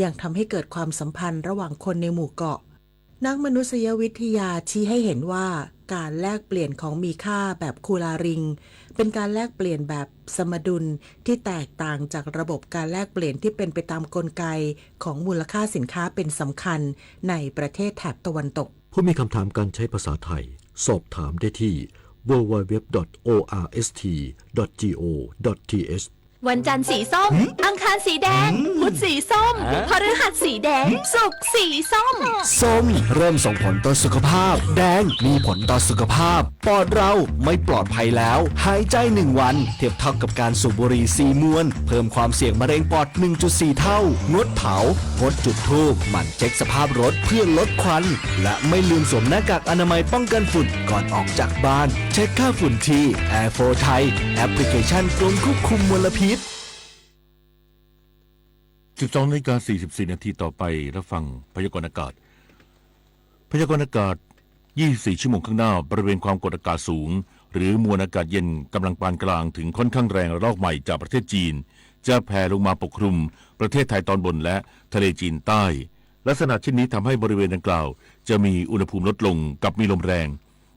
ยังทำให้เกิดความสัมพันธ์ระหว่างคนในหมู่เกาะนักมนุษยวิทยาชี้ให้เห็นว่า การแลกเปลี่ยนของมีค่าแบบคูลาริงเป็นการแลกเปลี่ยนแบบสมดุลที่แตกต่างจากระบบการแลกเปลี่ยนที่เป็นไปตามกลไกของมูลค่าสินค้าเป็นสำคัญในประเทศแถบตะวันตกผู้มีคำถามการใช้ภาษาไทยสอบถามได้ที่ www.orst.go.th วันจันทร์สีส้ม อังคารสีแดง พุธสีส้ม พฤหัสสีแดง ศุกร์สีส้ม ส้มเริ่มส่งผลต่อสุขภาพแดงมีผลต่อสุขภาพปอดเราไม่ปลอดภัยแล้วหายใจ1วันเทียบเท่ากับการสูบบุหรี่4มวนเพิ่มความเสี่ยงมะเร็งปอด 1.4 เท่างดเผางดจุดธูปหมั่นเช็คสภาพรถเพื่อลดควันและไม่ลืมสวมหน้ากากอนามัยป้องกันฝุ่นก่อนออกจากบ้านเช็คค่าฝุ่นที่ Air4 ไทยแอปพลิเคชันกรมควบคุมมลพิษ12 นาฬิกา 44 นาทีต่อไปรับฟังพยากรณ์อากาศ พยากรณ์อากาศ 24 ชั่วโมงข้างหน้าบริเวณความกดอากาศสูงหรือมวลอากาศเย็นกำลังปานกลางถึงค่อนข้างแรงระลอกใหม่จากประเทศจีนจะแผ่ลงมาปกคลุมประเทศไทยตอนบนและทะเลจีนใต้ลักษณะเช่นนี้ทำให้บริเวณดังกล่าวจะมีอุณหภูมิลดลงกับมีลมแรง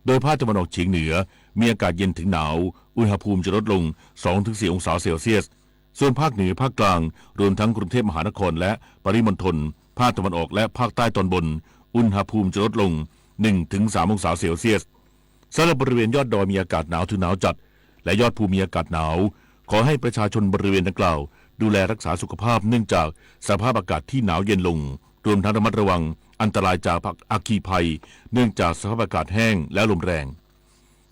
โดยภาคตะวันออกเฉียงเหนือมีอากาศเย็นถึงหนาวอุณหภูมิจะลดลง 2-4 องศาเซลเซียสส่วนภาคเหนือภาคกลางรวมทั้งกรุงเทพมหานครและปริมณฑลภาคตะวันออกและภาคใต้ตอนบนอุณหภูมิจะลดลง 1-3 องศาเซลเซียสสำหรับบริเวณยอดดอยมีอากาศหนาวถึงหนาวจัดและยอดภูมีอากาศหนาวขอให้ประชาชนบริเวณดังกล่าวดูแลรักษาสุขภาพเนื่องจากสภาพอากาศที่หนาวเย็นลงรวมทั้งระมัดระวังอันตรายจากอัคคีภัยเนื่องจากสภาพอากาศแห้งและลมแรง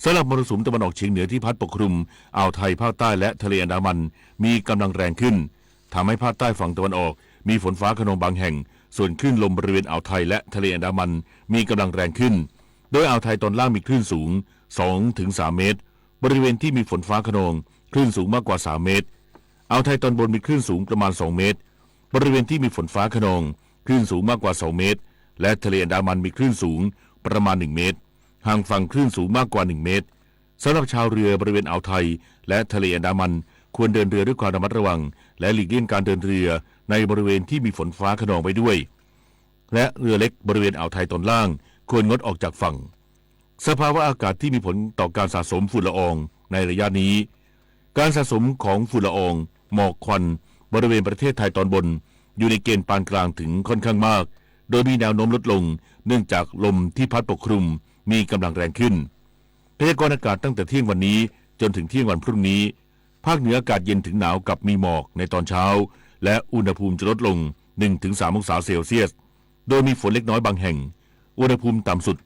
สำหรับมรสุมตะวันออกเฉียงเหนือที่พัดปกคลุมอ่าวไทยภาคใต้และทะเลอันดามันมีกำลังแรงขึ้นทำให้ภาคใต้ฝั่งตะวันออกมีฝนฟ้าคะนองบางแห่งส่วนคลื่นลมบริเวณอ่าวไทยและทะเลอันดามันมีกำลังแรงขึ้นโดยอ่าวไทยตอนล่างมีคลื่นสูง 2-3 เมตรบริเวณที่มีฝนฟ้าคะนองคลื่นสูงมากกว่า3 เมตรอ่าวไทยตอนบนมีคลื่นสูงประมาณ2 เมตรบริเวณที่มีฝนฟ้าคะนองคลื่นสูงมากกว่า2 เมตรและทะเลอันดามันมีคลื่นสูงประมาณ1 เมตรห่างฝั่งคลื่นสูงมากกว่า1 เมตรสำหรับชาวเรือบริเวณอ่าวไทยและทะเลอันดามันควรเดินเรือด้วยความระมัดระวังและหลีกเลี่ยงการเดินเรือในบริเวณที่มีฝนฟ้าคะนองไปด้วยและเรือเล็กบริเวณอ่าวไทยตอนล่างควรงดออกจากฝั่งสภาวะอากาศที่มีผลต่อการสะสมฝุ่นละอองในระยะนี้การสะสมของฝุ่นละอองหมอกควันบริเวณประเทศไทยตอนบนอยู่ในเกณฑ์ปานกลางถึงค่อนข้างมากโดยมีแนวโน้มลดลงเนื่องจากลมที่พัดปกคลุมมีกำลังแรงขึ้นพยากรณ์อากาศตั้งแต่เที่ยงวันนี้จนถึงเที่ยงวันพรุ่งนี้ภาคเหนืออากาศเย็นถึงหนาวกับมีหมอกในตอนเช้าและอุณหภูมิจะลดลง 1-3 องศาเซลเซียสโดยมีฝนเล็กน้อยบางแห่งอุณหภูมิต่ำสุด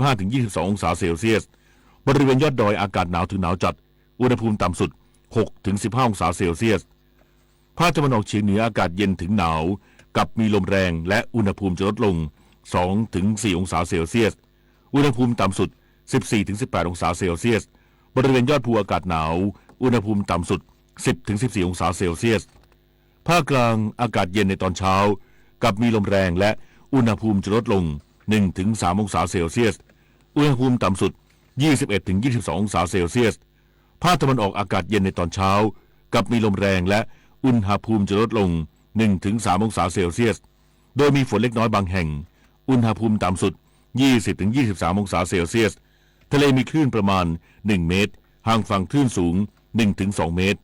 15-22 องศาเซลเซียสบริเวณยอดดอยอากาศหนาวถึงหนาวจัดอุณหภูมิต่ำสุด 6-15 องศาเซลเซียสภาคตะวันออกเฉียงเหนืออากาศเย็นถึงหนาวกับมีลมแรงและอุณหภูมิจะลดลง 2-4 องศาเซลเซียสอุณหภูมิต่ำสุด 14-18 องศาเซลเซียสบริเวณยอดภูอากาศหนาวอุณหภูมิต่ำสุด 10-14 องศาเซลเซียสภาคกลางอากาศเย็นในตอนเช้ากับมีลมแรงและอุณหภูมิจะลดลง 1-3 องศาเซลเซียสอุณหภูมิต่ำสุด 21-22 องศาเซลเซียสภาคตะวันออกอากาศเย็นในตอนเช้ากับมีลมแรงและอุณหภูมิจะลดลง 1-3 องศาเซลเซียสโดยมีฝนเล็กน้อยบางแห่งอุณหภูมิต่ำสุด 20-23 องศาเซลเซียสทะเลมีคลื่นประมาณ1 เมตรห่างฝั่งคลื่นสูง 1-2 เมตร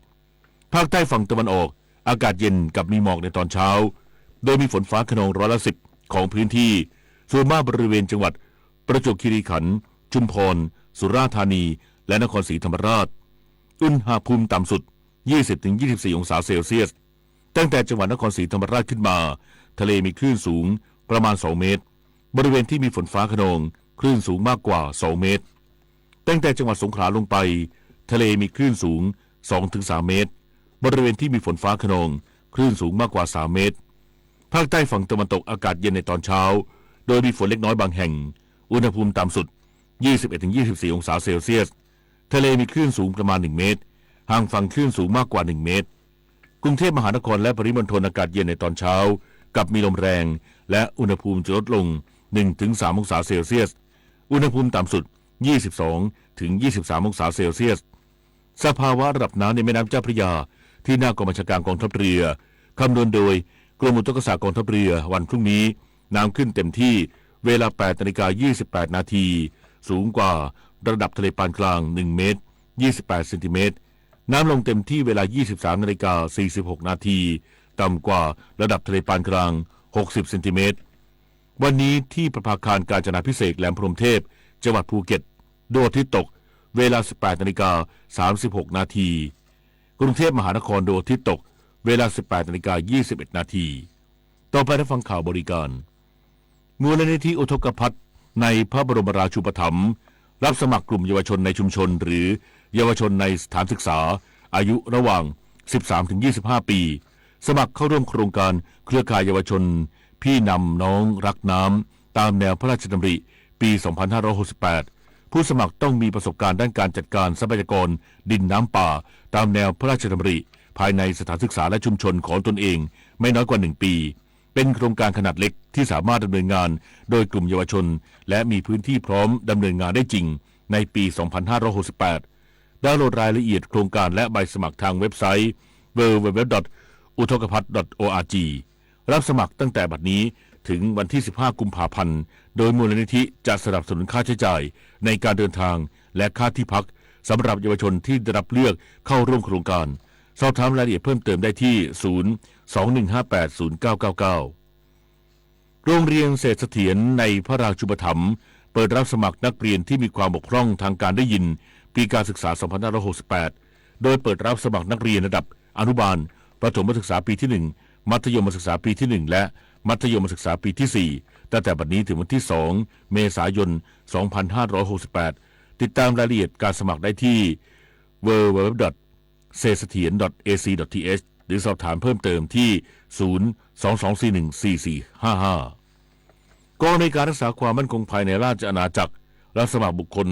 ภาคใต้ฝั่งตะวันออกอากาศเย็นกับมีหมอกในตอนเช้าโดยมีฝนฟ้าคะนอง10%ของพื้นที่ส่วนมากบริเวณจังหวัดประจวบคีรีขันธ์ชุมพรสุราษฎร์ธานีและนครศรีธรรมราชอุณหภูมิต่ำสุด 20-24 องศาเซลเซียสตั้งแต่จังหวัดนครศรีธรรมราชขึ้นมาทะเลมีคลื่นสูงประมาณ2 เมตรบริเวณที่มีฝนฟ้าคะนองคลื่นสูงมากกว่า2 เมตรตั้งแต่จังหวัดสงขลาลงไปทะเลมีคลื่นสูง 2-3 เมตรบริเวณที่มีฝนฟ้าคะนองคลื่นสูงมากกว่า3 เมตรภาคใต้ฝั่งตะวันตกอากาศเย็นในตอนเช้าโดยมีฝนเล็กน้อยบางแห่งอุณหภูมิต่ำสุด 21-24 องศาเซลเซียสทะเลมีคลื่นสูงประมาณ1 เมตรห่างฝั่งคลื่นสูงมากกว่า1 เมตรกรุงเทพมหานครและปริมณฑลอากาศเย็นในตอนเช้ากับมีลมแรงและอุณหภูมิจะลดลง 1-3 องศาเซลเซียสอุณหภูมิต่ำสุด 22-23 องศาเซลเซียสสภาวะระดับน้ำในแม่น้ำเจ้าพระยาที่หน้ากองบัญชาการกองทัพเรือคำนวณโดยกรมอุทกศาสตร์กองทัพเรือวันพรุ่งนี้น้ำขึ้นเต็มที่เวลา 8:28 นาที สูงกว่าระดับทะเลปานกลาง1เมตร28เซนติเมตรน้ำลงเต็มที่เวลา 23:46 นาทีต่ำกว่าระดับทะเลปานกลาง60เซนติเมตรวันนี้ที่ประภาคารกาญจนาภิเษกแหลมพรหมเทพจังหวัดภูเก็ตดวงอาทิตย์ตกเวลา 18:36 นาทีกรุงเทพมหานครดวงอาทิตย์ตกเวลา 18:21 นาทีต่อไปรับฟังข่าวบริการมูลนิธิอุทกภัทรในพระบรมราชูปถัมภ์รับสมัครกลุ่มเยาวชนในชุมชนหรือเยาวชนในสถานศึกษาอายุระหว่าง 13-25 ปีสมัครเข้าร่วมโครงการเครือข่ายเยาวชนพี่นำน้องรักน้ำตามแนวพระราชดำริปี 2568 ผู้สมัครต้องมีประสบการณ์ด้านการจัดการทรัพยากรดินน้ำป่าตามแนวพระราชดำริภายในสถานศึกษาและชุมชนของตนเองไม่น้อยกว่า1 ปีเป็นโครงการขนาดเล็กที่สามารถดำเนินงานโดยกลุ่มเยาวชนและมีพื้นที่พร้อมดำเนินงานได้จริงในปี 2568 ดาวน์โหลดรายละเอียดโครงการและใบสมัครทางเว็บไซต์ www.utokaphat.org รับสมัครตั้งแต่บัดนี้ถึงวันที่ 15 กุมภาพันธ์โดยมูลนิธิจะสนับสนุนค่าใช้จ่ายในการเดินทางและค่าที่พักสำหรับเยาวชนที่ได้รับเลือกเข้าร่วมโครงการสอบถามรายละเอียดเพิ่มเติมได้ที่ 021580999 โรงเรียนเศรษฐเสถียรในพระราชูปถัมภ์เปิดรับสมัครนักเรียนที่มีความบกพร่องทางการได้ยินปีการศึกษา 2568 โดยเปิดรับสมัครนักเรียนระดับอนุบาลประถมศึกษาปีที่ 1 มัธยมศึกษาปีที่ 1 และมัธยมศึกษาปีที่ 4 ตั้งแต่บัดนี้ถึงวันที่ 2 เมษายน 2568 ติดตามรายละเอียดการสมัครได้ที่ www.sesathian.ac.th หรือสอบถามเพิ่มเติมที่ 022414455 กองในการรักษาความมั่นคงภายในราชอาณาจักรรับสมัครบุคคล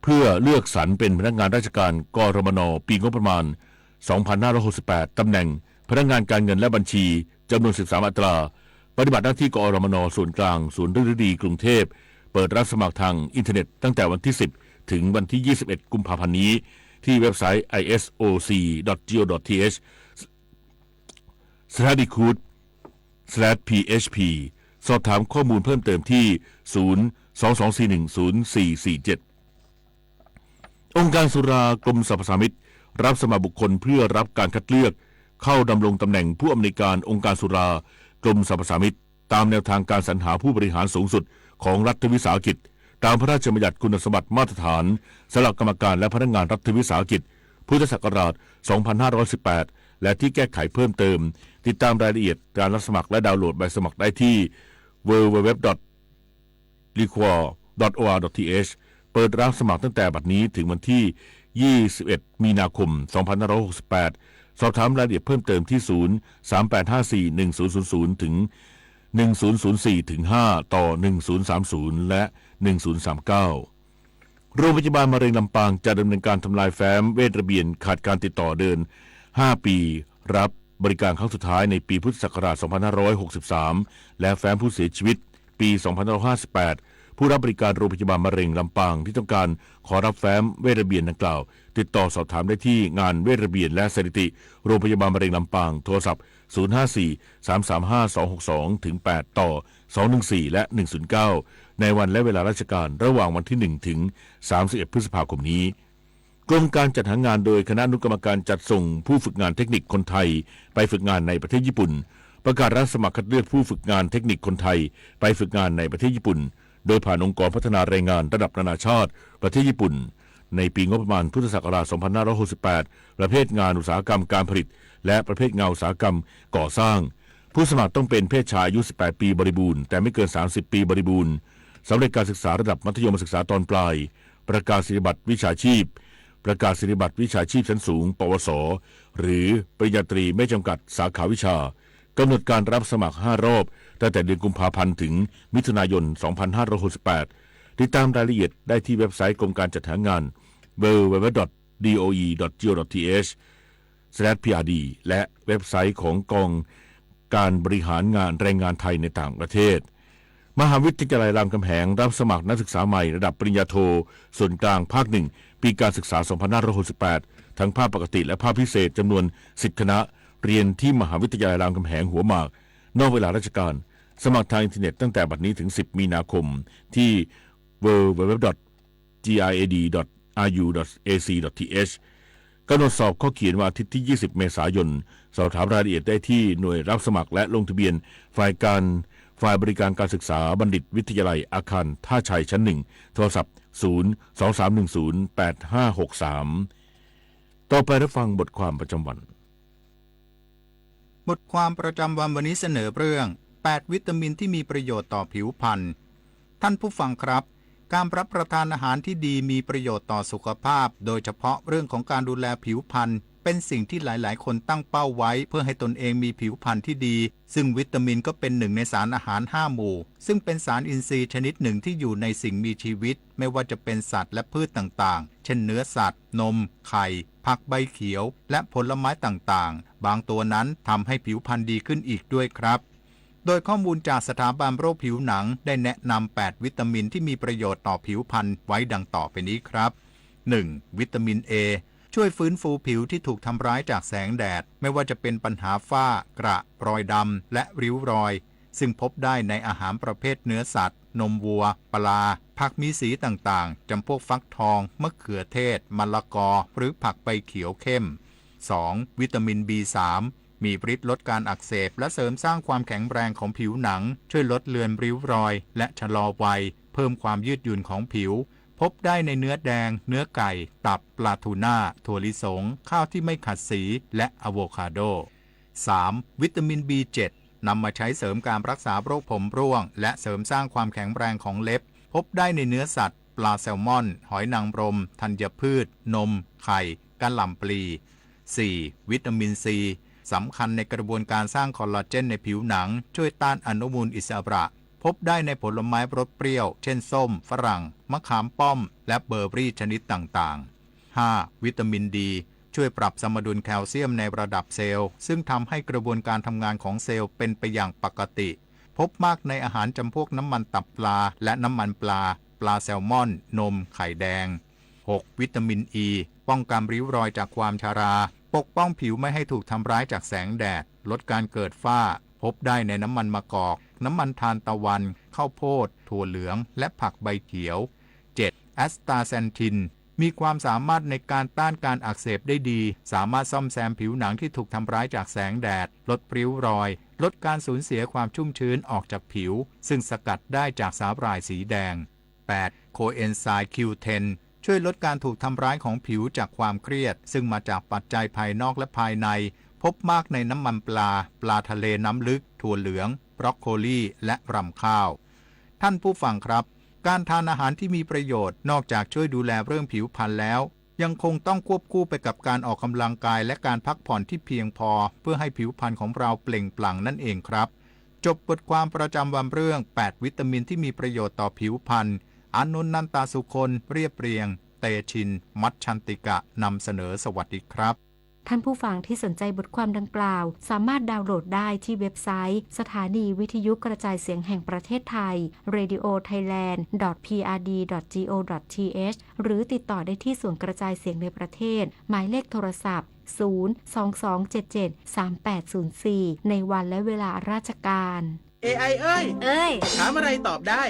เพื่อเลือกสรรเป็นพนักงานราชการกรมน.ปีงบประมาณ 2568 ตำแหน่งพนักงานการเงินและบัญชีจำนวน 13 อัตราปฏิบัติหน้าที่กรมน.ส่วนกลางศูนย์ฤดีกรุงเทพเปิดรับสมัครทางอินเทอร์เน็ตตั้งแต่วันที่ 10 ถึงวันที่ 21 กุมภาพันธ์นี้ที่เว็บไซต์ isoc.go.th/recruit/php สอบถามข้อมูลเพิ่มเติมที่ 022410447 องค์การสุรากรมสรรพสามิตรับสมัครบุคคลเพื่อรับการคัดเลือกเข้าดำรงตำแหน่งผู้อำนวยการองค์การสุรากรมสรรพสามิตตามแนวทางการสรรหาผู้บริหารสูงสุดของรัฐวิสาหกิจตามพระราชบัญญัติคุณสมบัติมาตรฐานสำหรับกรรมการและพนักงานรัฐวิสาหกิจพุทธศักราช 2518 และที่แก้ไขเพิ่มเติมติดตามรายละเอียดการรับสมัครและดาวน์โหลดใบสมัครได้ที่ www.liquor.or.th เปิดรับสมัครตั้งแต่บัดนี้ถึงวันที่ 21 มีนาคม 2568 สอบถามรายละเอียดเพิ่มเติมที่ 038541000 ถึง 1004 ถึง 5 ต่อ 1030 และ 1039 โรงพยาบาลมะเร็งลำปางจะดำเนินการทำลายแฟ้มเวชระเบียนขาดการติดต่อเดิน 5 ปีรับบริการครั้งสุดท้ายในปีพุทธศักราช 2563 และแฟ้มผู้เสียชีวิตปี 2558 ผู้รับบริการโรงพยาบาลมะเร็งลำปางที่ต้องการขอรับแฟ้มเวชระเบียนดังกล่าวติดต่อสอบถามได้ที่งานเวชระเบียนและสถิติโรงพยาบาลมะเร็งลำปางโทรศัพท์ 054-335-262 ถึง 8 ต่อ 214 และ 109 ในวันและเวลาราชการระหว่างวันที่ 1 ถึง 31 พฤษภาคมนี้กรมการจัดหางานโดยคณะอนุกรรมการจัดส่งผู้ฝึกงานเทคนิคคนไทยไปฝึกงานในประเทศญี่ปุ่นประกาศรับสมัครคัดเลือกผู้ฝึกงานเทคนิคคนไทยไปฝึกงานในประเทศญี่ปุ่นโดยผ่านองค์กรพัฒนาแรงงานระดับนานาชาติประเทศญี่ปุ่นในปีงบประมาณพุทธศักราช 2568 ประเภทงานอุตสาหกรรมการผลิตและประเภทงานอุตสาหกรรมก่อสร้างผู้สมัครต้องเป็นเพศชายอายุ 18 ปีบริบูรณ์แต่ไม่เกิน 30 ปีบริบูรณ์สำเร็จการศึกษาระดับมัธยมศึกษาตอนปลายประกาศนียบัตรวิชาชีพประกาศนียบัตรวิชาชีพชั้นสูงปวสหรือปริญญาตรีไม่จำกัดสาขาวิชากำหนดการรับสมัคร 5 รอบตั้งแต่เดือนกุมภาพันธ์ถึงมิถุนายน 2568 ติดตามรายละเอียดได้ที่เว็บไซต์กรมการจัดหางาน www.doe.go.th/prd และเว็บไซต์ของกองการบริหารงานแรงงานไทยในต่างประเทศมหาวิทยาลัยรามคำแหงรับสมัครนักศึกษาใหม่ระดับปริญญาโทส่วนกลางภาค 1 ปีการศึกษา 2568 ทั้งภาคปกติและภาคพิเศษจำนวน 10 คณะเรียนที่มหาวิทยาลัยรามคำแหงหัวหมากนอกเวลาราชการสมัครทางอินเทอร์เน็ตตั้งแต่บัดนี้ถึง 10 มีนาคมที่ www.grad.ru.ac.th กำหนดสอบข้อเขียนวันอาทิตย์ที่ 20 เมษายน สอบถามรายละเอียดได้ที่หน่วยรับสมัครและลงทะเบียนฝ่ายบริการการศึกษาบัณฑิตวิทยาลัยอาคารท่าชัยชั้น 1 โทรศัพท์ 023108563 ต่อไปรับฟังบทความประจำวัน บทความประจำวันวันนี้เสนอเรื่อง 8 วิตามินที่มีประโยชน์ต่อผิวพรรณ ท่านผู้ฟังครับ การรับประทานอาหารที่ดีมีประโยชน์ต่อสุขภาพโดยเฉพาะเรื่องของการดูแลผิวพรรณเป็นสิ่งที่หลายๆคนตั้งเป้าไว้เพื่อให้ตนเองมีผิวพรรณที่ดีซึ่งวิตามินก็เป็นหนึ่งในสารอาหาร5หมู่ซึ่งเป็นสารอินทรีย์ชนิดหนึ่งที่อยู่ในสิ่งมีชีวิตไม่ว่าจะเป็นสัตว์และพืชต่างๆเช่นเนื้อสัตว์นมไข่ผักใบเขียวและผลไม้ต่างๆบางตัวนั้นทำให้ผิวพรรณดีขึ้นอีกด้วยครับโดยข้อมูลจากสถาบันโรคผิวหนังได้แนะนำ8วิตามินที่มีประโยชน์ต่อผิวพรรณไว้ดังต่อไปนี้ครับ 1. วิตามิน A ช่วยฟื้นฟูผิวที่ถูกทำร้ายจากแสงแดดไม่ว่าจะเป็นปัญหาฝ้ากระรอยดำและริ้วรอยซึ่งพบได้ในอาหารประเภทเนื้อสัตว์นมวัวปลาผักมีสีต่างๆจำพวกฟักทองมะเขือเทศมะละกอหรือผักใบเขียวเข้ม 2. วิตามิน B3 มีฤทธิ์ลดการอักเสบและเสริมสร้างความแข็งแรงของผิวหนังช่วยลดเลือนริ้วรอยและชะลอวัยเพิ่มความยืดหยุ่นของผิวพบได้ในเนื้อแดงเนื้อไก่ตับปลาทูน่าถั่วลิสงข้าวที่ไม่ขัดสีและอะโวคาโด 3. วิตามิน B7 นำมาใช้เสริมการรักษาโรคผมร่วงและเสริมสร้างความแข็งแรงของเล็บพบได้ในเนื้อสัตว์ปลาแซลมอนหอยนางรมธัญพืชนมไข่กะหล่ำปลี 4. วิตามิน C สำคัญในกระบวนการสร้างคอลลาเจนในผิวหนังช่วยต้านอนุมูลอิสระพบได้ในผลไม้รสเปรี้ยวเช่นส้มฝรั่งมะขามป้อมและเบอร์รี่ชนิดต่างๆ 5. วิตามินดีช่วยปรับสมดุลแคลเซียมในระดับเซลล์ซึ่งทำให้กระบวนการทำงานของเซลล์เป็นไปอย่างปกติพบมากในอาหารจำพวกน้ำมันตับปลาและน้ำมันปลาแซลมอนนมไข่แดง 6. วิตามินอ e ีป้องกันริ้วรอยจากความชราปกป้องผิวไม่ให้ถูกทำร้ายจากแสงแดดลดการเกิดฝ้าพบได้ในน้ำมันมะกอกน้ำมันทานตะวันข้าวโพดถั่วเหลืองและผักใบเขียว 7. แอสตาแซนทินมีความสามารถในการต้านการอักเสบได้ดีสามารถซ่อมแซมผิวหนังที่ถูกทำร้ายจากแสงแดดลดริ้วรอยลดการสูญเสียความชุ่มชื้นออกจากผิวซึ่งสกัดได้จากสาหร่ายสีแดง 8. โคเอนไซม์ Q10 ช่วยลดการถูกทำร้ายของผิวจากความเครียดซึ่งมาจากปัจจัยภายนอกและภายในพบมากในน้ำมันปลาทะเลน้ำลึกถั่วเหลืองบรอกโคลีและรำข้าวท่านผู้ฟังครับการทานอาหารที่มีประโยชน์นอกจากช่วยดูแลเรื่องผิวพรรณแล้วยังคงต้องควบคู่ไปกับการออกกำลังกายและการพักผ่อนที่เพียงพอเพื่อให้ผิวพรรณของเราเปล่งปลั่งนั่นเองครับจบบทความประจำวันเรื่อง8วิตามินที่มีประโยชน์ต่อผิวพรรณอานนท์ นันตาสุคนเรียบเรียงเตชินมัชชันติกะนำเสนอสวัสดีครับท่านผู้ฟังที่สนใจบทความดังกล่าวสามารถดาวน์โหลดได้ที่เว็บไซต์สถานีวิทยุกระจายเสียงแห่งประเทศไทย radiothailand.prd.go.th หรือติดต่อได้ที่ส่วนกระจายเสียงในประเทศหมายเลขโทรศัพท์ 022773804 ในวันและเวลาราชการ AI เอ้ยถามอะไรตอบได้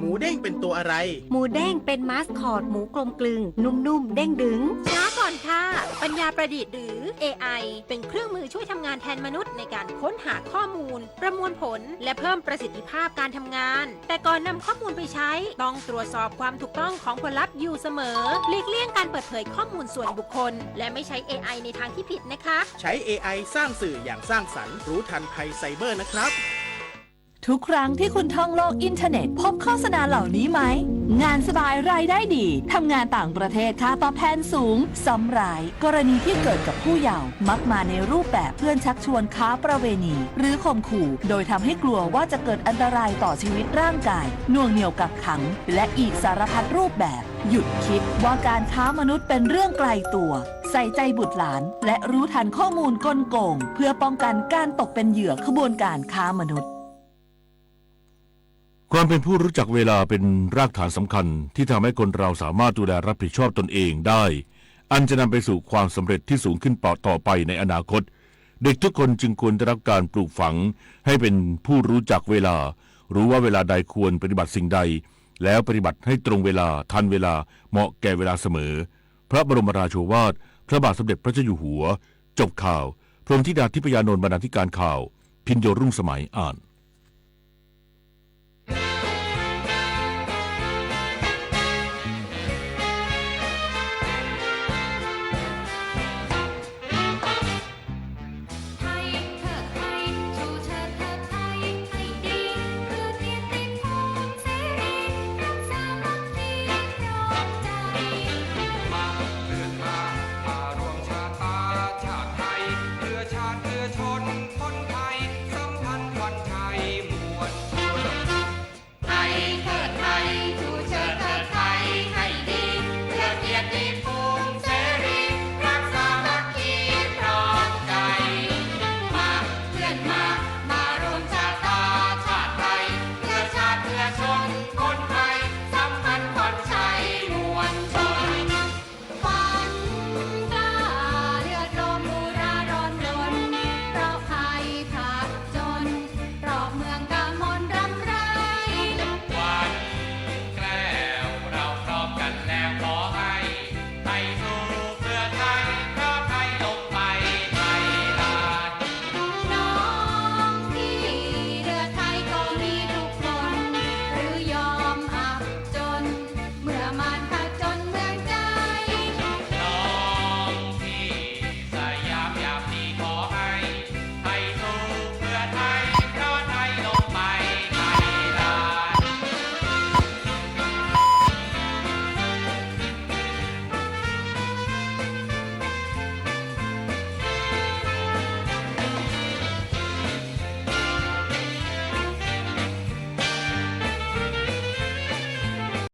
หมูเด้งเป็นตัวอะไรหมูเด้งเป็นมาสคอตหมูกลมกลึงนุ่มๆเด้งดึงช้าก่อนค่ะปัญญาประดิษฐ์หรือ AI เป็นเครื่องมือช่วยทำงานแทนมนุษย์ในการค้นหาข้อมูลประมวลผลและเพิ่มประสิทธิภาพการทำงานแต่ก่อนนำข้อมูลไปใช้ต้องตรวจสอบความถูกต้องของผลลัพธ์อยู่เสมอหลีกเลี่ยงการเปิดเผยข้อมูลส่วนบุคคลและไม่ใช้ AI ในทางที่ผิดนะคะใช้ AI สร้างสื่ออย่างสร้างสรรค์รู้ทันภัยไซเบอร์นะครับ ทุกครั้งที่คุณท่องโลกอินเทอร์เน็ตพบโฆษณาเหล่านี้ไหมงานสบายรายได้ดีทำงานต่างประเทศค่าตอบแทนสูงซ้ำร้ายกรณีที่เกิดกับผู้เยาว์มักมาในรูปแบบเพื่อนชักชวนค้าประเวณีหรือข่มขู่โดยทำให้กลัวว่าจะเกิดอันตรายต่อชีวิตร่างกายน่วงเหนี่ยวกักขังและอีกสารพัดรูปแบบหยุดคิดว่าการค้ามนุษย์เป็นเรื่องไกลตัวใส่ใจบุตรหลานและรู้ทันข้อมูลกลโกงเพื่อป้องกันการตกเป็นเหยื่อขบวนการค้ามนุษย์ความเป็นผู้รู้จักเวลาเป็นรากฐานสำคัญที่ทำให้คนเราสามารถดูแลรับผิดชอบตนเองได้อันจะนำไปสู่ความสำเร็จที่สูงขึ้นต่อไปในอนาคตเด็กทุกคนจึงควรได้รับการปลูกฝังให้เป็นผู้รู้จักเวลารู้ว่าเวลาใดควรปฏิบัติสิ่งใด แล้วปฏิบัติให้ตรงเวลาทันเวลาเหมาะแก่เวลาเสมอพระบรมราโชวาทพระบาทสมเด็จพระเจ้าอยู่หัวจบข่าวพรหมธิดาทิพยานนท์บรรณาธิการข่าวพินโยรุ่งสมัยอ่าน